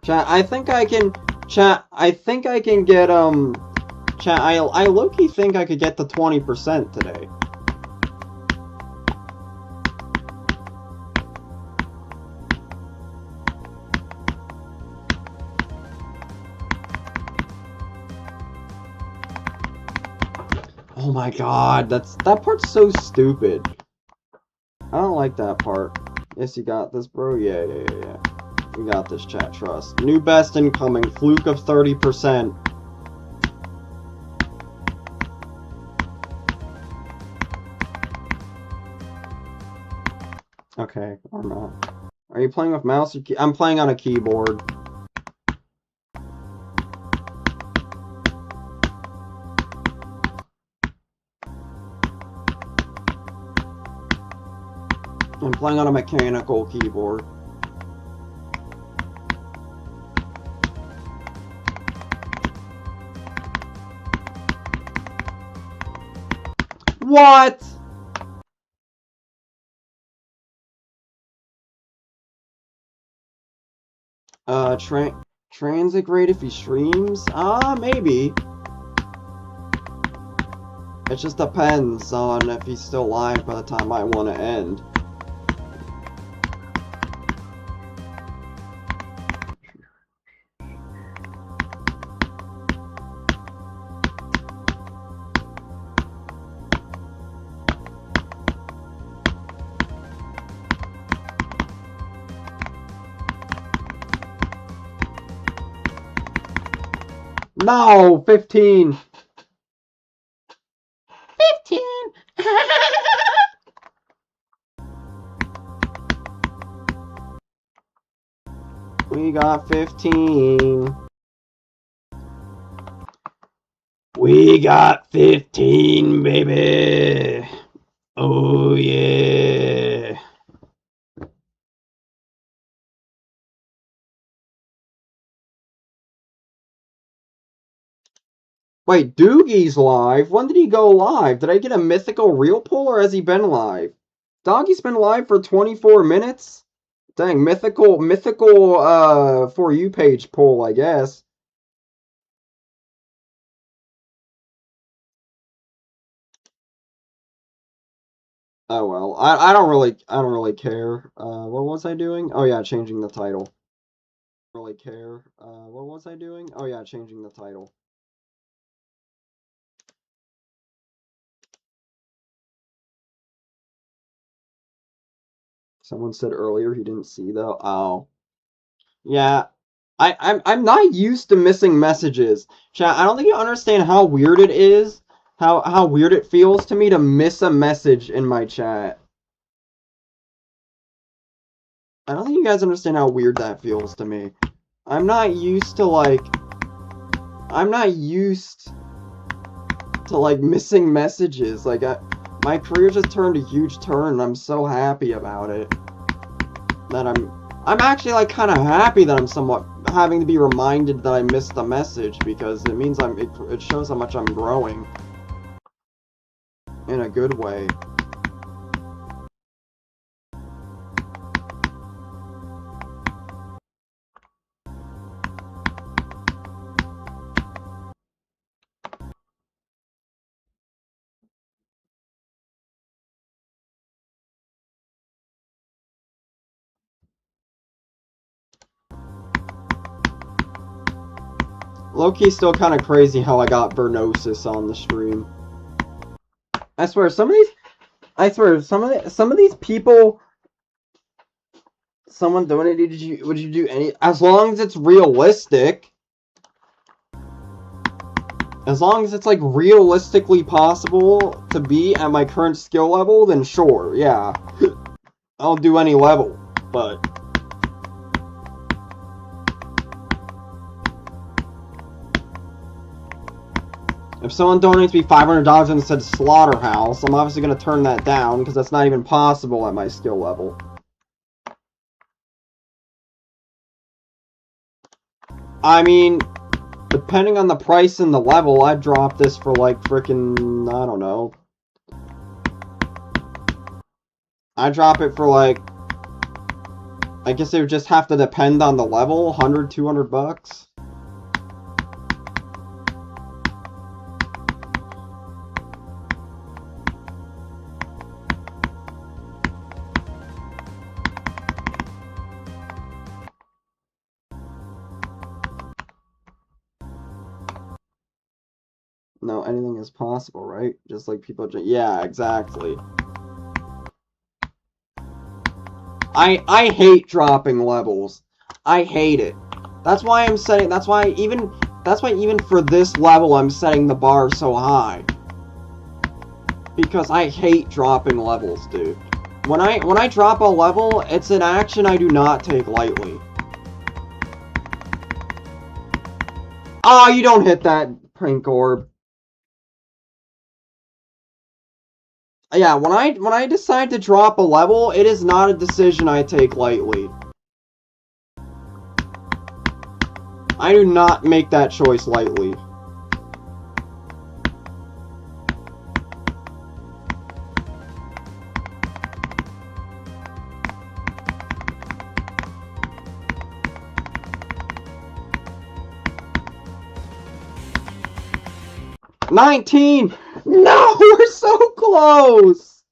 Chat, I think I can get, chat, I low-key think I could get the 20% today. Oh my god, that part's so stupid. I don't like that part. Yes, you got this, bro? Yeah. We got this, chat, trust. New best incoming, fluke of 30%. Okay, or not. Are you playing with mouse or key? I'm playing on a keyboard. I'm playing on a mechanical keyboard. What? Transit great if he streams? Maybe. It just depends on if he's still live by the time I want to end. No, 15. 15. We got 15. We got 15, baby. Oh, yeah. Wait, Doogie's live? When did he go live? Did I get a mythical real pull, or has he been live? Doggy's been live for 24 minutes? Dang, mythical, For You page pull, I guess. Oh well, I don't really care. What was I doing? Oh yeah, changing the title. Don't really care. What was I doing? Oh yeah, changing the title. Someone said earlier he didn't see though. Oh. Yeah. I'm not used to missing messages. Chat, I don't think you understand how weird it is. How weird it feels to me to miss a message in my chat. I don't think you guys understand how weird that feels to me. I'm not used to missing messages. Like my career just turned a huge turn and I'm so happy about it. That I'm actually like kind of happy that I'm somewhat having to be reminded that I missed a message, because it means it shows how much I'm growing in a good way. Low-key still kind of crazy how I got Burnosis on the stream. I swear some of these people someone donated, would you do any, as long as it's realistic. As long as it's, like, realistically possible to be at my current skill level, then sure, yeah. I'll do any level, but... If someone donates me $500 and said Slaughterhouse, I'm obviously going to turn that down, because that's not even possible at my skill level. I mean, depending on the price and the level, I'd drop this for like frickin', I don't know. I'd drop it for like, I guess it would just have to depend on the level, 100, 200 bucks. No, anything is possible, right? Just like people... Yeah, exactly. I hate dropping levels. I hate it. That's why I'm setting... That's why even for this level, I'm setting the bar so high. Because I hate dropping levels, dude. When I drop a level, it's an action I do not take lightly. Ah, you don't hit that prank orb. Yeah, when I decide to drop a level, it is not a decision I take lightly. I do not make that choice lightly. $19! No, we're so close!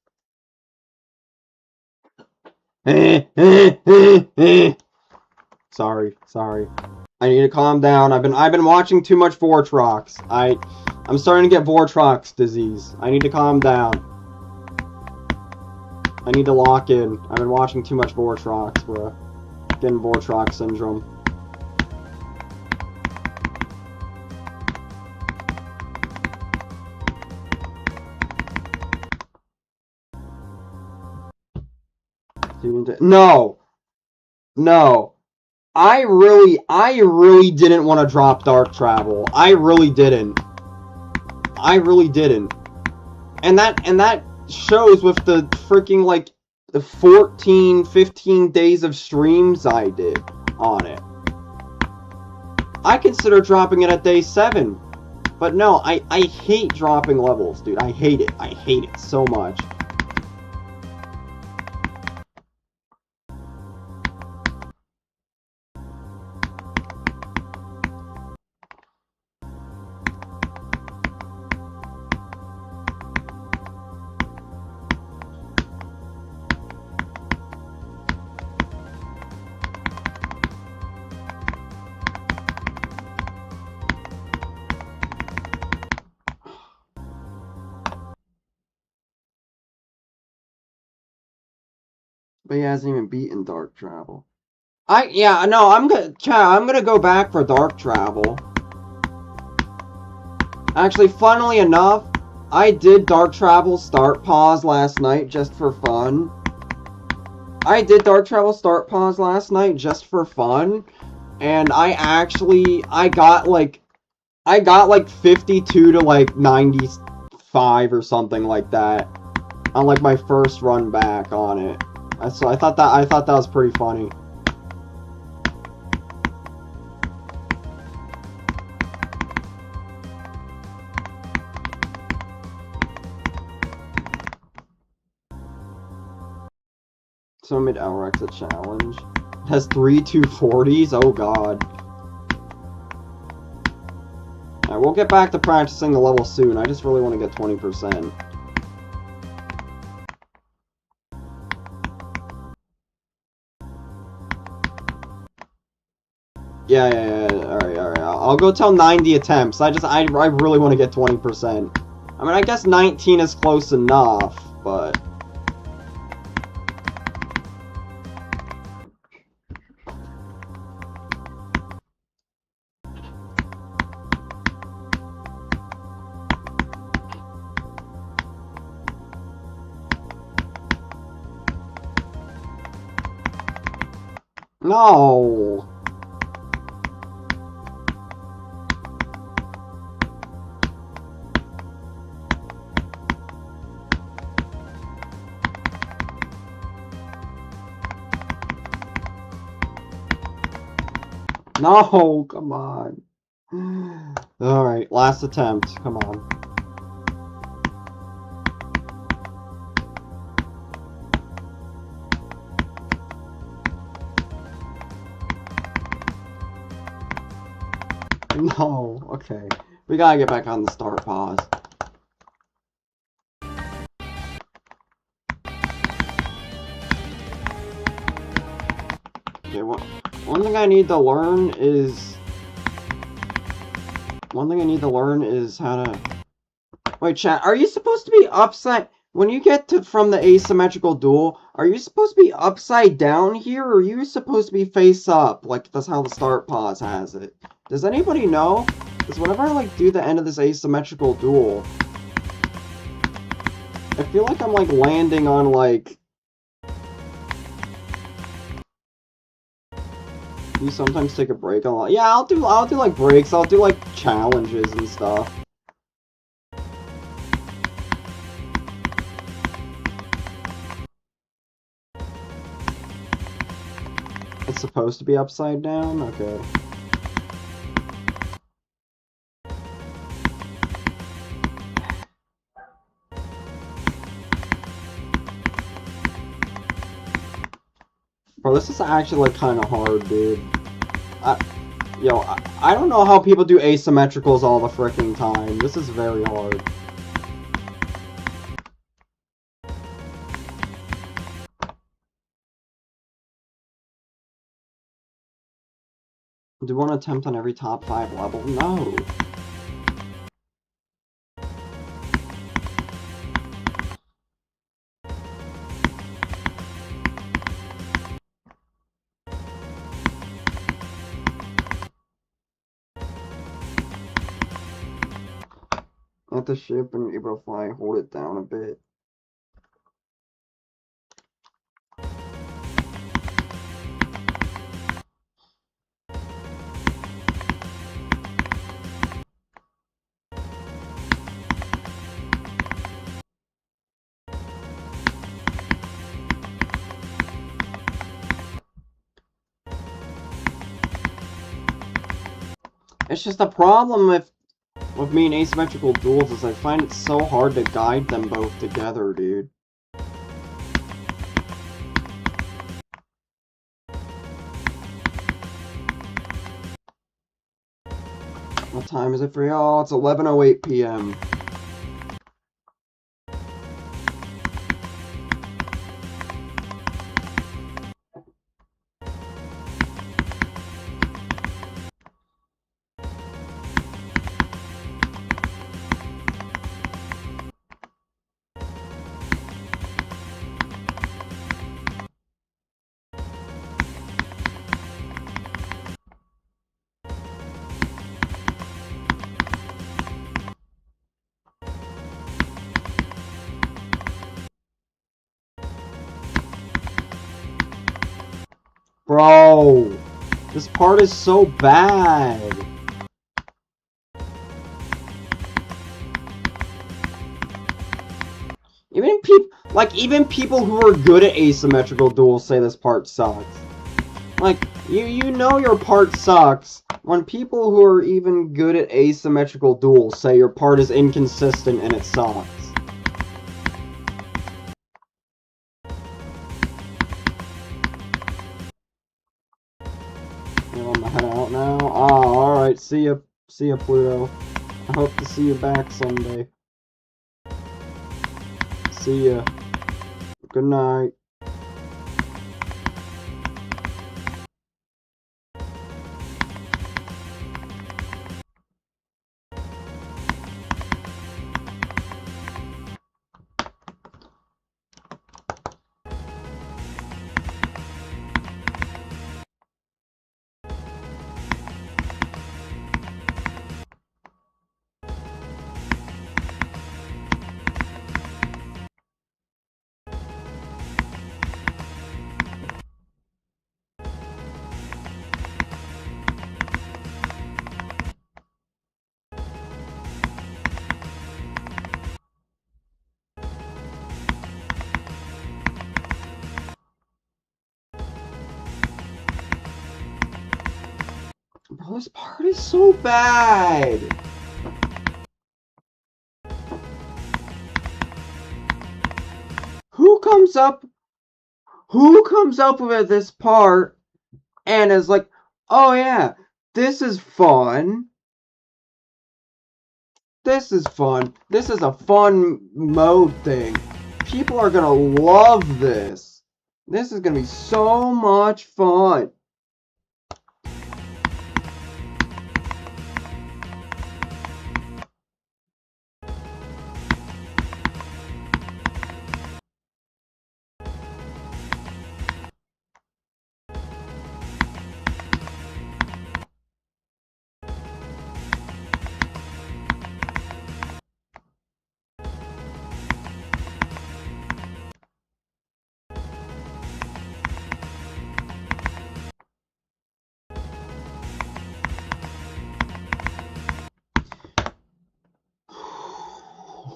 Sorry. I need to calm down. I've been watching too much Vortrox. I'm starting to get Vortrox disease. I need to calm down. I need to lock in. I've been watching too much Vortrox, bro. Getting Vortrox syndrome. No. I really didn't want to drop Dark Travel. I really didn't. And that shows with the freaking, like, the 14, 15 days of streams I did on it. I consider dropping it at day 7. But no, I hate dropping levels, dude. I hate it. I hate it so much. But he hasn't even beaten Dark Travel. I'm gonna go back for Dark Travel. Actually, funnily enough, I did Dark Travel Start Pause last night just for fun. And I got like 52 to like 95 or something like that on like my first run back on it. So I thought that was pretty funny. So mid Elrex a challenge. It has 3 240s? Oh god. Alright, we'll get back to practicing the level soon. I just really want to get 20%. Yeah, alright. I'll go till 90 attempts. I really want to get 20%. I mean, I guess 19 is close enough, but... No! No, come on. Alright, last attempt. Come on. No, okay. We gotta get back on the start pause. Okay, one thing I need to learn is... One thing I need to learn is how to... Wait, chat, are you supposed to be upside... When you get to from the asymmetrical duel, are you supposed to be upside down here, or are you supposed to be face up? Like, that's how the start pause has it. Does anybody know? Because whenever I, like, do the end of this asymmetrical duel, I feel like I'm, like, landing on, like... You sometimes take a break a lot. Yeah, I'll do like breaks. I'll do like challenges and stuff. It's supposed to be upside down? Okay. Bro, this is actually like kind of hard, dude. I don't know how people do asymmetricals all the freaking time. This is very hard. Do one attempt on every top 5 level? No. Let the ship and Ebro fly hold it down a bit. It's just a problem with me in asymmetrical duels is I find it so hard to guide them both together, dude. What time is it for y'all? It's 11:08 p.m. Bro, this part is so bad. Even people who are good at asymmetrical duels say this part sucks. Like, you know your part sucks when people who are even good at asymmetrical duels say your part is inconsistent and it sucks. I'm gonna head out now. Ah, alright, see ya, Pluto. I hope to see you back someday. See ya. Good night. Oh, this part is so bad. Who comes up with this part and is like, oh yeah, this is fun. This is fun. This is a fun mode thing. People are gonna love this. This is gonna be so much fun.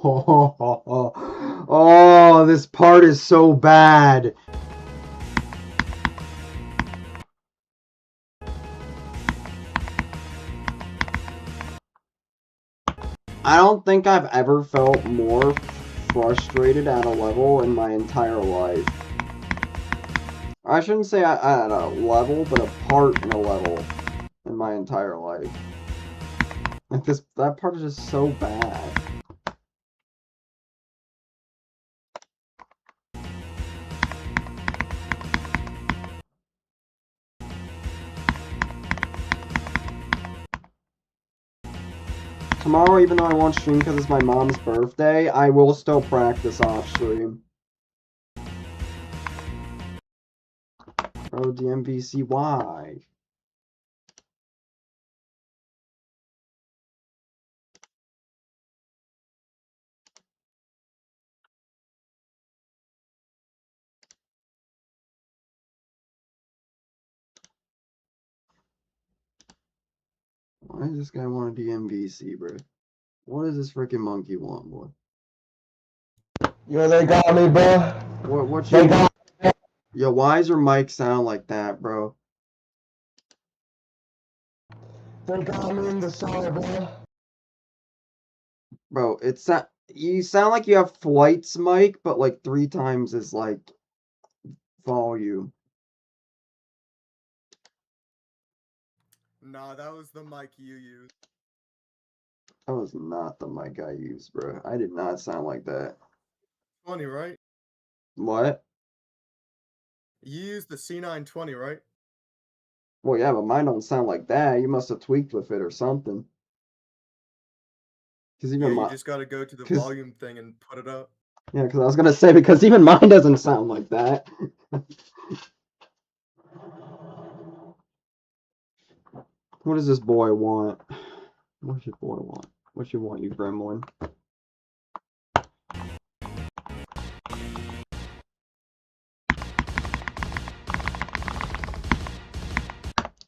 Oh, this part is so bad. I don't think I've ever felt more frustrated at a level in my entire life. I shouldn't say at a level, but a part in a level in my entire life. Like that part is just so bad. Tomorrow, even though I won't stream because it's my mom's birthday, I will still practice off stream. Oh, DMVC, why? Why does this guy want a DMVC, bro? What does this freaking monkey want, boy? Yo, they got me, bro. What They you... got Yo, why does your mic sound like that, bro? They got me in the cellar, bro. Bro, you sound like you have Flight's mic, but like 3 times as like volume. Nah, that was the mic you used. That was not the mic I used, bro. I did not sound like that. 20, right? What? You used the C920, right? Well, yeah, but mine don't sound like that. You must have tweaked with it or something. Because Yeah, even you just gotta go to the 'cause- volume thing and put it up. Yeah, because I was gonna say, because even mine doesn't sound like that. What does this boy want? What does your boy want? What you want, you gremlin?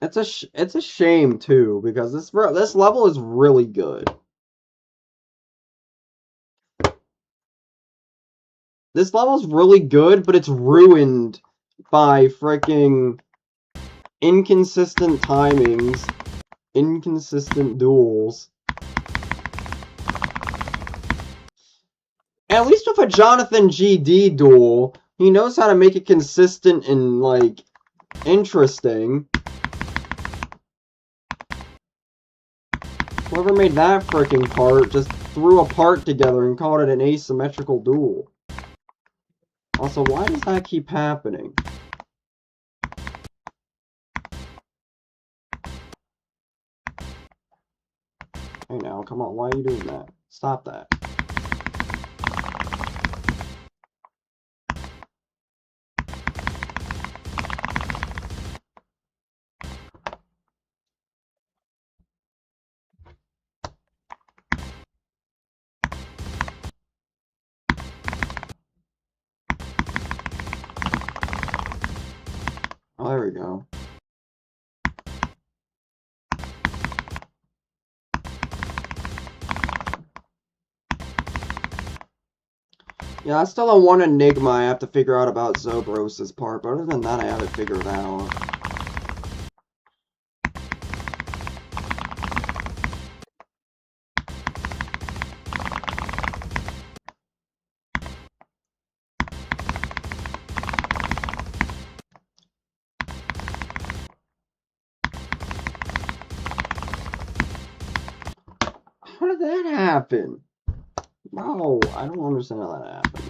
It's a shame too, because this level is really good. This level's really good, but it's ruined by freaking inconsistent timings, inconsistent duels. At least with a Jonathan GD duel, he knows how to make it consistent and, like, interesting. Whoever made that freaking part just threw a part together and called it an asymmetrical duel. Also, why does that keep happening? Hey now, come on, why are you doing that? Stop that. Oh, there we go. Yeah, that's still the one enigma I have to figure out about Zobros' part, but other than that, I have it figured out. happen? Bro, I don't understand how that happens.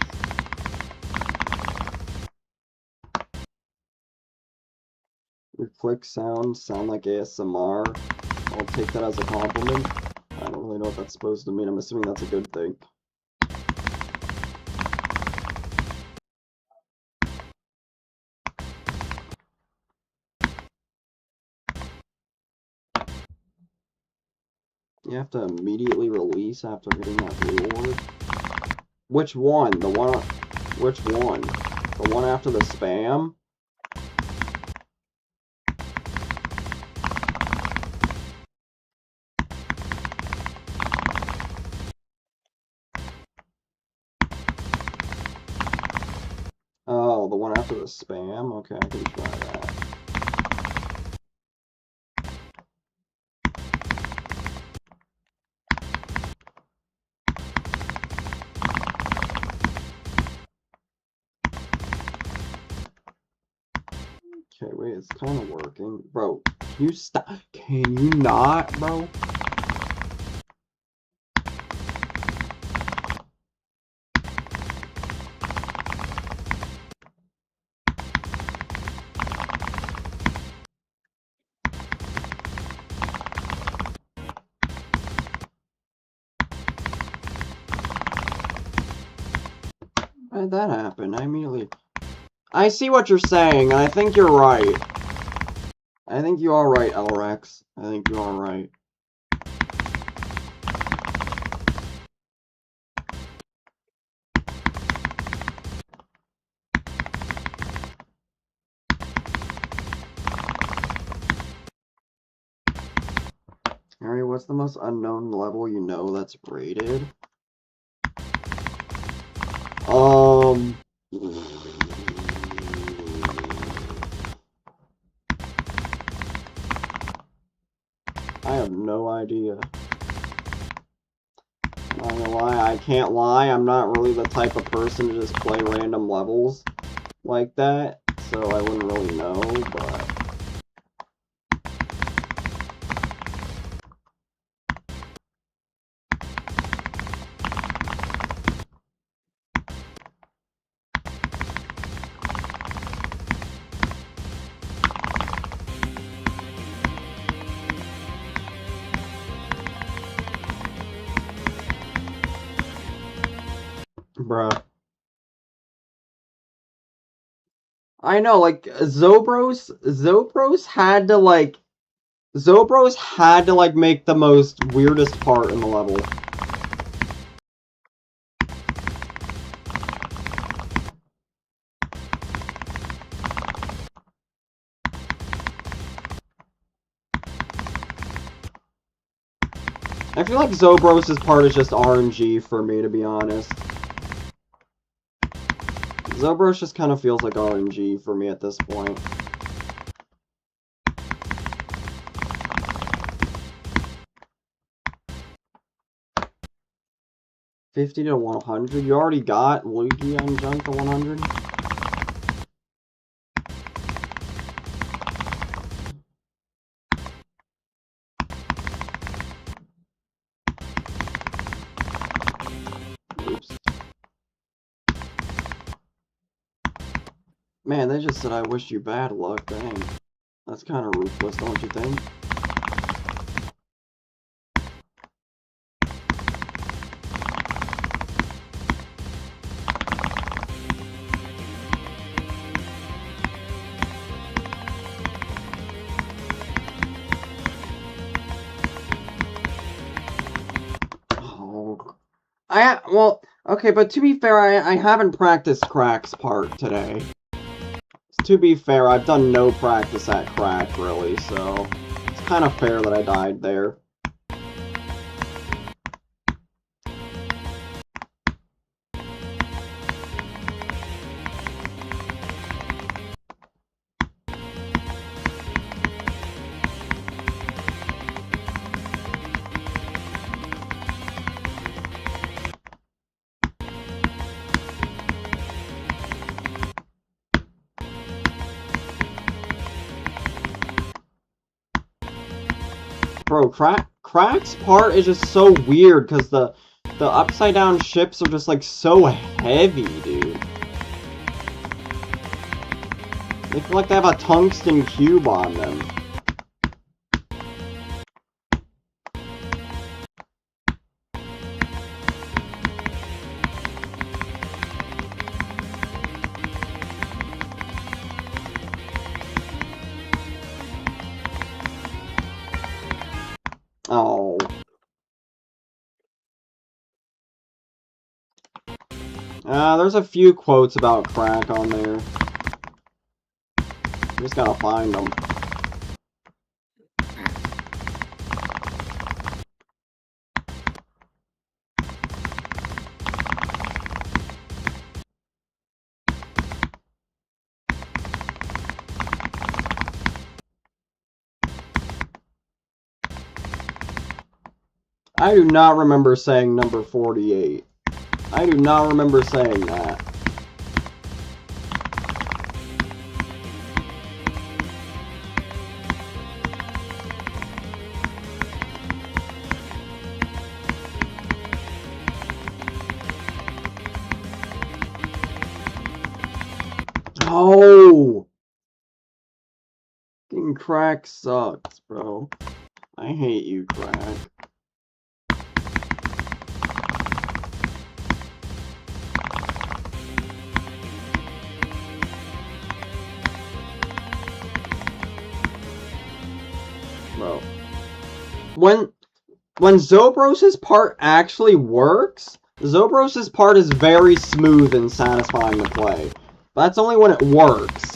Your click sound like ASMR. I'll take that as a compliment. I don't really know what that's supposed to mean. I'm assuming that's a good thing. You have to immediately release after hitting that blue orb? Which one? Which one? The one after the spam? Oh, the one after the spam? Okay, I can try that. Okay, wait, it's kind of working. Bro, can you stop? Can you not, bro? How did that happen? I see what you're saying, and I think you're right. I think you are right, Elrex. I think you are right. Harry, what's the most unknown level you know that's rated? I have no idea. I'm not gonna lie, I can't lie, I'm not really the type of person to just play random levels like that, so I wouldn't really know, but... Bruh. I know, like, Zobros had to, like, make the most weirdest part in the level. I feel like Zobros' part is just RNG for me, to be honest. Zobros just kind of feels like RNG for me at this point. $50 to 100? You already got Luigi on junk to 100? Oops. Man, they just said I wish you bad luck, dang. That's kind of ruthless, don't you think? Well, okay, but to be fair, I haven't practiced Crack's part today. To be fair, I've done no practice at Crack, really, so it's kind of fair that I died there. Bro, Crack's part is just so weird because the upside down ships are just like so heavy, dude. They feel like they have a tungsten cube on them. Oh. There's a few quotes about Crack on there. Just gotta find them. I do not remember saying number 48. I do not remember saying that. Oh! Fucking Crack sucks, bro. I hate you, Crack. Bro. When Zobros' part actually works, Zobros' part is very smooth and satisfying to play. But that's only when it works.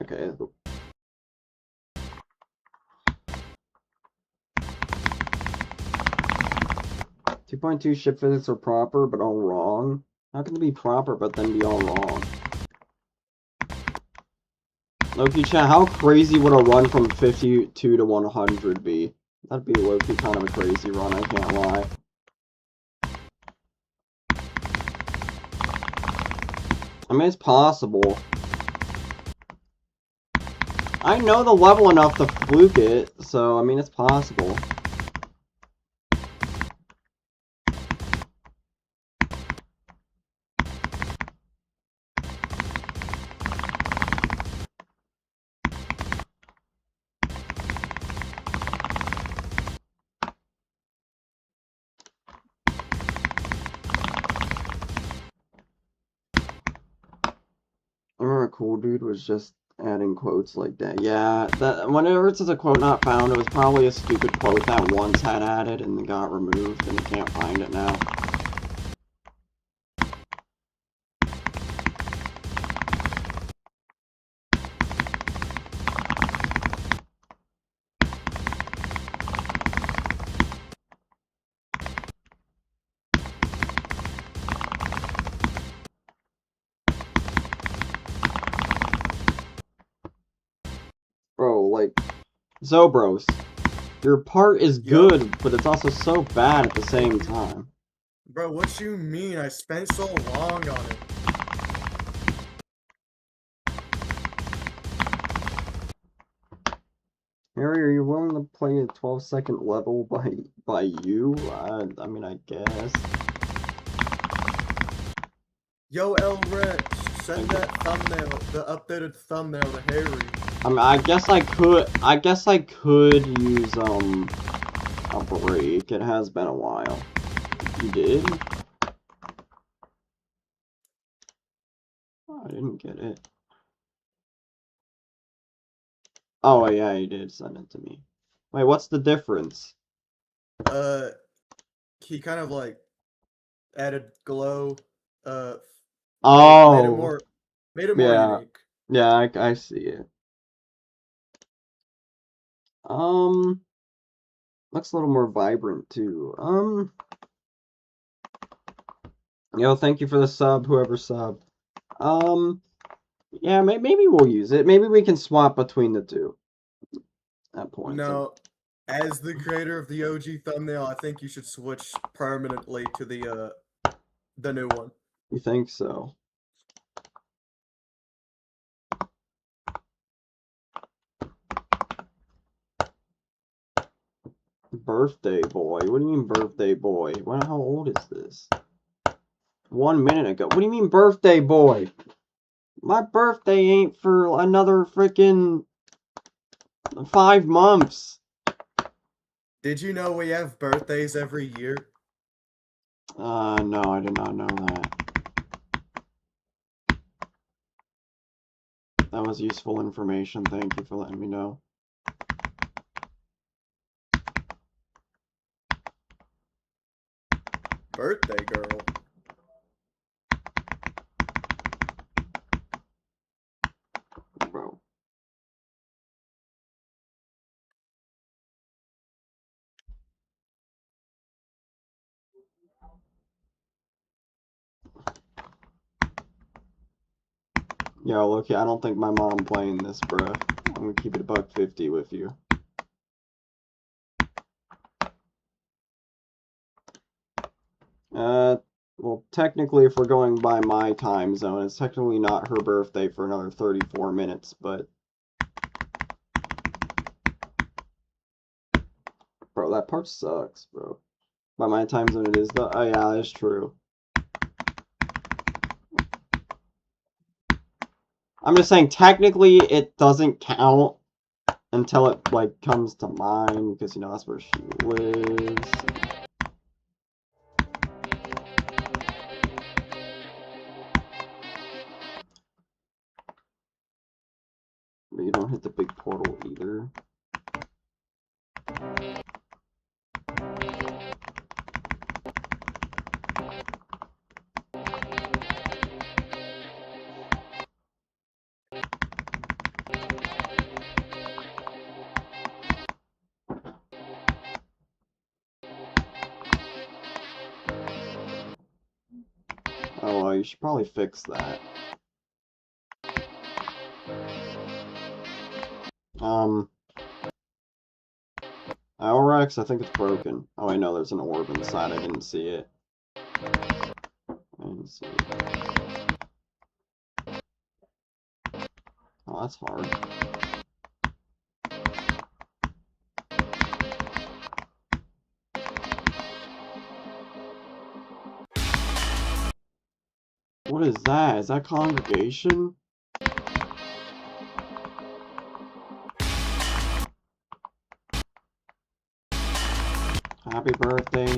Okay. 2.2 ship physics are proper, but all wrong. How can they be proper, but then be all wrong? Loki chat, how crazy would a run from 52 to 100 be? That'd be Loki kind of a crazy run, I can't lie. I mean, it's possible. I know the level enough to fluke it, so, I mean, it's possible. I remember Cool Dude was just adding quotes like that. Yeah, that whenever it says a quote not found, it was probably a stupid quote that once had added and got removed, and you can't find it now. Bro, like, Zobros, your part is good, but it's also so bad at the same time. Bro, what you mean? I spent so long on it. Harry, are you willing to play a 12-second level by you? I mean, I guess. Yo, L Rex, send that thumbnail, the updated thumbnail to Harry. I mean, I guess I could use, a break. It has been a while. You did? Oh, I didn't get it. Oh, yeah, you did send it to me. Wait, what's the difference? He kind of like added glow, made it Oh, more, Made it more Yeah. unique. Yeah, I see it. Looks a little more vibrant too. Yo, thank you for the sub, whoever subbed. Yeah, maybe we'll use it. Maybe we can swap between the two. At points. No, as the creator of the OG thumbnail, I think you should switch permanently to the new one. You think so? Birthday boy. What do you mean birthday boy? How old is this? 1 minute ago. What do you mean birthday boy? My birthday ain't for another freaking 5 months. Did you know we have birthdays every year? No, I did not know that. That was useful information. Thank you for letting me know. Birthday girl. Bro. Yo, look, I don't think my mom playing this, bruh. I'm gonna keep it $1.50 with you. Well, technically, if we're going by my time zone, it's technically not her birthday for another 34 minutes, but... Bro, that part sucks, bro. By my time zone it is, though. Oh, yeah, that's true. I'm just saying, technically, it doesn't count until it, like, comes to mine, because, you know, that's where she lives. But you don't hit the big portal either. Oh, well, you should probably fix that. Elrex, I think it's broken. Oh, I know there's an orb inside. I didn't see it. Oh, that's hard. What is that? Is that congregation? Happy birthday.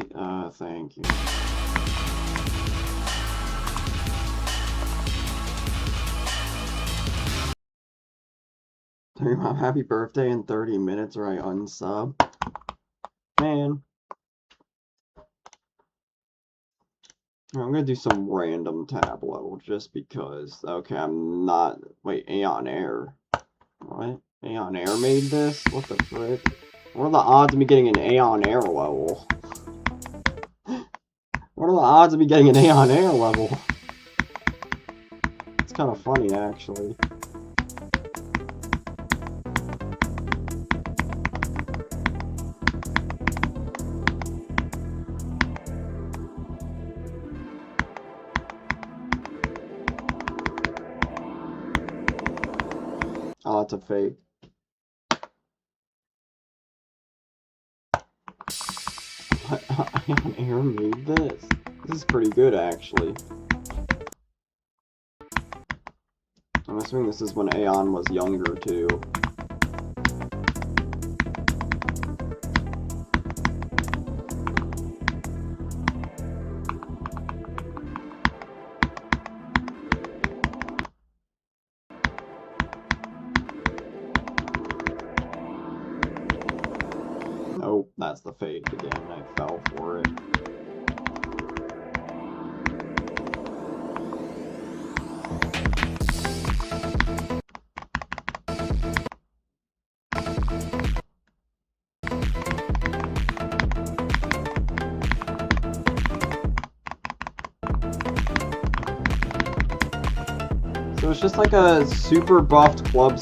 Thank you. Tell your mom happy birthday in 30 minutes or I unsub. Man. I'm gonna do some random tableau just because. Okay, I'm not. Wait, Aeon Air. What? Aeon Air made this? What the frick? What are the odds of me getting an Aeon Air level? What are the odds of me getting an Aeon Air level? It's kind of funny, actually. Oh, that's a fake. Aeon Air made this. This is pretty good, actually. I'm assuming this is when Aeon was younger, too. Nope, that's the fake again. I fell for it. So it's just like a super buffed or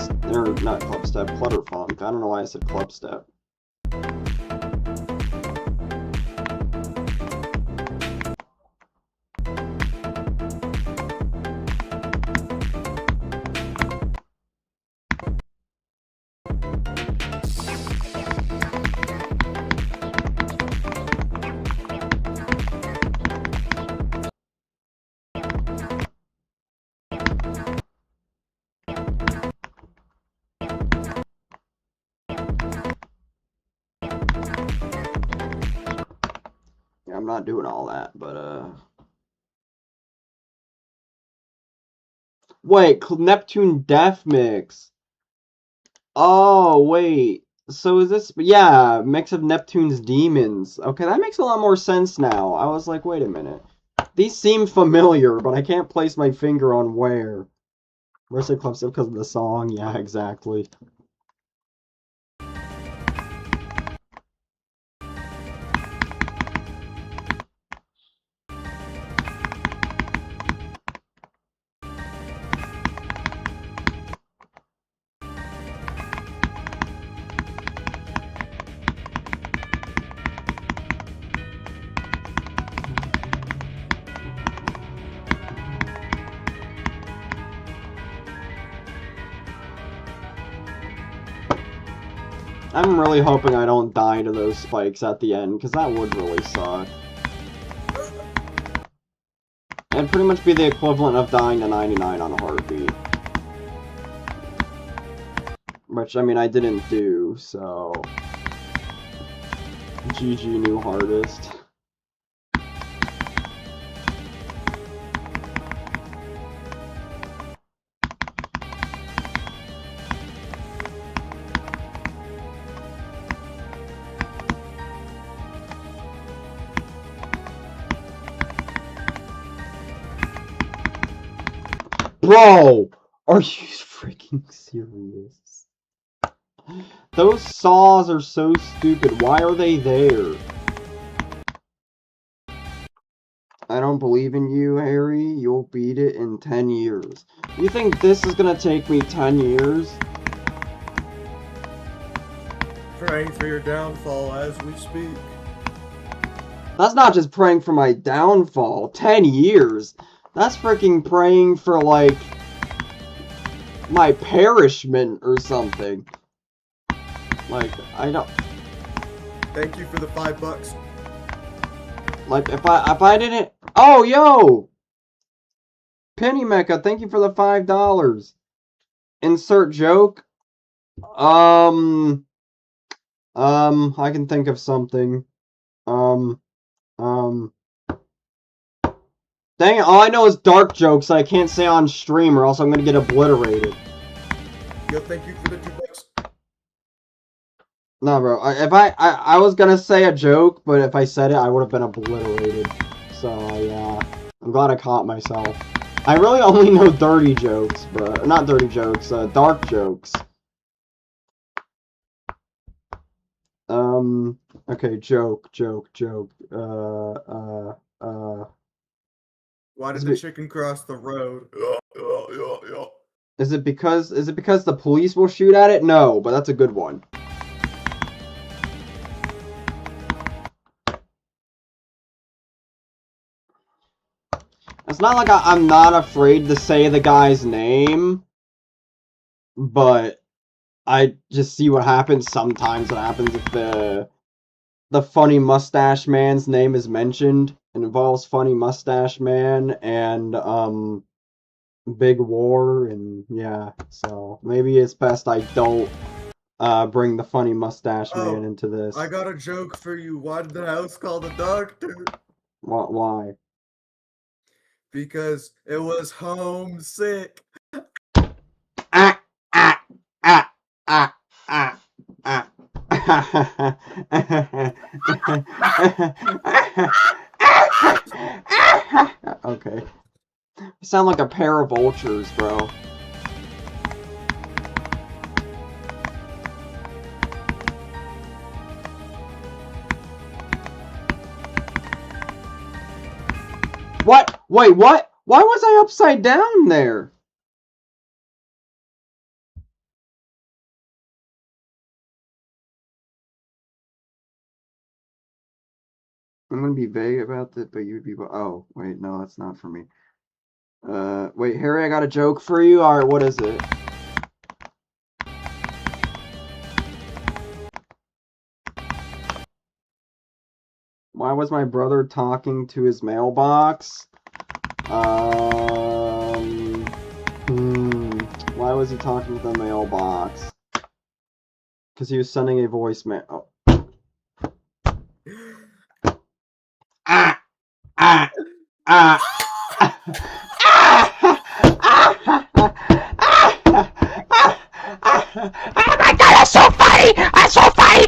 not clubstep, Clutterfunk. I don't know why I said clubstep. I'm not doing all that, but, Wait, Neptune Death Mix. Oh, wait. So is this... Yeah, mix of Neptune's demons. Okay, that makes a lot more sense now. I was like, wait a minute. These seem familiar, but I can't place my finger on where. Where's the club stuff because of the song? Yeah, exactly. I'm really hoping I don't die to those spikes at the end, because that would really suck. It'd pretty much be the equivalent of dying to 99 on a heartbeat. Which, I mean, I didn't do, so... GG new hardest. Bro! Are you freaking serious? Those saws are so stupid. Why are they there? I don't believe in you, Harry. You'll beat it in 10 years. You think this is gonna take me 10 years? Praying for your downfall as we speak. That's not just praying for my downfall. 10 years? That's freaking praying for, like, my perishment or something. Like, I don't... Thank you for the $5. Like, if I didn't... Oh, yo! Penny Mecha, thank you for the $5. Insert joke. I can think of something. Dang it, all I know is dark jokes that I can't say on stream or else I'm gonna get obliterated. Yo, thank you for the $2. No, bro, I was gonna say a joke, but if I said it, I would have been obliterated. So, yeah, I'm glad I caught myself. I really only know dirty jokes, bro. Not dirty jokes, dark jokes. Okay, joke. Why did the chicken cross the road? Is it because the police will shoot at it? No, but that's a good one. It's not like I'm not afraid to say the guy's name, but I just see what happens sometimes. What happens if the funny mustache man's name is mentioned? It involves funny mustache man and big war, and yeah. So maybe it's best I don't bring the funny mustache man into this. I got a joke for you. Why did the house call the doctor? Why? Because it was homesick. Okay. You sound like a pair of vultures, bro. What? Wait, what? Why was I upside down there? I'm gonna be vague about it, but you'd be. Oh, wait, no, that's not for me. Wait, Harry, I got a joke for you. Alright, what is it? Why was my brother talking to his mailbox? Why was he talking to the mailbox? Because he was sending a voicemail. Oh. Ah! Ah! Ah! Oh my god, that's so funny! That's so funny!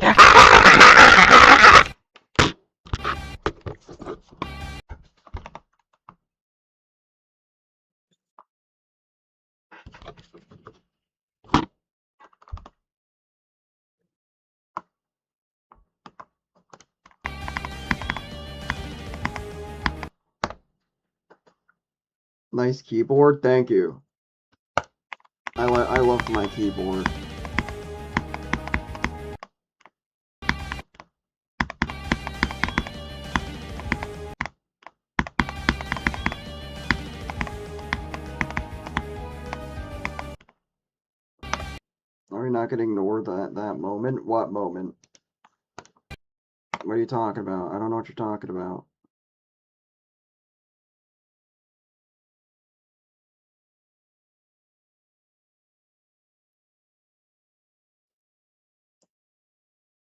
Nice keyboard, thank you. I love my keyboard. Are you not gonna ignore that moment? What moment? What are you talking about? I don't know what you're talking about.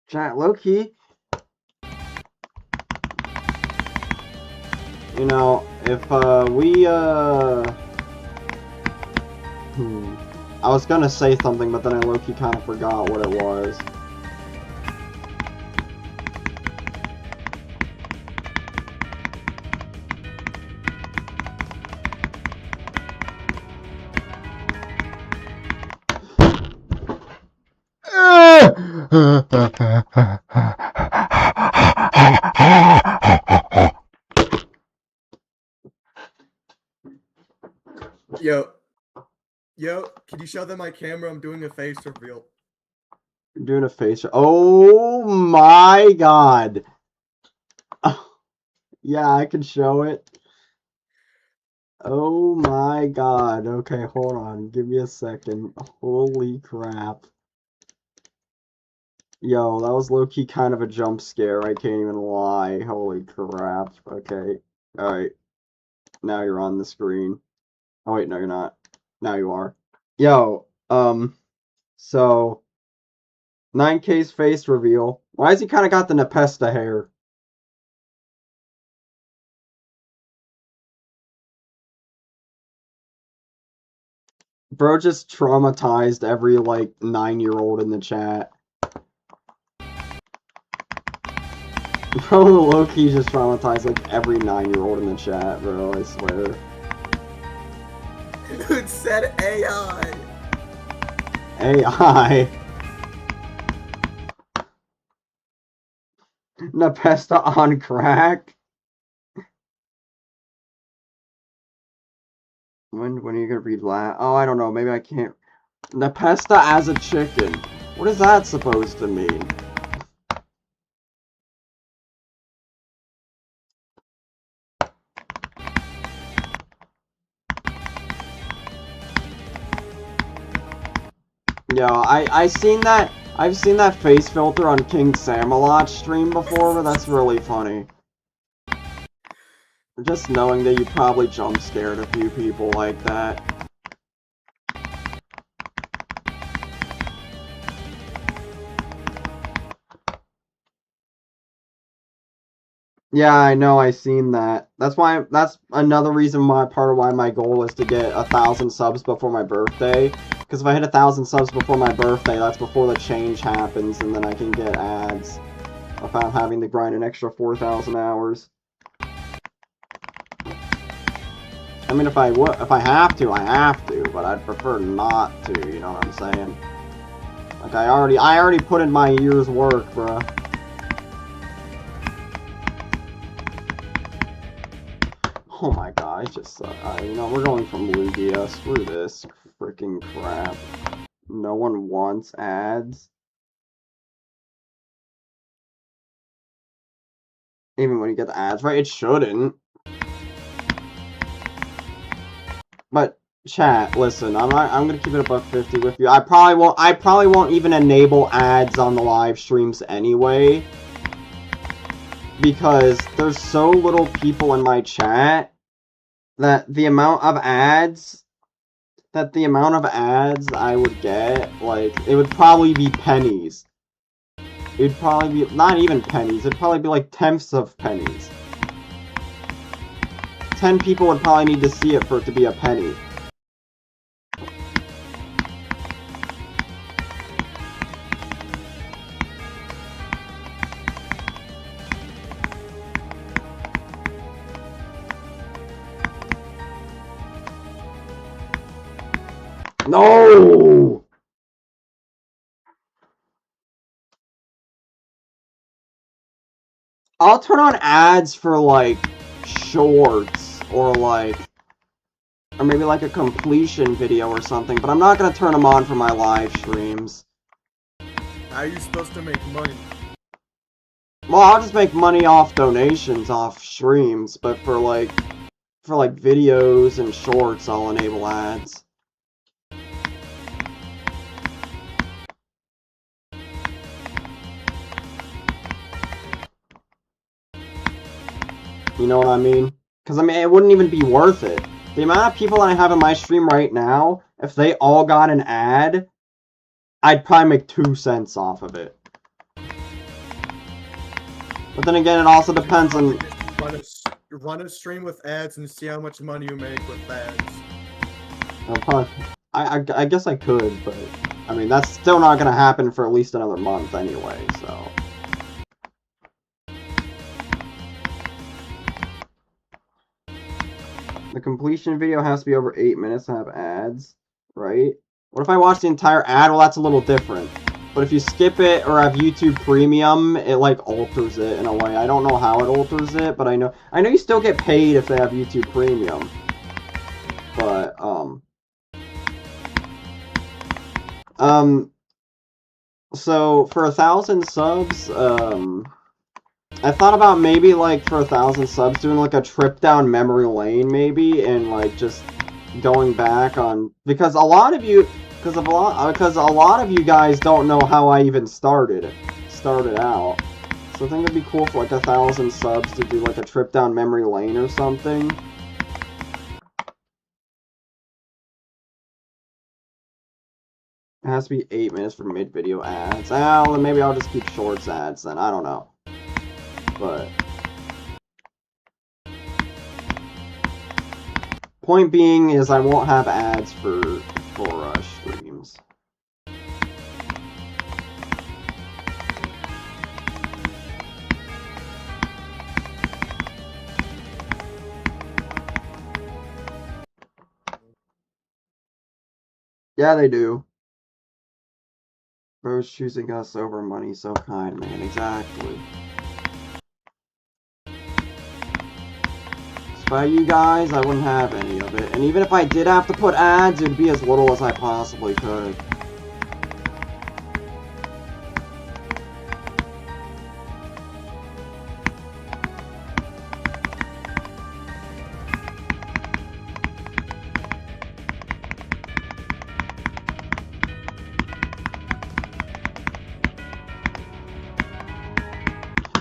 Chat, low-key. You know, if, I was gonna say something, but then I low-key kind of forgot what it was. Yo, can you show them my camera? I'm doing a face reveal. You're doing a face. Oh my god. Yeah, I can show it. Oh my god. Okay, hold on. Give me a second. Holy crap. Yo, that was low-key kind of a jump scare. I can't even lie. Holy crap. Okay. Alright. Now you're on the screen. Oh wait, no you're not. Now you are. Yo, so 9K's face reveal. Why has he kind of got the Nepesta hair? Bro just traumatized every, like, 9-year-old in the chat. Bro low-key just traumatized, like, every 9-year-old in the chat, bro, I swear. Dude said AI. AI. Nepesta on crack? When are you gonna read last? Oh, I don't know, maybe I can't. Nepesta as a chicken. What is that supposed to mean? Yo, I've seen that face filter on King Samalot's stream before, but that's really funny. Just knowing that you probably jump scared a few people like that. Yeah, I know, I seen that. That's another reason why, part of why my goal is to get 1,000 subs before my birthday. Because if I hit 1,000 subs before my birthday, that's before the change happens, and then I can get ads without having to grind an extra 4,000 hours. I mean, if I have to, I have to, but I'd prefer not to, you know what I'm saying? Like, I already put in my year's work, bruh. Oh my god, I just, you know, we're going from Lugia, screw this freaking crap. No one wants ads. Even when you get the ads, right? It shouldn't. But chat, listen, I'm gonna keep it above 50 with you. I probably won't even enable ads on the live streams anyway. Because there's so little people in my chat that the amount of ads I would get, like, it would probably be pennies. It'd probably be, not even pennies, it'd probably be like tenths of pennies. 10 people would probably need to see it for it to be a penny. No! I'll turn on ads for, like, shorts, or maybe like a completion video or something, but I'm not gonna turn them on for my live streams. How are you supposed to make money? Well, I'll just make money off donations off streams, but for videos and shorts, I'll enable ads. You know what I mean? Because, I mean, it wouldn't even be worth it. The amount of people that I have in my stream right now, if they all got an ad, I'd probably make 2 cents off of it. But then again, it also depends on... Run a stream with ads and see how much money you make with ads. I guess I could, but... I mean, that's still not gonna happen for at least another month anyway, so... The completion video has to be over 8 minutes to have ads, right? What if I watch the entire ad? Well, that's a little different. But if you skip it or have YouTube Premium, it, like, alters it in a way. I don't know how it alters it, but I know you still get paid if they have YouTube Premium. But, so, for 1,000 subs, I thought about maybe, like, for 1,000 subs, doing, like, a trip down memory lane, maybe, and, like, just going back on... Because a lot of you... Because a lot of you guys don't know how I even started out. So I think it'd be cool for, like, 1,000 subs to do, like, a trip down memory lane or something. It has to be 8 minutes for mid-video ads. Well, then maybe I'll just keep shorts ads then. I don't know. But point being is I won't have ads for streams. Yeah, they do. Bro's choosing us over money, so kind, man. Exactly. By you guys, I wouldn't have any of it. And even if I did have to put ads, it'd be as little as I possibly could.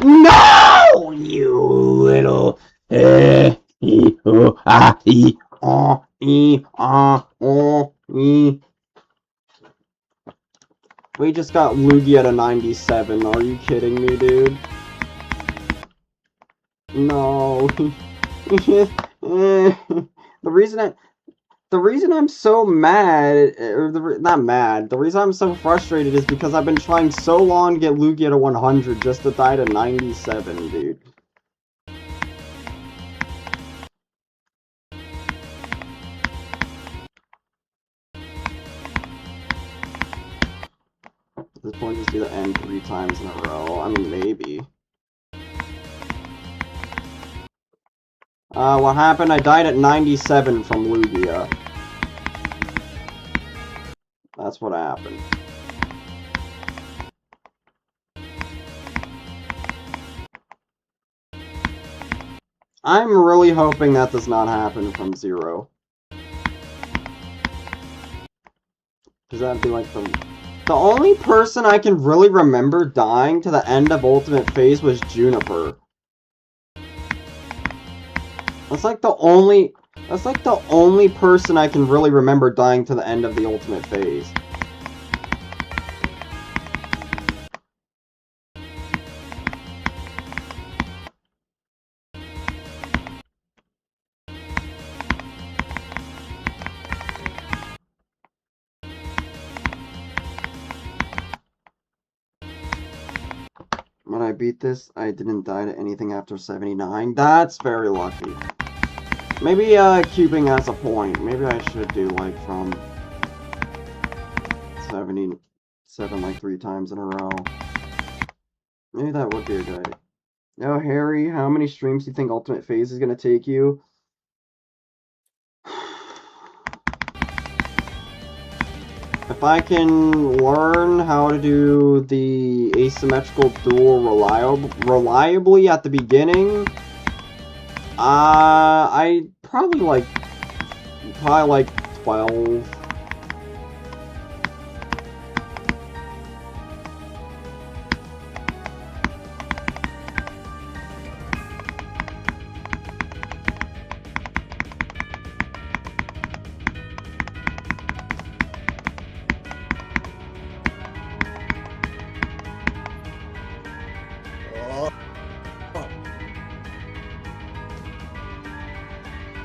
No! You little... We just got Lugia to 97. Are you kidding me, dude? No. The reason I'm so mad, or not mad, the reason I'm so frustrated is because I've been trying so long to get Lugia to 100 just to die to 97, dude. At this point, just do the end 3 times in a row. I mean, maybe. What happened? I died at 97 from Lugia. That's what happened. I'm really hoping that does not happen from Zero. Because that'd be like the only person I can really remember dying to the end of Ultimate Phase was Juniper. That's like the only person I can really remember dying to the end of the Ultimate Phase. When I beat this, I didn't die to anything after 79. That's very lucky. Maybe cubing has a point. Maybe I should do like from 77 like 3 times in a row. Maybe that would be a good idea. Now, Harry, how many streams do you think Ultimate Phase is gonna take you? If I can learn how to do the asymmetrical duel reliably at the beginning, I probably like 12.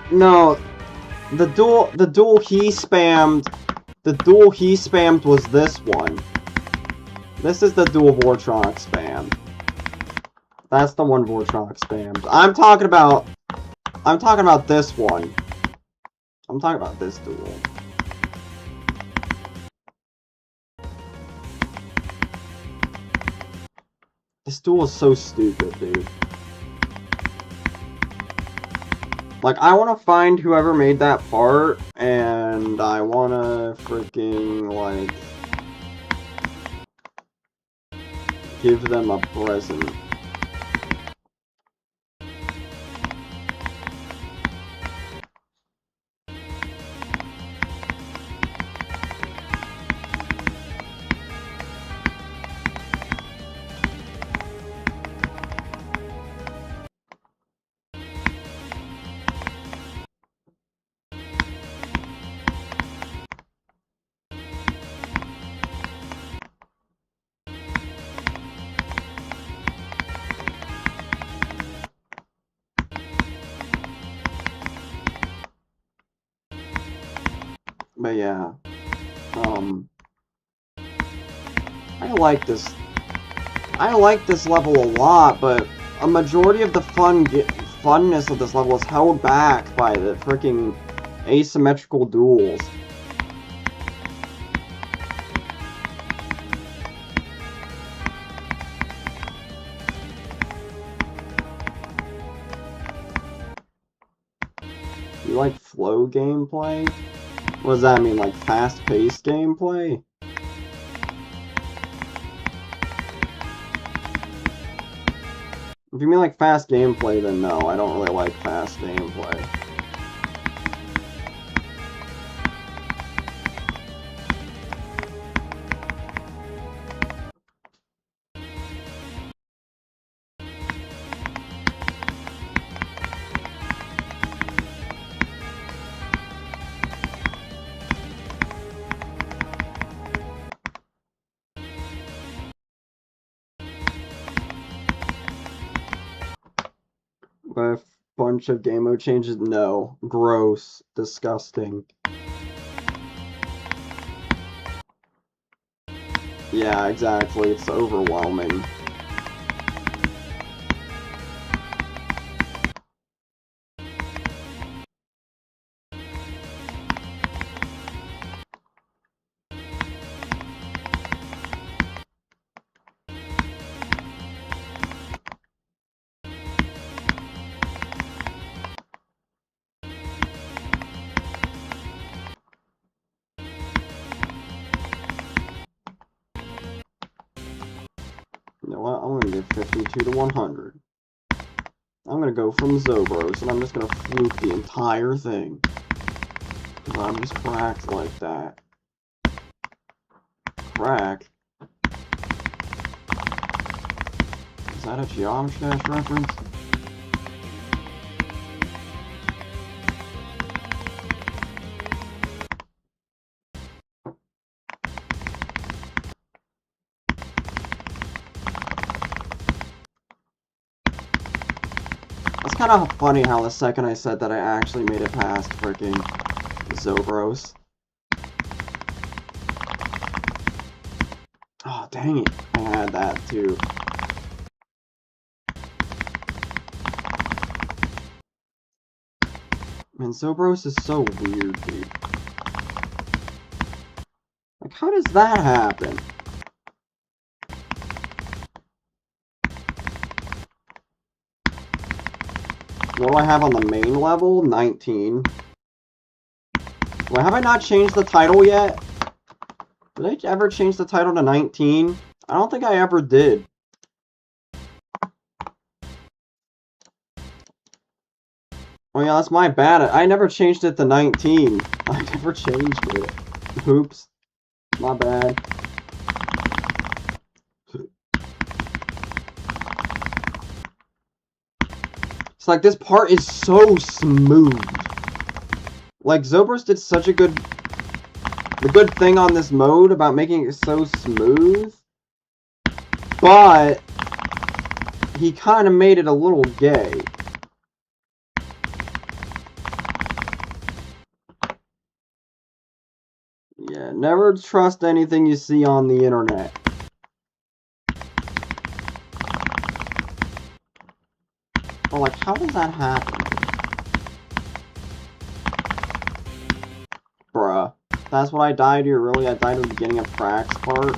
No, the duel he spammed was this one. This is the duel Vortronic spammed. That's the one Vortronic spammed. I'm talking about this one. I'm talking about this duel. This duel is so stupid, dude. Like, I want to find whoever made that part, and I want to freaking, like, give them a present. But yeah, I like this level a lot, but a majority of the funness of this level is held back by the freaking asymmetrical duels. You like flow gameplay? What does that mean, like fast-paced gameplay? If you mean like fast gameplay, then no, I don't really like fast gameplay. A bunch of game mode changes? No. Gross. Disgusting. Yeah, exactly. It's overwhelming. You know what? I'm gonna give 52 to 100. I'm gonna go from Zobros, and I'm just gonna fluke the entire thing. Because I'm just cracked like that. Crack? Is that a Geometry Dash reference? It's kind of funny how the second I said that I actually made it past freaking Zobros. Oh, dang it. I had that too. Man, Zobros is so weird, dude. Like, how does that happen? What do I have on the main level? 19. Well, have I not changed the title yet? Did I ever change the title to 19? I don't think I ever did. Oh yeah, that's my bad. I never changed it to 19. I never changed it. Oops. My bad. It's like, this part is so smooth. Like, Zobros did such a good thing on this mode about making it so smooth. But he kind of made it a little gay. Yeah, never trust anything you see on the internet. Oh, like, how does that happen? Bruh. That's what I died here, really? I died at the beginning of Crack's part?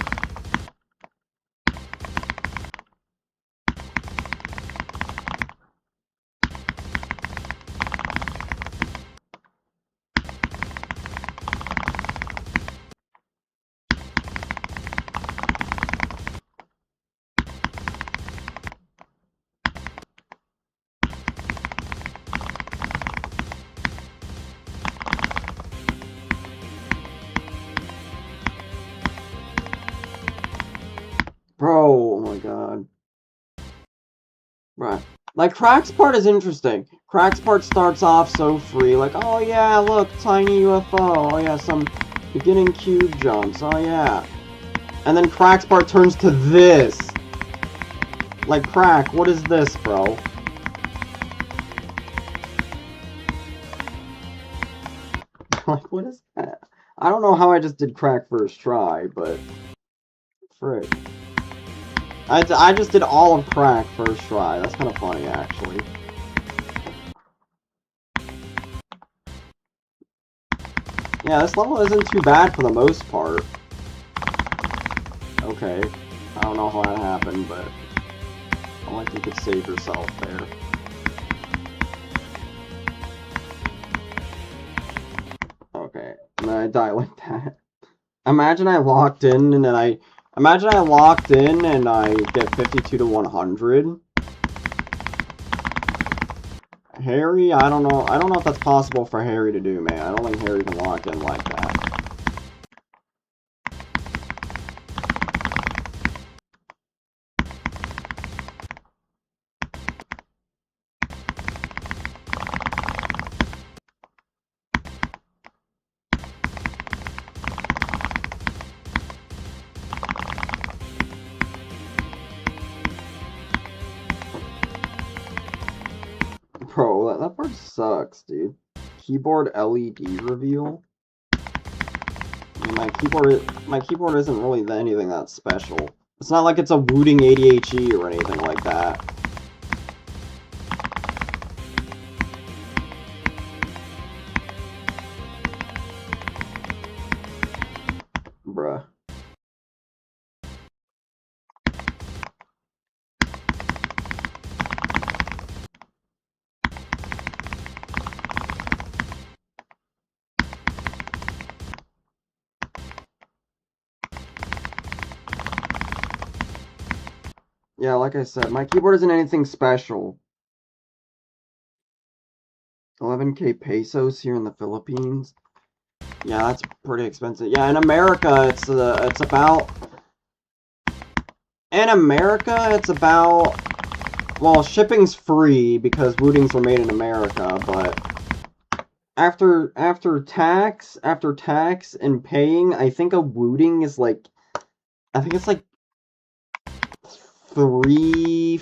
Bro, oh my god. Right. Like, Crack's part is interesting. Crack's part starts off so free, like, oh yeah, look, tiny UFO, oh yeah, some beginning cube jumps, oh yeah. And then Crack's part turns to this. Like, Crack, what is this, bro? Like, what is that? I don't know how I just did Crack first try, but... frick. I just did all of Crack first try. That's kind of funny, actually. Yeah, this level isn't too bad for the most part. Okay. I don't know how that happened, but... I like you could save yourself there. Okay. And then I die like that. Imagine I locked in and then Imagine I locked in and I get 52 to 100. Harry, I don't know if that's possible for Harry to do, man. I don't think Harry can lock in like that. Bro, that part sucks, dude. Keyboard LED reveal? I mean, my keyboard isn't really anything that special. It's not like it's a Wooting ADHD or anything like that. Bruh. Yeah, like I said, my keyboard isn't anything special. 11K pesos here in the Philippines. Yeah, that's pretty expensive. Yeah, in America, it's about... In America, it's about... Well, shipping's free because Wootings were made in America, but... After tax and paying, I think a Wooting is like... I think it's like... $350,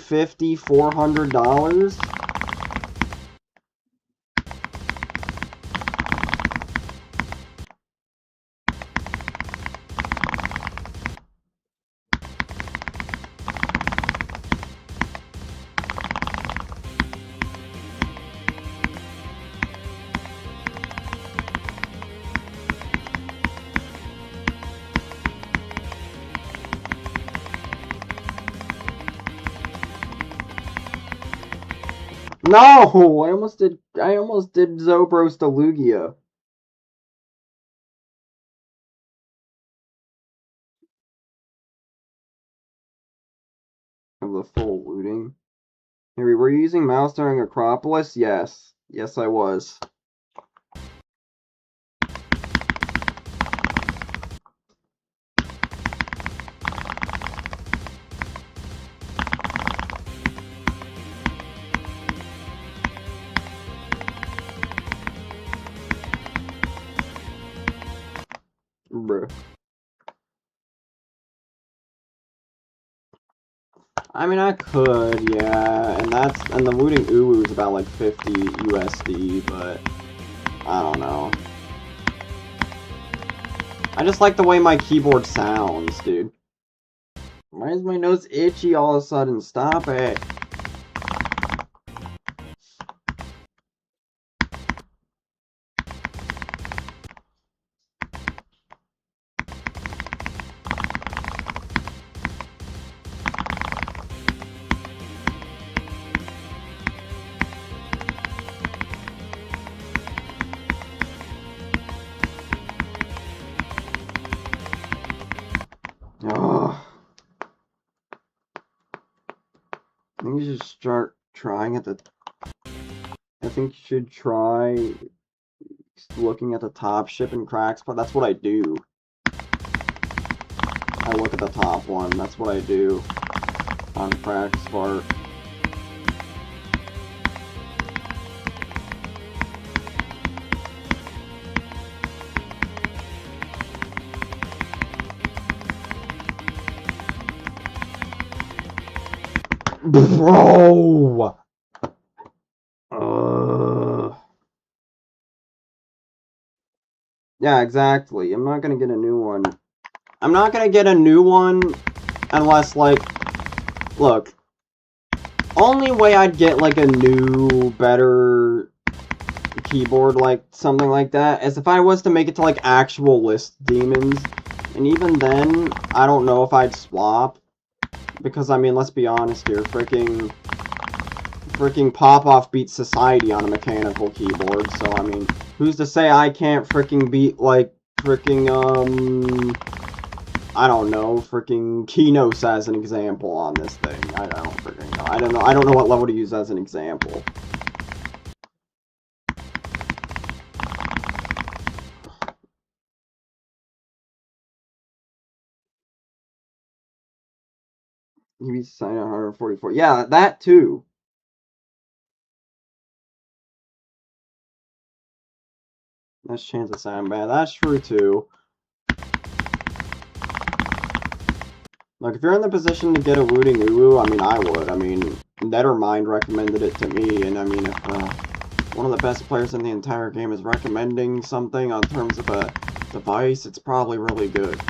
$400. No! I almost did Zobros to Lugia. Of the full looting. Harry, were you using mouse during Acropolis? Yes. Yes, I was. Bruh. I mean, I could, yeah, and the Wooting Uwu is about like 50 USD, but I don't know. I just like the way my keyboard sounds, dude. Why is my nose itchy all of a sudden? Stop it. Ugh. I think you should start trying at the... I think you should try looking at the top ship and cracks, but that's what I do. I look at the top one, that's what I do on cracks part. Bro! Yeah, exactly. I'm not gonna get a new one. I'm not gonna get a new one unless, like... Look. Only way I'd get, like, a new, better keyboard, like, something like that, is if I was to make it to, like, actual list demons. And even then, I don't know if I'd swap. Because, I mean, let's be honest here, freaking Pop-Off beats Society on a mechanical keyboard, so, I mean, who's to say I can't freaking beat, like, freaking, I don't know, freaking Kinos as an example on this thing. I don't freaking know. I don't know what level to use as an example. You be sign 144. Yeah, that too. That's chance of sound bad. That's true too. Like, if you're in the position to get a Wooting Uwu, I mean, I would. I mean, Nethermind recommended it to me, and I mean, if one of the best players in the entire game is recommending something on terms of a device, it's probably really good.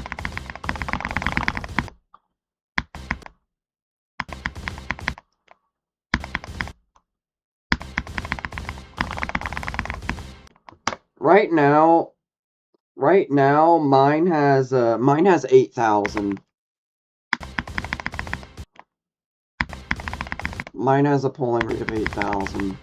Right now, mine has 8,000. Mine has a polling rate of 8,000.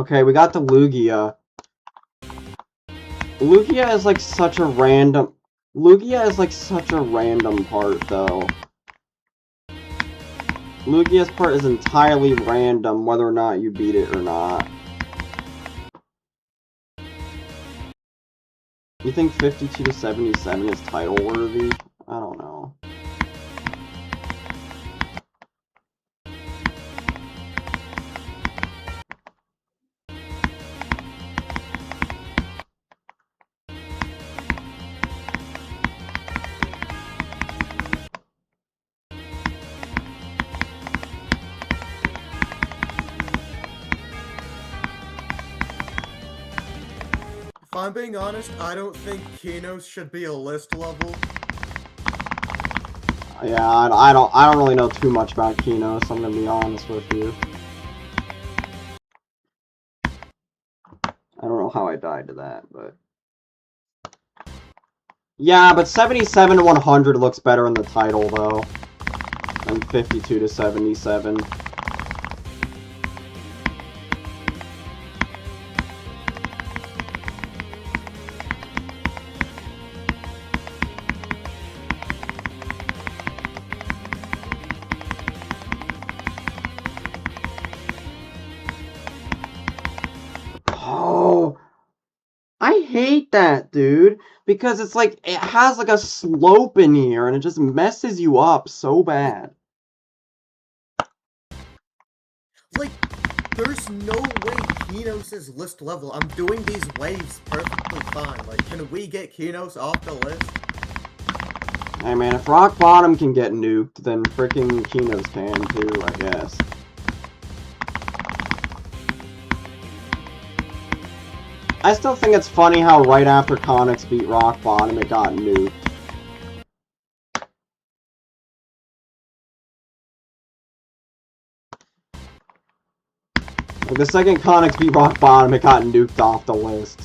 Okay, we got the Lugia. Lugia is like such a random... Lugia is like such a random part, though. Lugia's part is entirely random, whether or not you beat it or not. You think 52 to 77 is title worthy? I don't know. If I'm being honest, I don't think Kinos should be a list level. Yeah, I don't really know too much about Kino, so I'm gonna be honest with you. I don't know how I died to that, but... Yeah, but 77 to 100 looks better in the title, though. Than 52 to 77. Oh, I hate that, dude, because it's like, it has like a slope in here, and it just messes you up so bad. Like, there's no way Kinos is list level. I'm doing these waves perfectly fine. Like, can we get Kinos off the list? Hey man, if Rock Bottom can get nuked, then frickin' Kinos can too, I guess. I still think it's funny how right after Conix beat Rock Bottom, it got nuked. Like, the second Conix beat Rock Bottom, it got nuked off the list.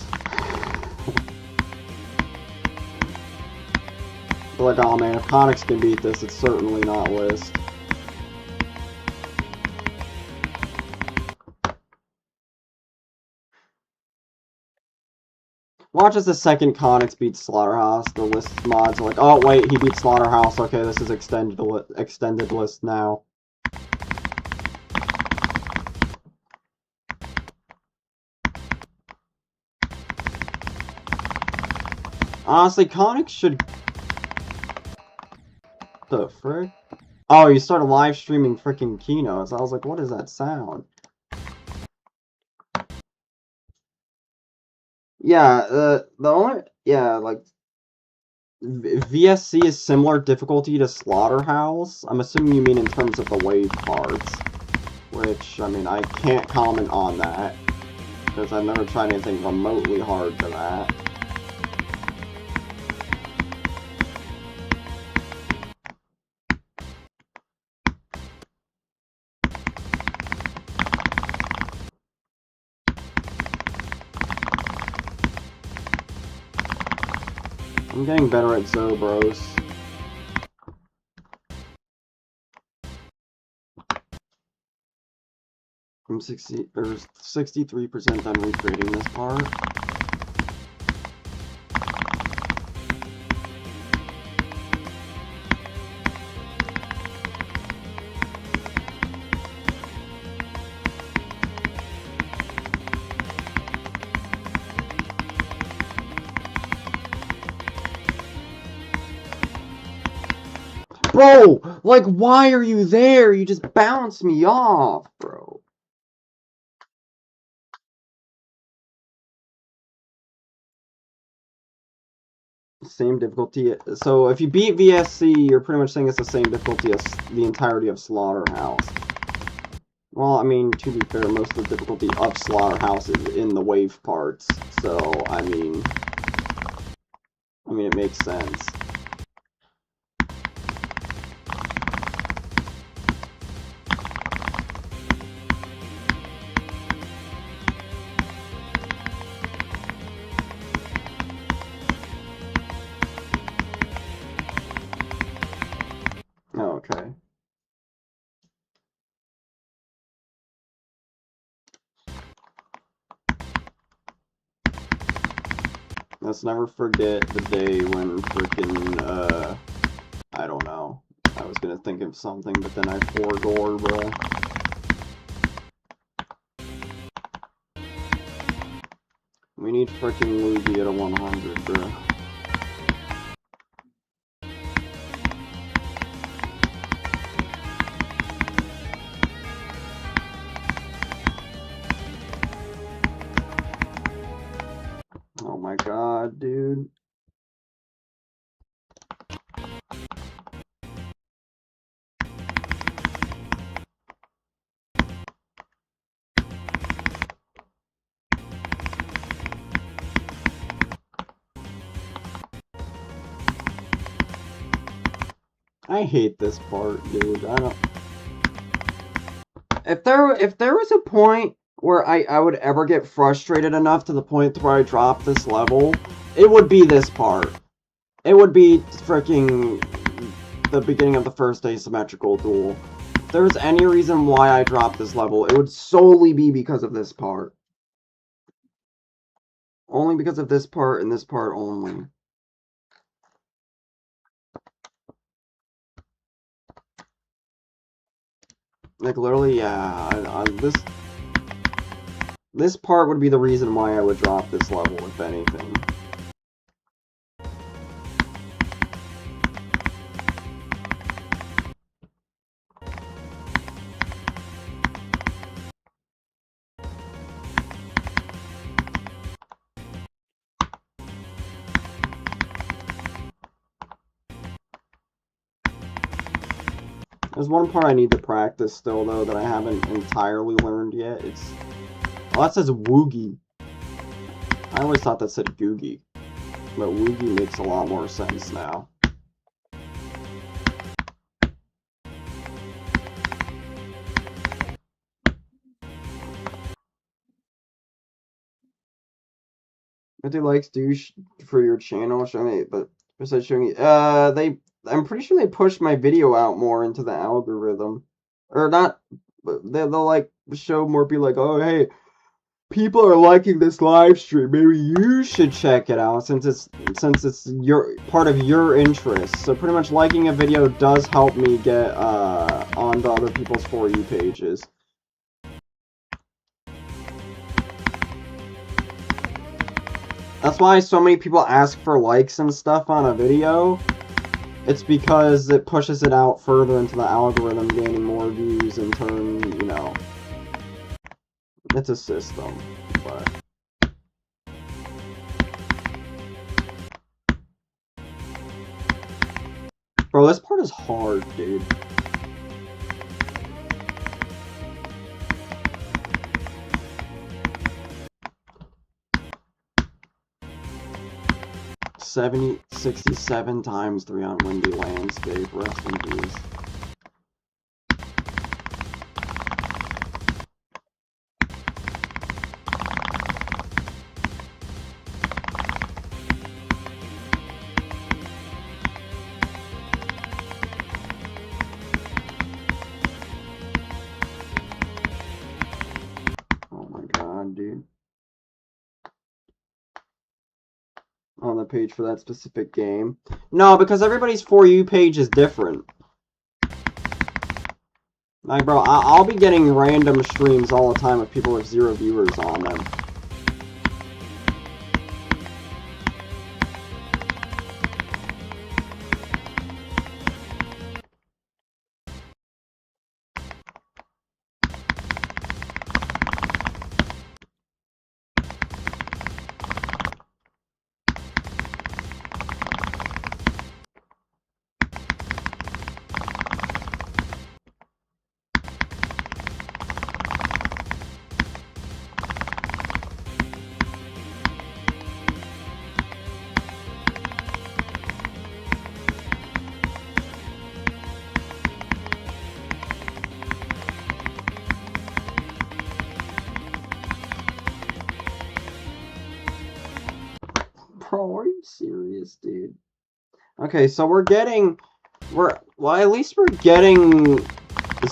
Like, oh man, if Conix can beat this, it's certainly not list. Watch as the second Conix beats Slaughterhouse, the list mods are like, oh wait, he beat Slaughterhouse, okay, this is extended list now. Honestly, Conix should... The frick? Oh, you started live streaming freaking Kinos. I was like, what is that sound? Yeah, the only... Yeah, like... VSC is similar difficulty to Slaughterhouse. I'm assuming you mean in terms of the wave parts. Which, I mean, I can't comment on that. Because I've never tried anything remotely hard to that. I'm getting better at Zobros. I'm 63% done recreating this part. Bro, like, why are you there? You just bounced me off, bro. Same difficulty. So if you beat VSC, you're pretty much saying it's the same difficulty as the entirety of Slaughterhouse. Well, I mean, to be fair, most of the difficulty of Slaughterhouse is in the wave parts. So, I mean, it makes sense. Okay. Let's never forget the day when frickin', I don't know. I was gonna think of something, but then I forgot, bruh. We need frickin' Luigi at a 100, bruh. Oh my god, dude. I hate this part, dude. I don't... If there was a point where I would ever get frustrated enough to the point where I drop this level, it would be this part. It would be freaking the beginning of the first asymmetrical duel. If there was any reason why I dropped this level, it would solely be because of this part. Only because of this part and this part only. Like, literally, yeah, this part would be the reason why I would drop this level, if anything. There's one part I need to practice still, though, that I haven't entirely learned yet. Oh, that says Woogie. I always thought that said Googie. But Woogie makes a lot more sense now. What do likes do for your channel? Show me, but besides showing me, I'm pretty sure they push my video out more into the algorithm. Or not, they'll like show more people like, oh hey, people are liking this live stream, maybe you should check it out since it's your part of your interest. So pretty much liking a video does help me get onto other people's For You pages. That's why so many people ask for likes and stuff on a video. It's because it pushes it out further into the algorithm, gaining more views in turn, you know. It's a system, but... Bro, this part is hard, dude. $70, 67 times 3 on Windy Landscape. Rest in peace. Oh my god, dude. On the page for that specific game. No, because everybody's For You page is different. Like, bro, I'll be getting random streams all the time of people with 0 viewers on them. Bro, are you serious, dude? Okay, so well, at least we're getting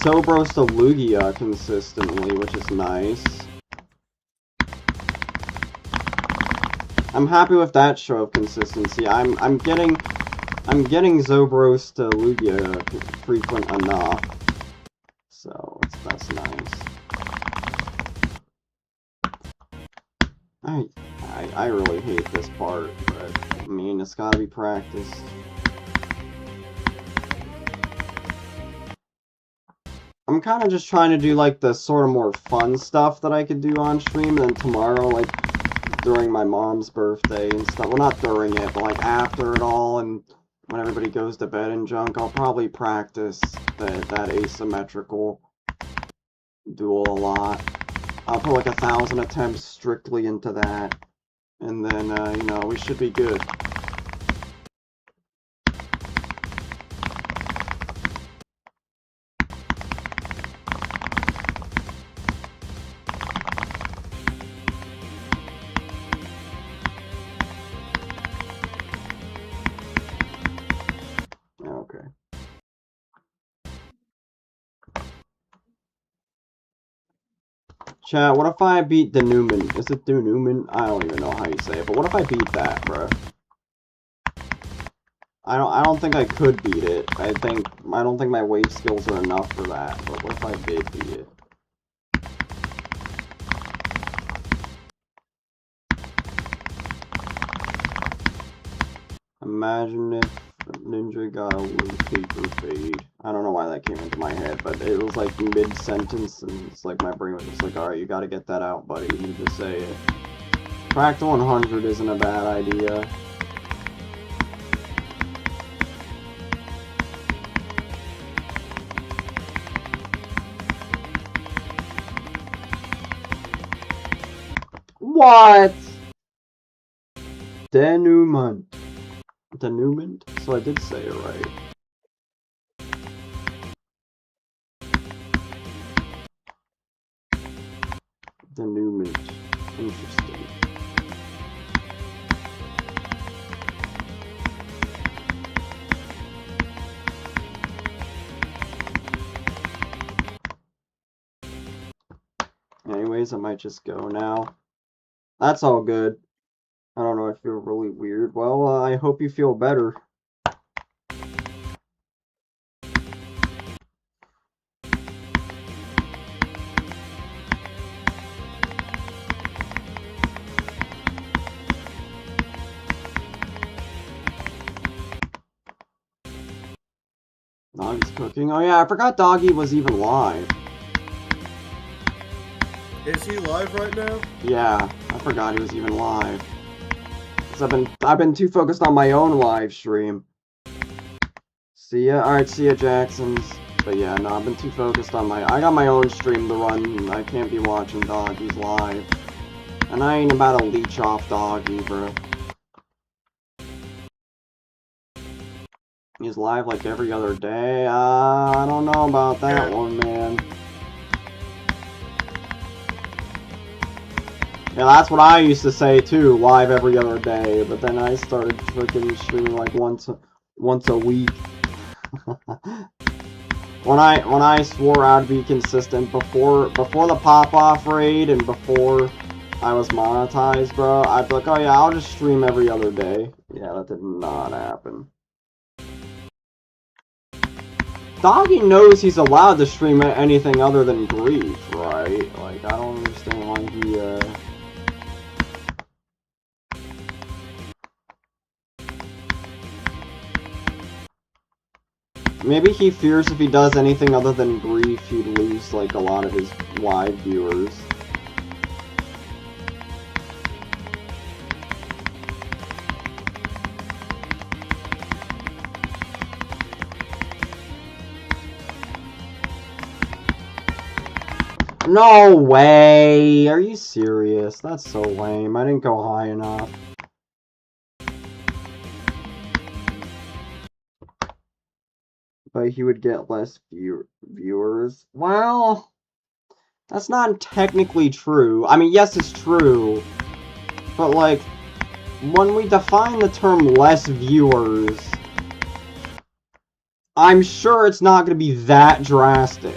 Zobros to Lugia consistently, which is nice. I I'm happy with that show of consistency. I'm getting Zobros to Lugia frequent enough. So that's nice. I really hate this part, but I mean it's gotta be practiced. I'm kind of just trying to do like the sort of more fun stuff that I could do on stream, and then tomorrow, like during my mom's birthday and stuff. Well, not during it, but like after it all, and when everybody goes to bed and junk, I'll probably practice that asymmetrical duel a lot. I'll put like 1,000 attempts strictly into that, and then you know, we should be good. Okay. Chat, what if I beat the Newman? Is it Newman? I don't even know how you say it, but what if I beat that, bro? I don't think I could beat it. I don't think my wave skills are enough for that, but what if I did beat it? Imagine if Ninja got a little paper fade. I don't know why that came into my head, but it was like mid-sentence, and it's like my brain was just like, alright, you gotta get that out, buddy. You need to say it. Cracked 100 isn't a bad idea. What? Denouement. Denouement? So I did say it right. Denouement. Interesting. Anyways, I might just go now. That's all good. I don't know, I feel really weird. Well, I hope you feel better. Doggy's cooking. Oh yeah, I forgot Doggy was even live. Is he live right now? Yeah, I forgot he was even live. I've been too focused on my own live stream. See ya. Alright, see ya, Jacksons. But yeah, no, I've been too focused on I got my own stream to run. I can't be watching Doggy's live. And I ain't about to leech off Doggy, bro. He's live like every other day. I don't know about that one, man. Yeah, that's what I used to say too, live every other day, but then I started freaking streaming like once a week. when I swore I'd be consistent before the pop-off raid and before I was monetized, bro, I'd be like, oh yeah, I'll just stream every other day. Yeah, that did not happen. Doggy knows he's allowed to stream anything other than Grief, right? Like, I don't understand why he, Maybe he fears if he does anything other than Grief, he'd lose, like, a lot of his live viewers. No way! Are you serious? That's so lame. I didn't go high enough. But he would get less viewers. Well, that's not technically true. I mean, yes, it's true. But, like, when we define the term less viewers, I'm sure it's not going to be that drastic.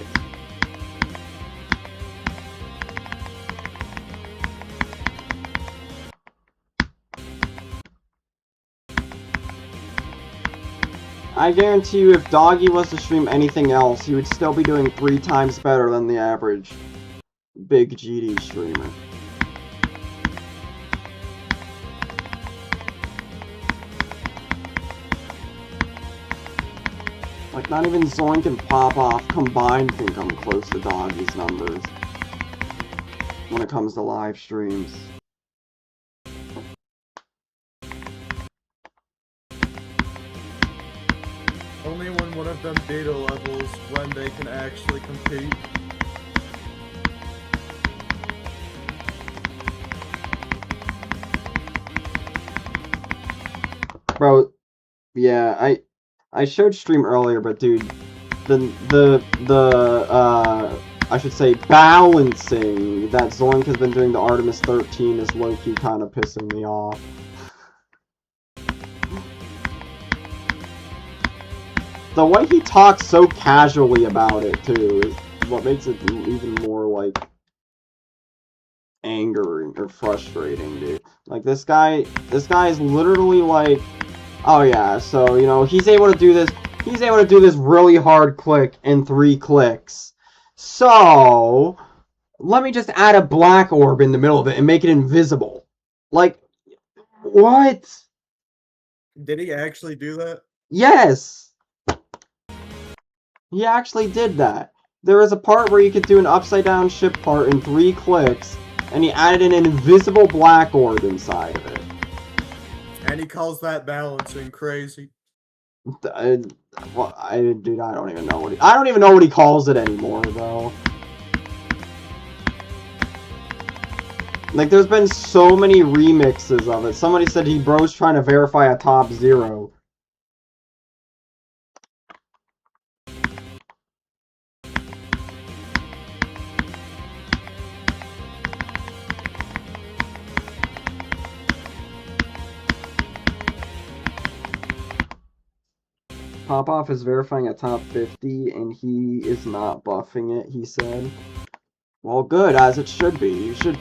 I guarantee you if Doggy was to stream anything else, he would still be doing 3 times better than the average big GD streamer. Like, not even Zoink and Pop-Off combined can come close to Doggy's numbers when it comes to live streams. Only when one of them beta levels when they can actually compete. Bro, yeah, I showed stream earlier, but dude, I should say balancing that Zoink has been doing the Artemis 13 is low-key kind of pissing me off. The way he talks so casually about it, too, is what makes it even more, like, angering or frustrating, dude. Like, this guy is literally like, oh yeah, so, you know, he's able to do this really hard click in 3 clicks. So, let me just add a black orb in the middle of it and make it invisible. Like, what? Did he actually do that? Yes! He actually did that. There was a part where you could do an upside down ship part in 3 clicks, and he added an invisible black orb inside of it. And he calls that balancing crazy. Dude, I don't even know what he calls it anymore, though. Like, there's been so many remixes of it. Somebody said bro's trying to verify a top 0. Pop-Off is verifying a top 50, and he is not buffing it, he said. Well, good, as it should be. You should...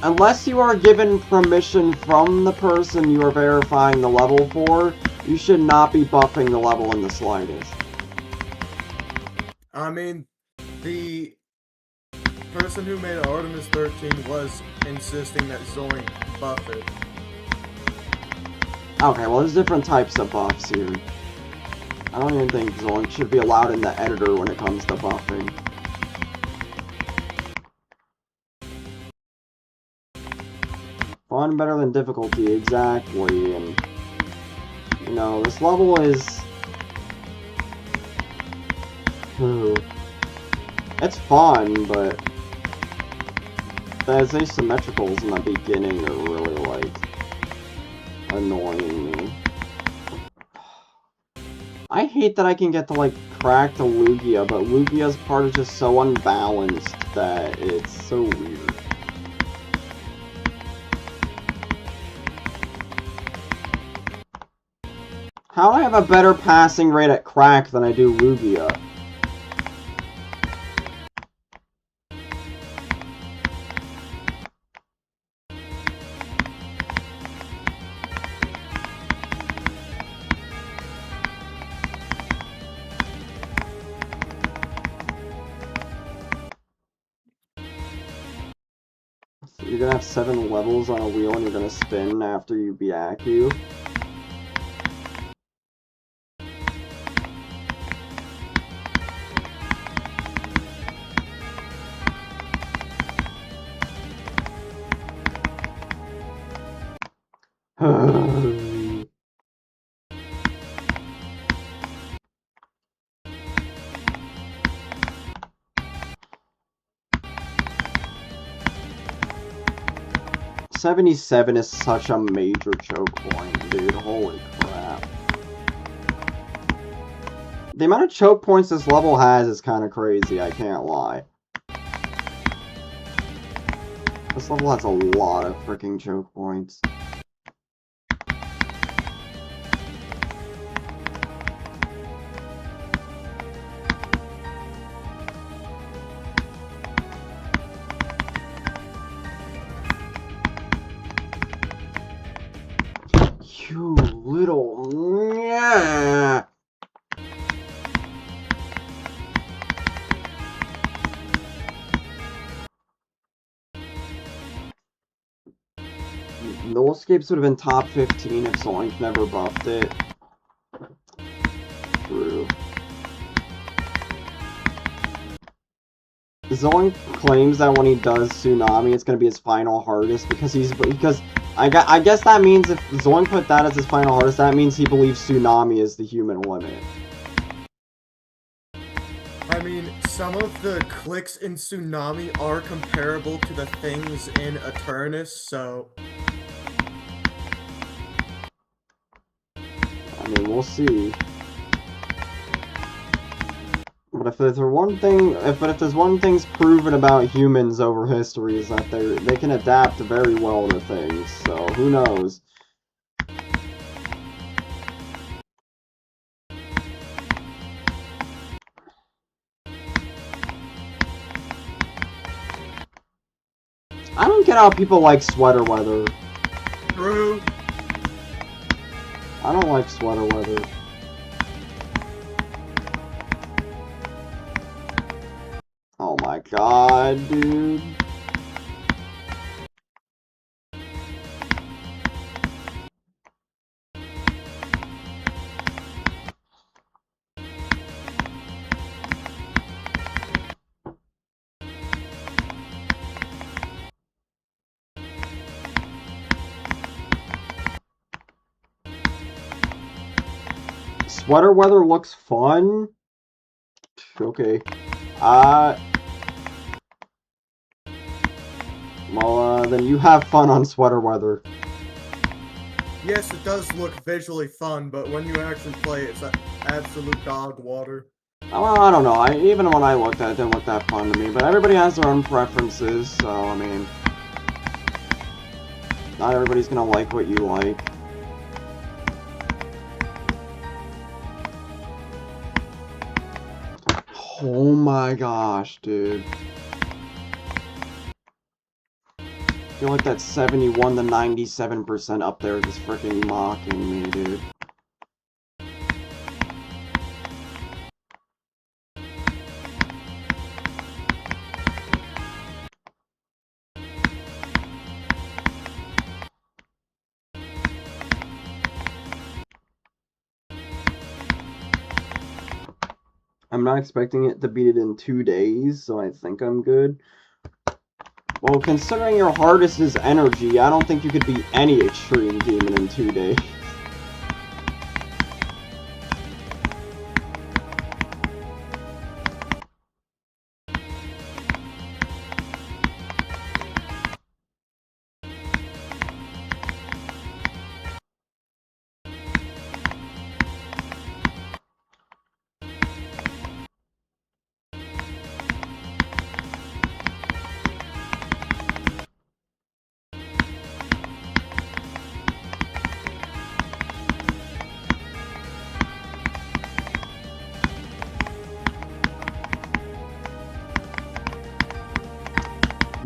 Unless you are given permission from the person you are verifying the level for, you should not be buffing the level in the slightest. I mean, the person who made Artemis 13 was insisting that Zoink buff it. Okay, well, there's different types of buffs here. I don't even think Zoink should be allowed in the editor when it comes to buffing. Fun better than difficulty, exactly, and... You know, this level is... It's fun, but... The asymmetricals in the beginning are really, like... annoying me. I hate that I can get to, like, crack the Lugia, but Lugia's part is just so unbalanced that it's so weird. How do I have a better passing rate at crack than I do Lugia? You're gonna have 7 levels on a wheel and you're gonna spin after you beat Aku. $77 is such a major choke point, dude. Holy crap. The amount of choke points this level has is kind of crazy, I can't lie. This level has a lot of freaking choke points. You little... Yeah. Nullscapes would have been top 15 if Zoink never buffed it. True. Zoink claims that when he does Tsunami, it's gonna be his final hardest because I guess that means if Zoink put that as his final hardest, that means he believes Tsunami is the human limit. I mean, some of the clicks in Tsunami are comparable to the things in Eternus, so... I mean, we'll see. But if there's one thing's proven about humans over history is that they can adapt very well to things. So who knows? I don't get how people like sweater weather. True. I don't like sweater weather. Oh my god, dude. Sweater weather looks fun. Okay. Well, then you have fun on sweater weather. Yes, it does look visually fun, but when you actually play, it's absolute dog water. Well, I don't know. Even when I looked at it, it didn't look that fun to me. But everybody has their own preferences, so, I mean... Not everybody's gonna like what you like. Oh my gosh, dude. I feel like that 71 to 97% up there is just freaking mocking me, dude. I'm not expecting it to beat it in 2 days, so I think I'm good. Well, considering your hardest is energy, I don't think you could beat any extreme demon in 2 days.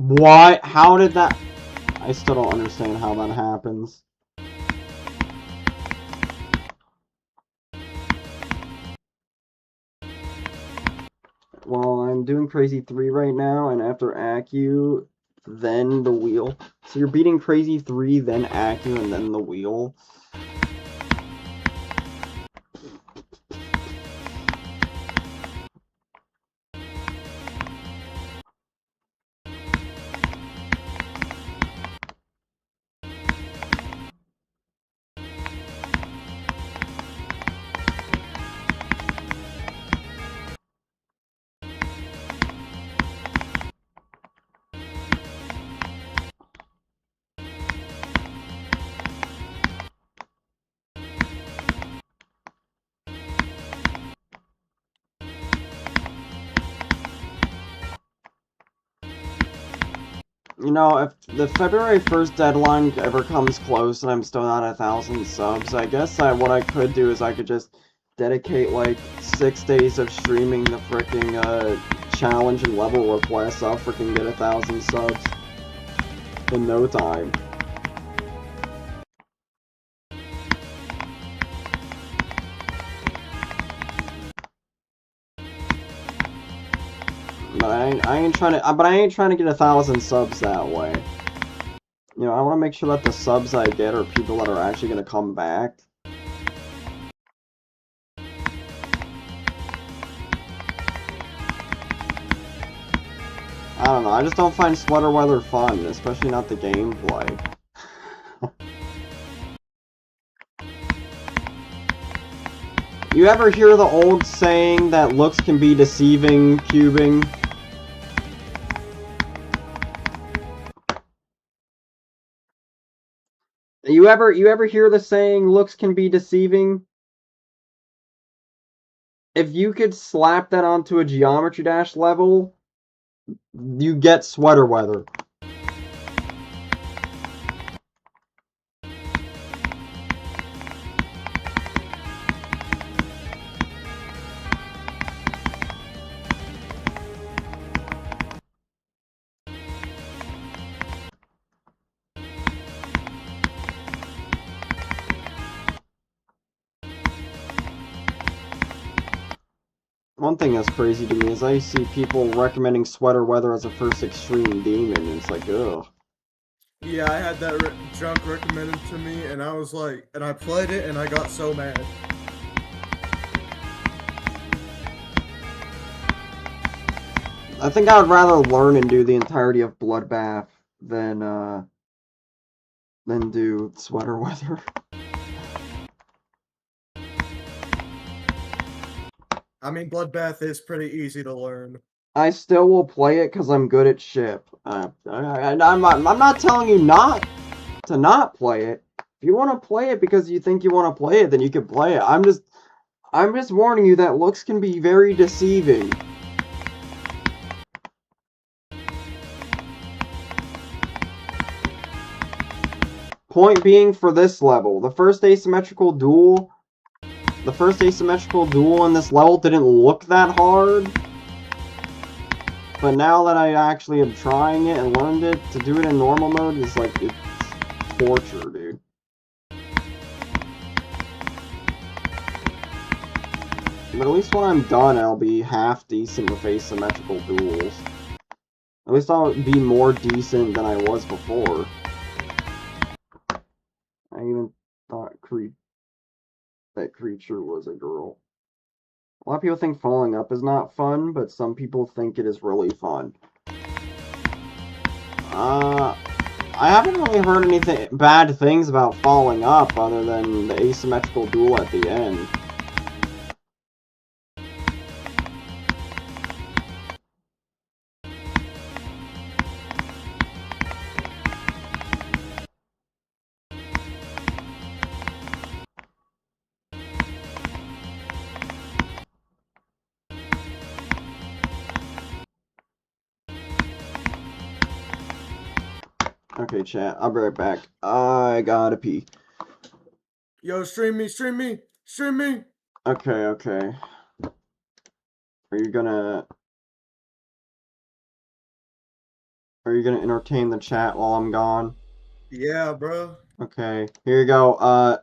Why? How did that... I still don't understand how that happens. Well, I'm doing Crazy 3 right now, and after Accu, then the wheel. So you're beating Crazy 3, then Accu, and then the wheel. You know, if the February 1st deadline ever comes close and I'm still not 1,000 subs, I guess what I could do is I could just dedicate like 6 days of streaming the fricking challenge and level requests. I'll fricking get 1,000 subs in no time. But I ain't trying to get 1,000 subs that way. You know, I want to make sure that the subs I get are people that are actually going to come back. I don't know, I just don't find sweater weather fun, especially not the gameplay. You ever hear the old saying that looks can be deceiving, cubing? You ever hear the saying looks can be deceiving? If you could slap that onto a Geometry Dash level, you get sweater weather. One thing that's crazy to me is I see people recommending sweater weather as a first extreme demon, and it's like, ugh. Yeah, I had that junk recommended to me, and I was like, and I played it, and I got so mad. I think I would rather learn and do the entirety of Bloodbath than do sweater weather. I mean, Bloodbath is pretty easy to learn. I still will play it because I'm good at ship. I'm not telling you not to not play it. If you want to play it because you think you want to play it, then you can play it. I'm just warning you that looks can be very deceiving. Point being for this level, the first asymmetrical duel in this level didn't look that hard. But now that I actually am trying it and learned it, to do it in normal mode is like, it's torture, dude. But at least when I'm done, I'll be half decent with asymmetrical duels. At least I'll be more decent than I was before. I even thought that creature was a girl. A lot of people think falling up is not fun, but some people think it is really fun. I haven't really heard anything bad things about falling up other than the asymmetrical duel at the end. Okay, chat, I'll be right back. I gotta pee. Yo, stream me, stream me, stream me! Okay. Are you gonna entertain the chat while I'm gone? Yeah, bro. Okay, here you go.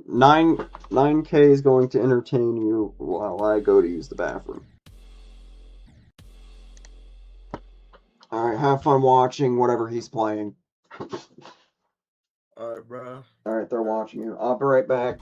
9K is going to entertain you while I go to use the bathroom. Alright, have fun watching whatever he's playing. Alright, bro. Alright, they're watching you. I'll be right back.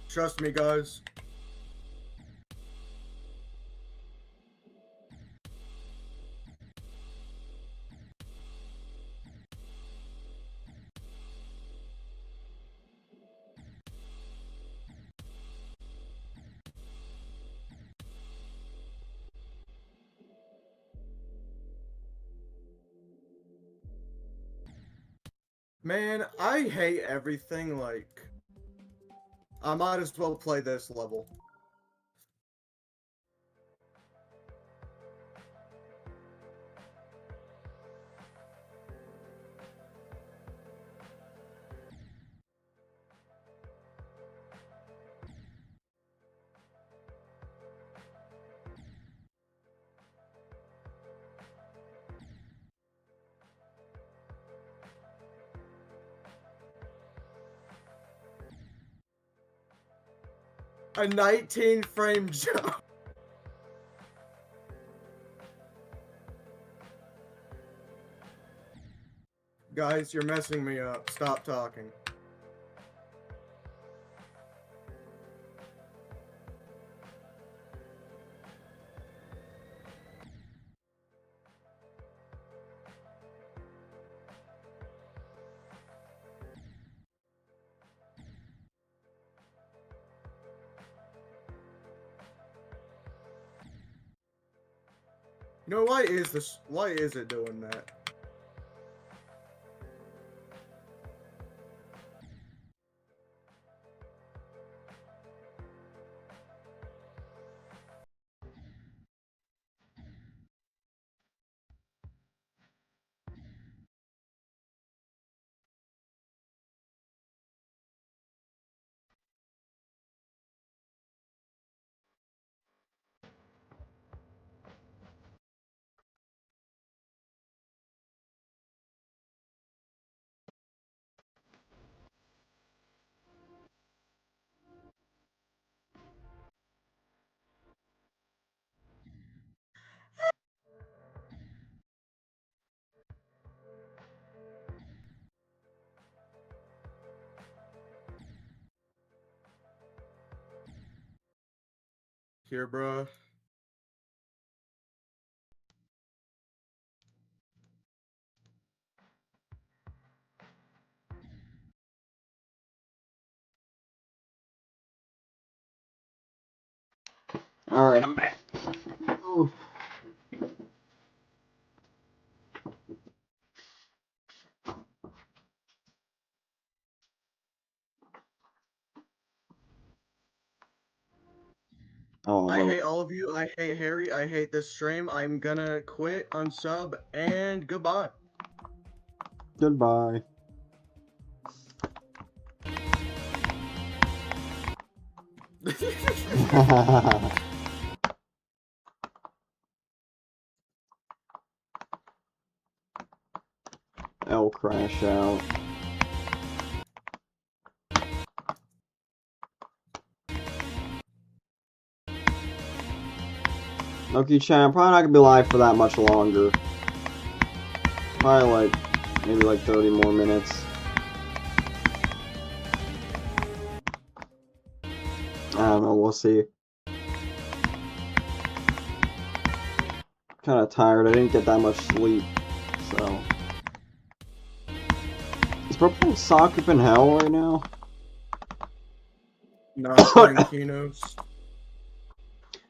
Trust me, guys. Man, I hate everything, like... I might as well play this level. A 19 frame jump. Guys, you're messing me up. Stop talking. You know, why is it doing that? Here, bruh. Alright, I'm back. Oof. Oh, I well, hate all of you. I hate Harry. I hate this stream. I'm gonna quit, unsub, and goodbye. goodbye. L crash out. Loki Chan, I'm probably not gonna be live for that much longer. Probably like, maybe like 30 more minutes. I don't know, we'll see. Kinda tired, I didn't get that much sleep, so. Is bro playing Sock Up in Hell right now? Not playing Kinos.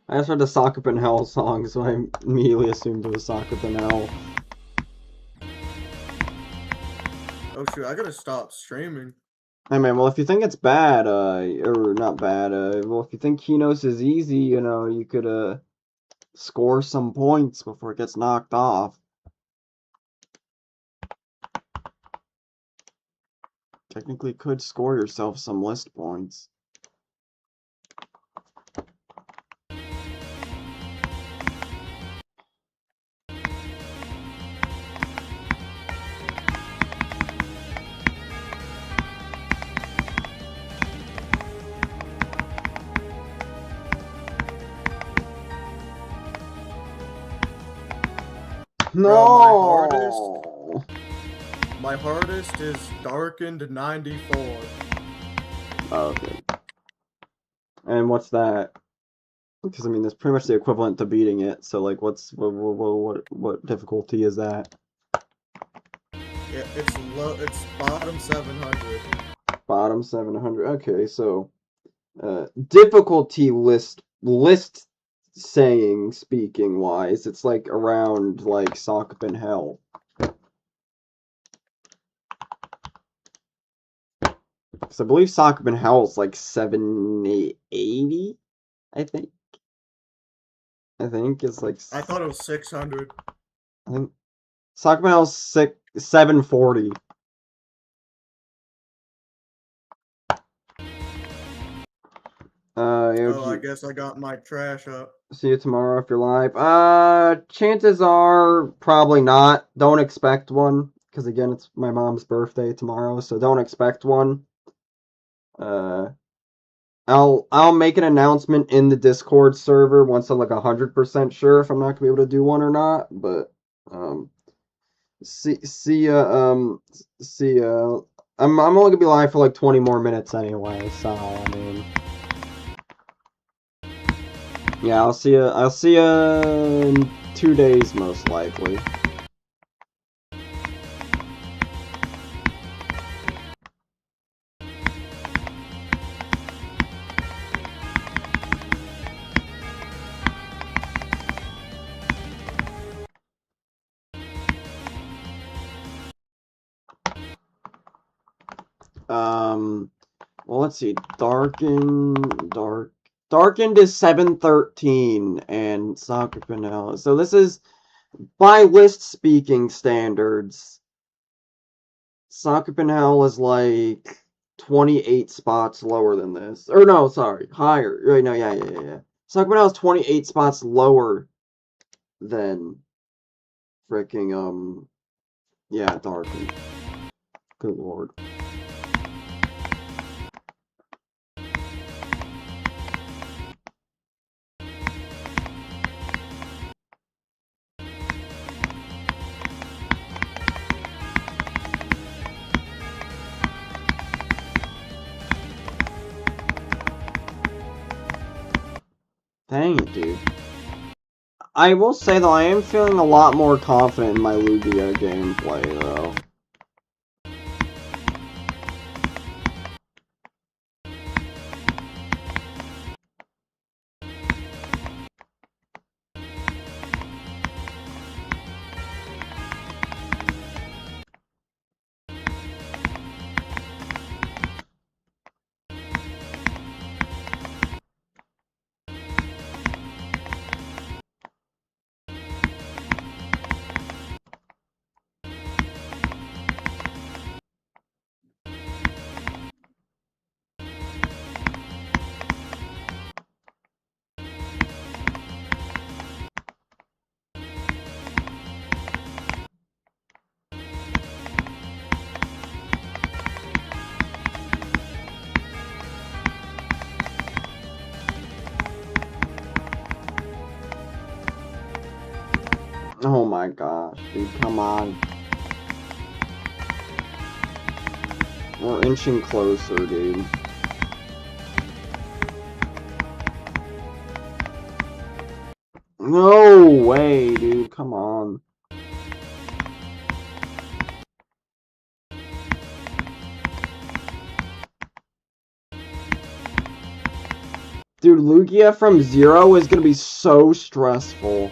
I just heard the Sock Up in Hell song, so I immediately assumed it was Sock Up in Hell. Oh shoot, I gotta stop streaming. Hey man, well if you think it's bad, or not bad, well if you think Kinos is easy, you know, you could, score some points before it gets knocked off. Technically could score yourself some list points. No! My hardest is Darkened 94. Oh, okay. And what's that? Because I mean, that's pretty much the equivalent to beating it. So like, what difficulty is that? Yeah, it's low. It's bottom 700. Bottom 700. Okay, so difficulty list saying speaking wise, it's like around like Sock Up in Hell. Because I believe Sock Up in Hell is like 780, I think. I think it's like. I thought it was 600. I think Sock Up in Hell is 740. Oh, I guess I got my trash up. See you tomorrow if you're live. Chances are probably not. Don't expect one. Because again, it's my mom's birthday tomorrow, so don't expect one. I'll make an announcement in the Discord server once I'm like 100% sure if I'm not gonna be able to do one or not. But see ya. I'm only gonna be live for like 20 more minutes anyway, so I mean, yeah, I'll see ya in 2 days most likely. Well, let's see. Darkened is 713 and Soccer Pinel. So this is by list speaking standards. Soccer Pinel is like 28 spots lower than this. Or no, sorry, higher. Right, no, yeah. Soccer Pinel is 28 spots lower than freaking yeah, Darkened. Good lord. Dang it, dude. I will say, though, I am feeling a lot more confident in my Lugia gameplay, though. Oh my gosh, dude, come on. We're inching closer, dude. No way, dude, come on. Dude, Lugia from Zero is gonna be so stressful.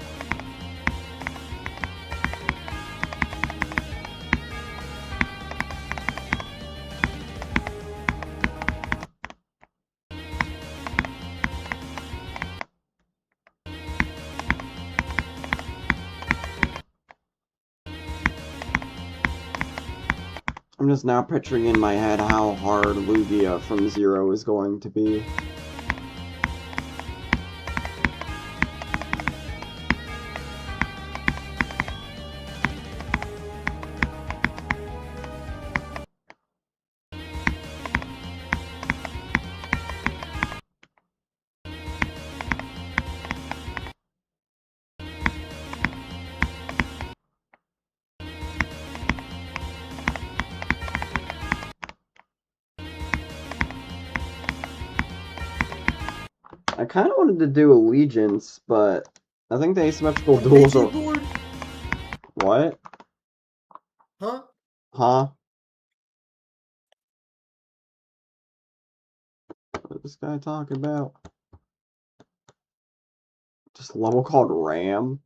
I'm just now picturing in my head how hard Lugia from Zero is going to be. I kind of wanted to do Allegiance, but I think the asymmetrical duels are... Board? What? Huh? Huh? What is this guy talking about? Just a level called Ram?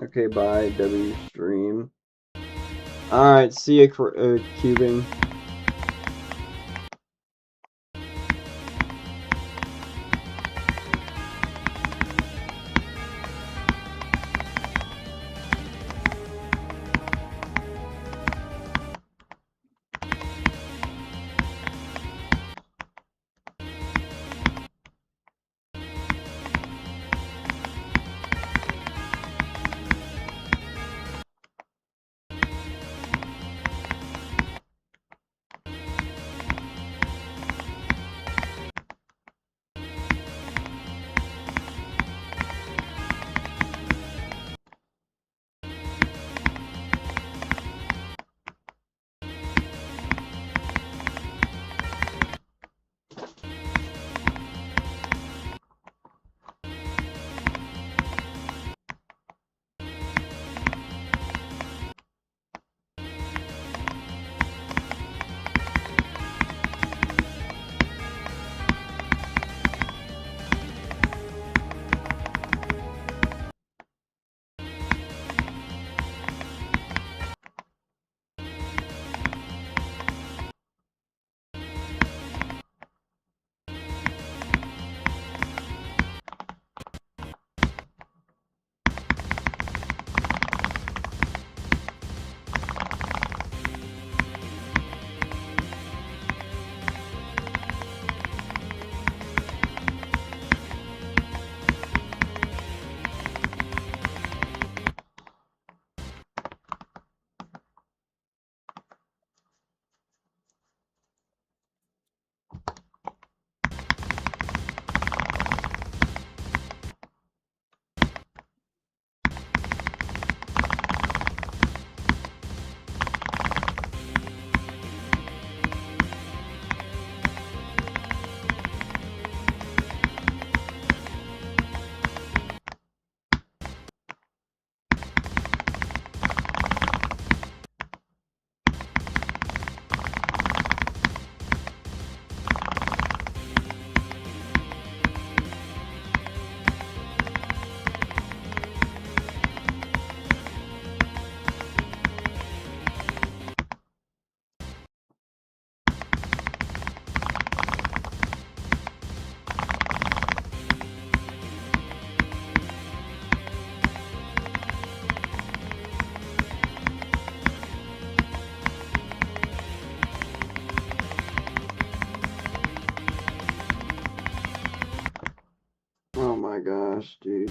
Okay, bye, W stream. Alright, see ya, cubing. gosh, dude.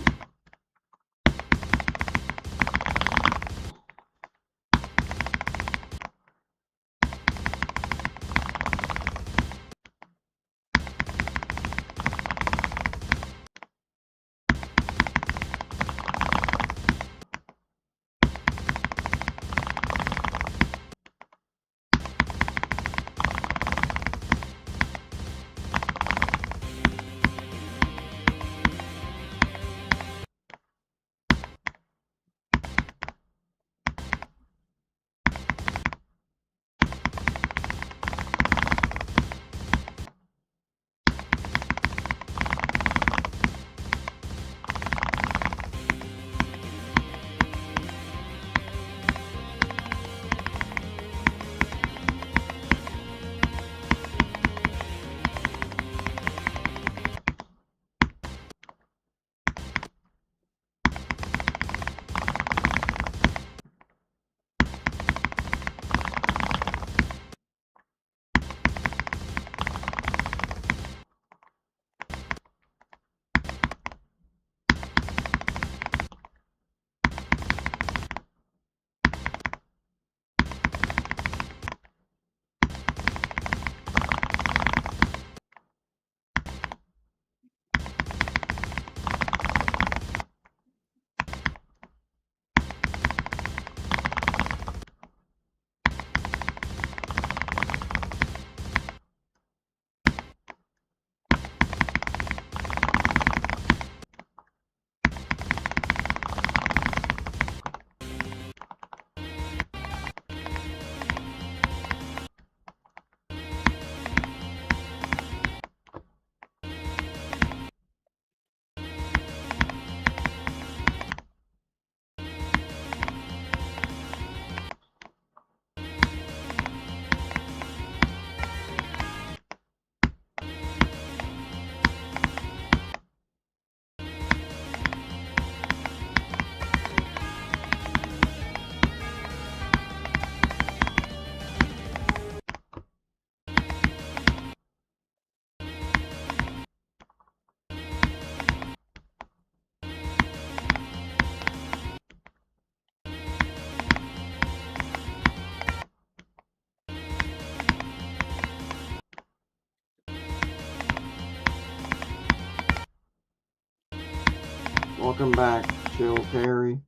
Welcome back, Jill Carey.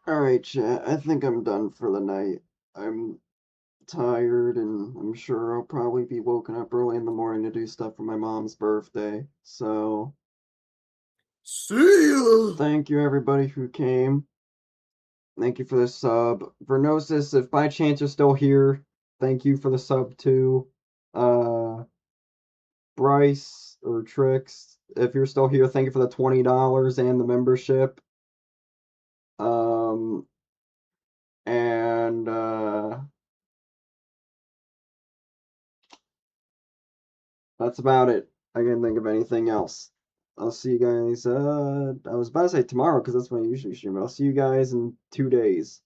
Alright, chat, I think I'm done for the night. I'm tired and I'm sure I'll probably be woken up early in the morning to do stuff for my mom's birthday. So, See you. Thank you, everybody who came. Thank you for the sub. Vernosis, if by chance you're still here, thank you for the sub too. Bryce or Trix, if you're still here, thank you for the $20 and the membership. And that's about it. I can't think of anything else. I'll see you guys. I was about to say tomorrow because that's when I usually stream. I'll see you guys in 2 days.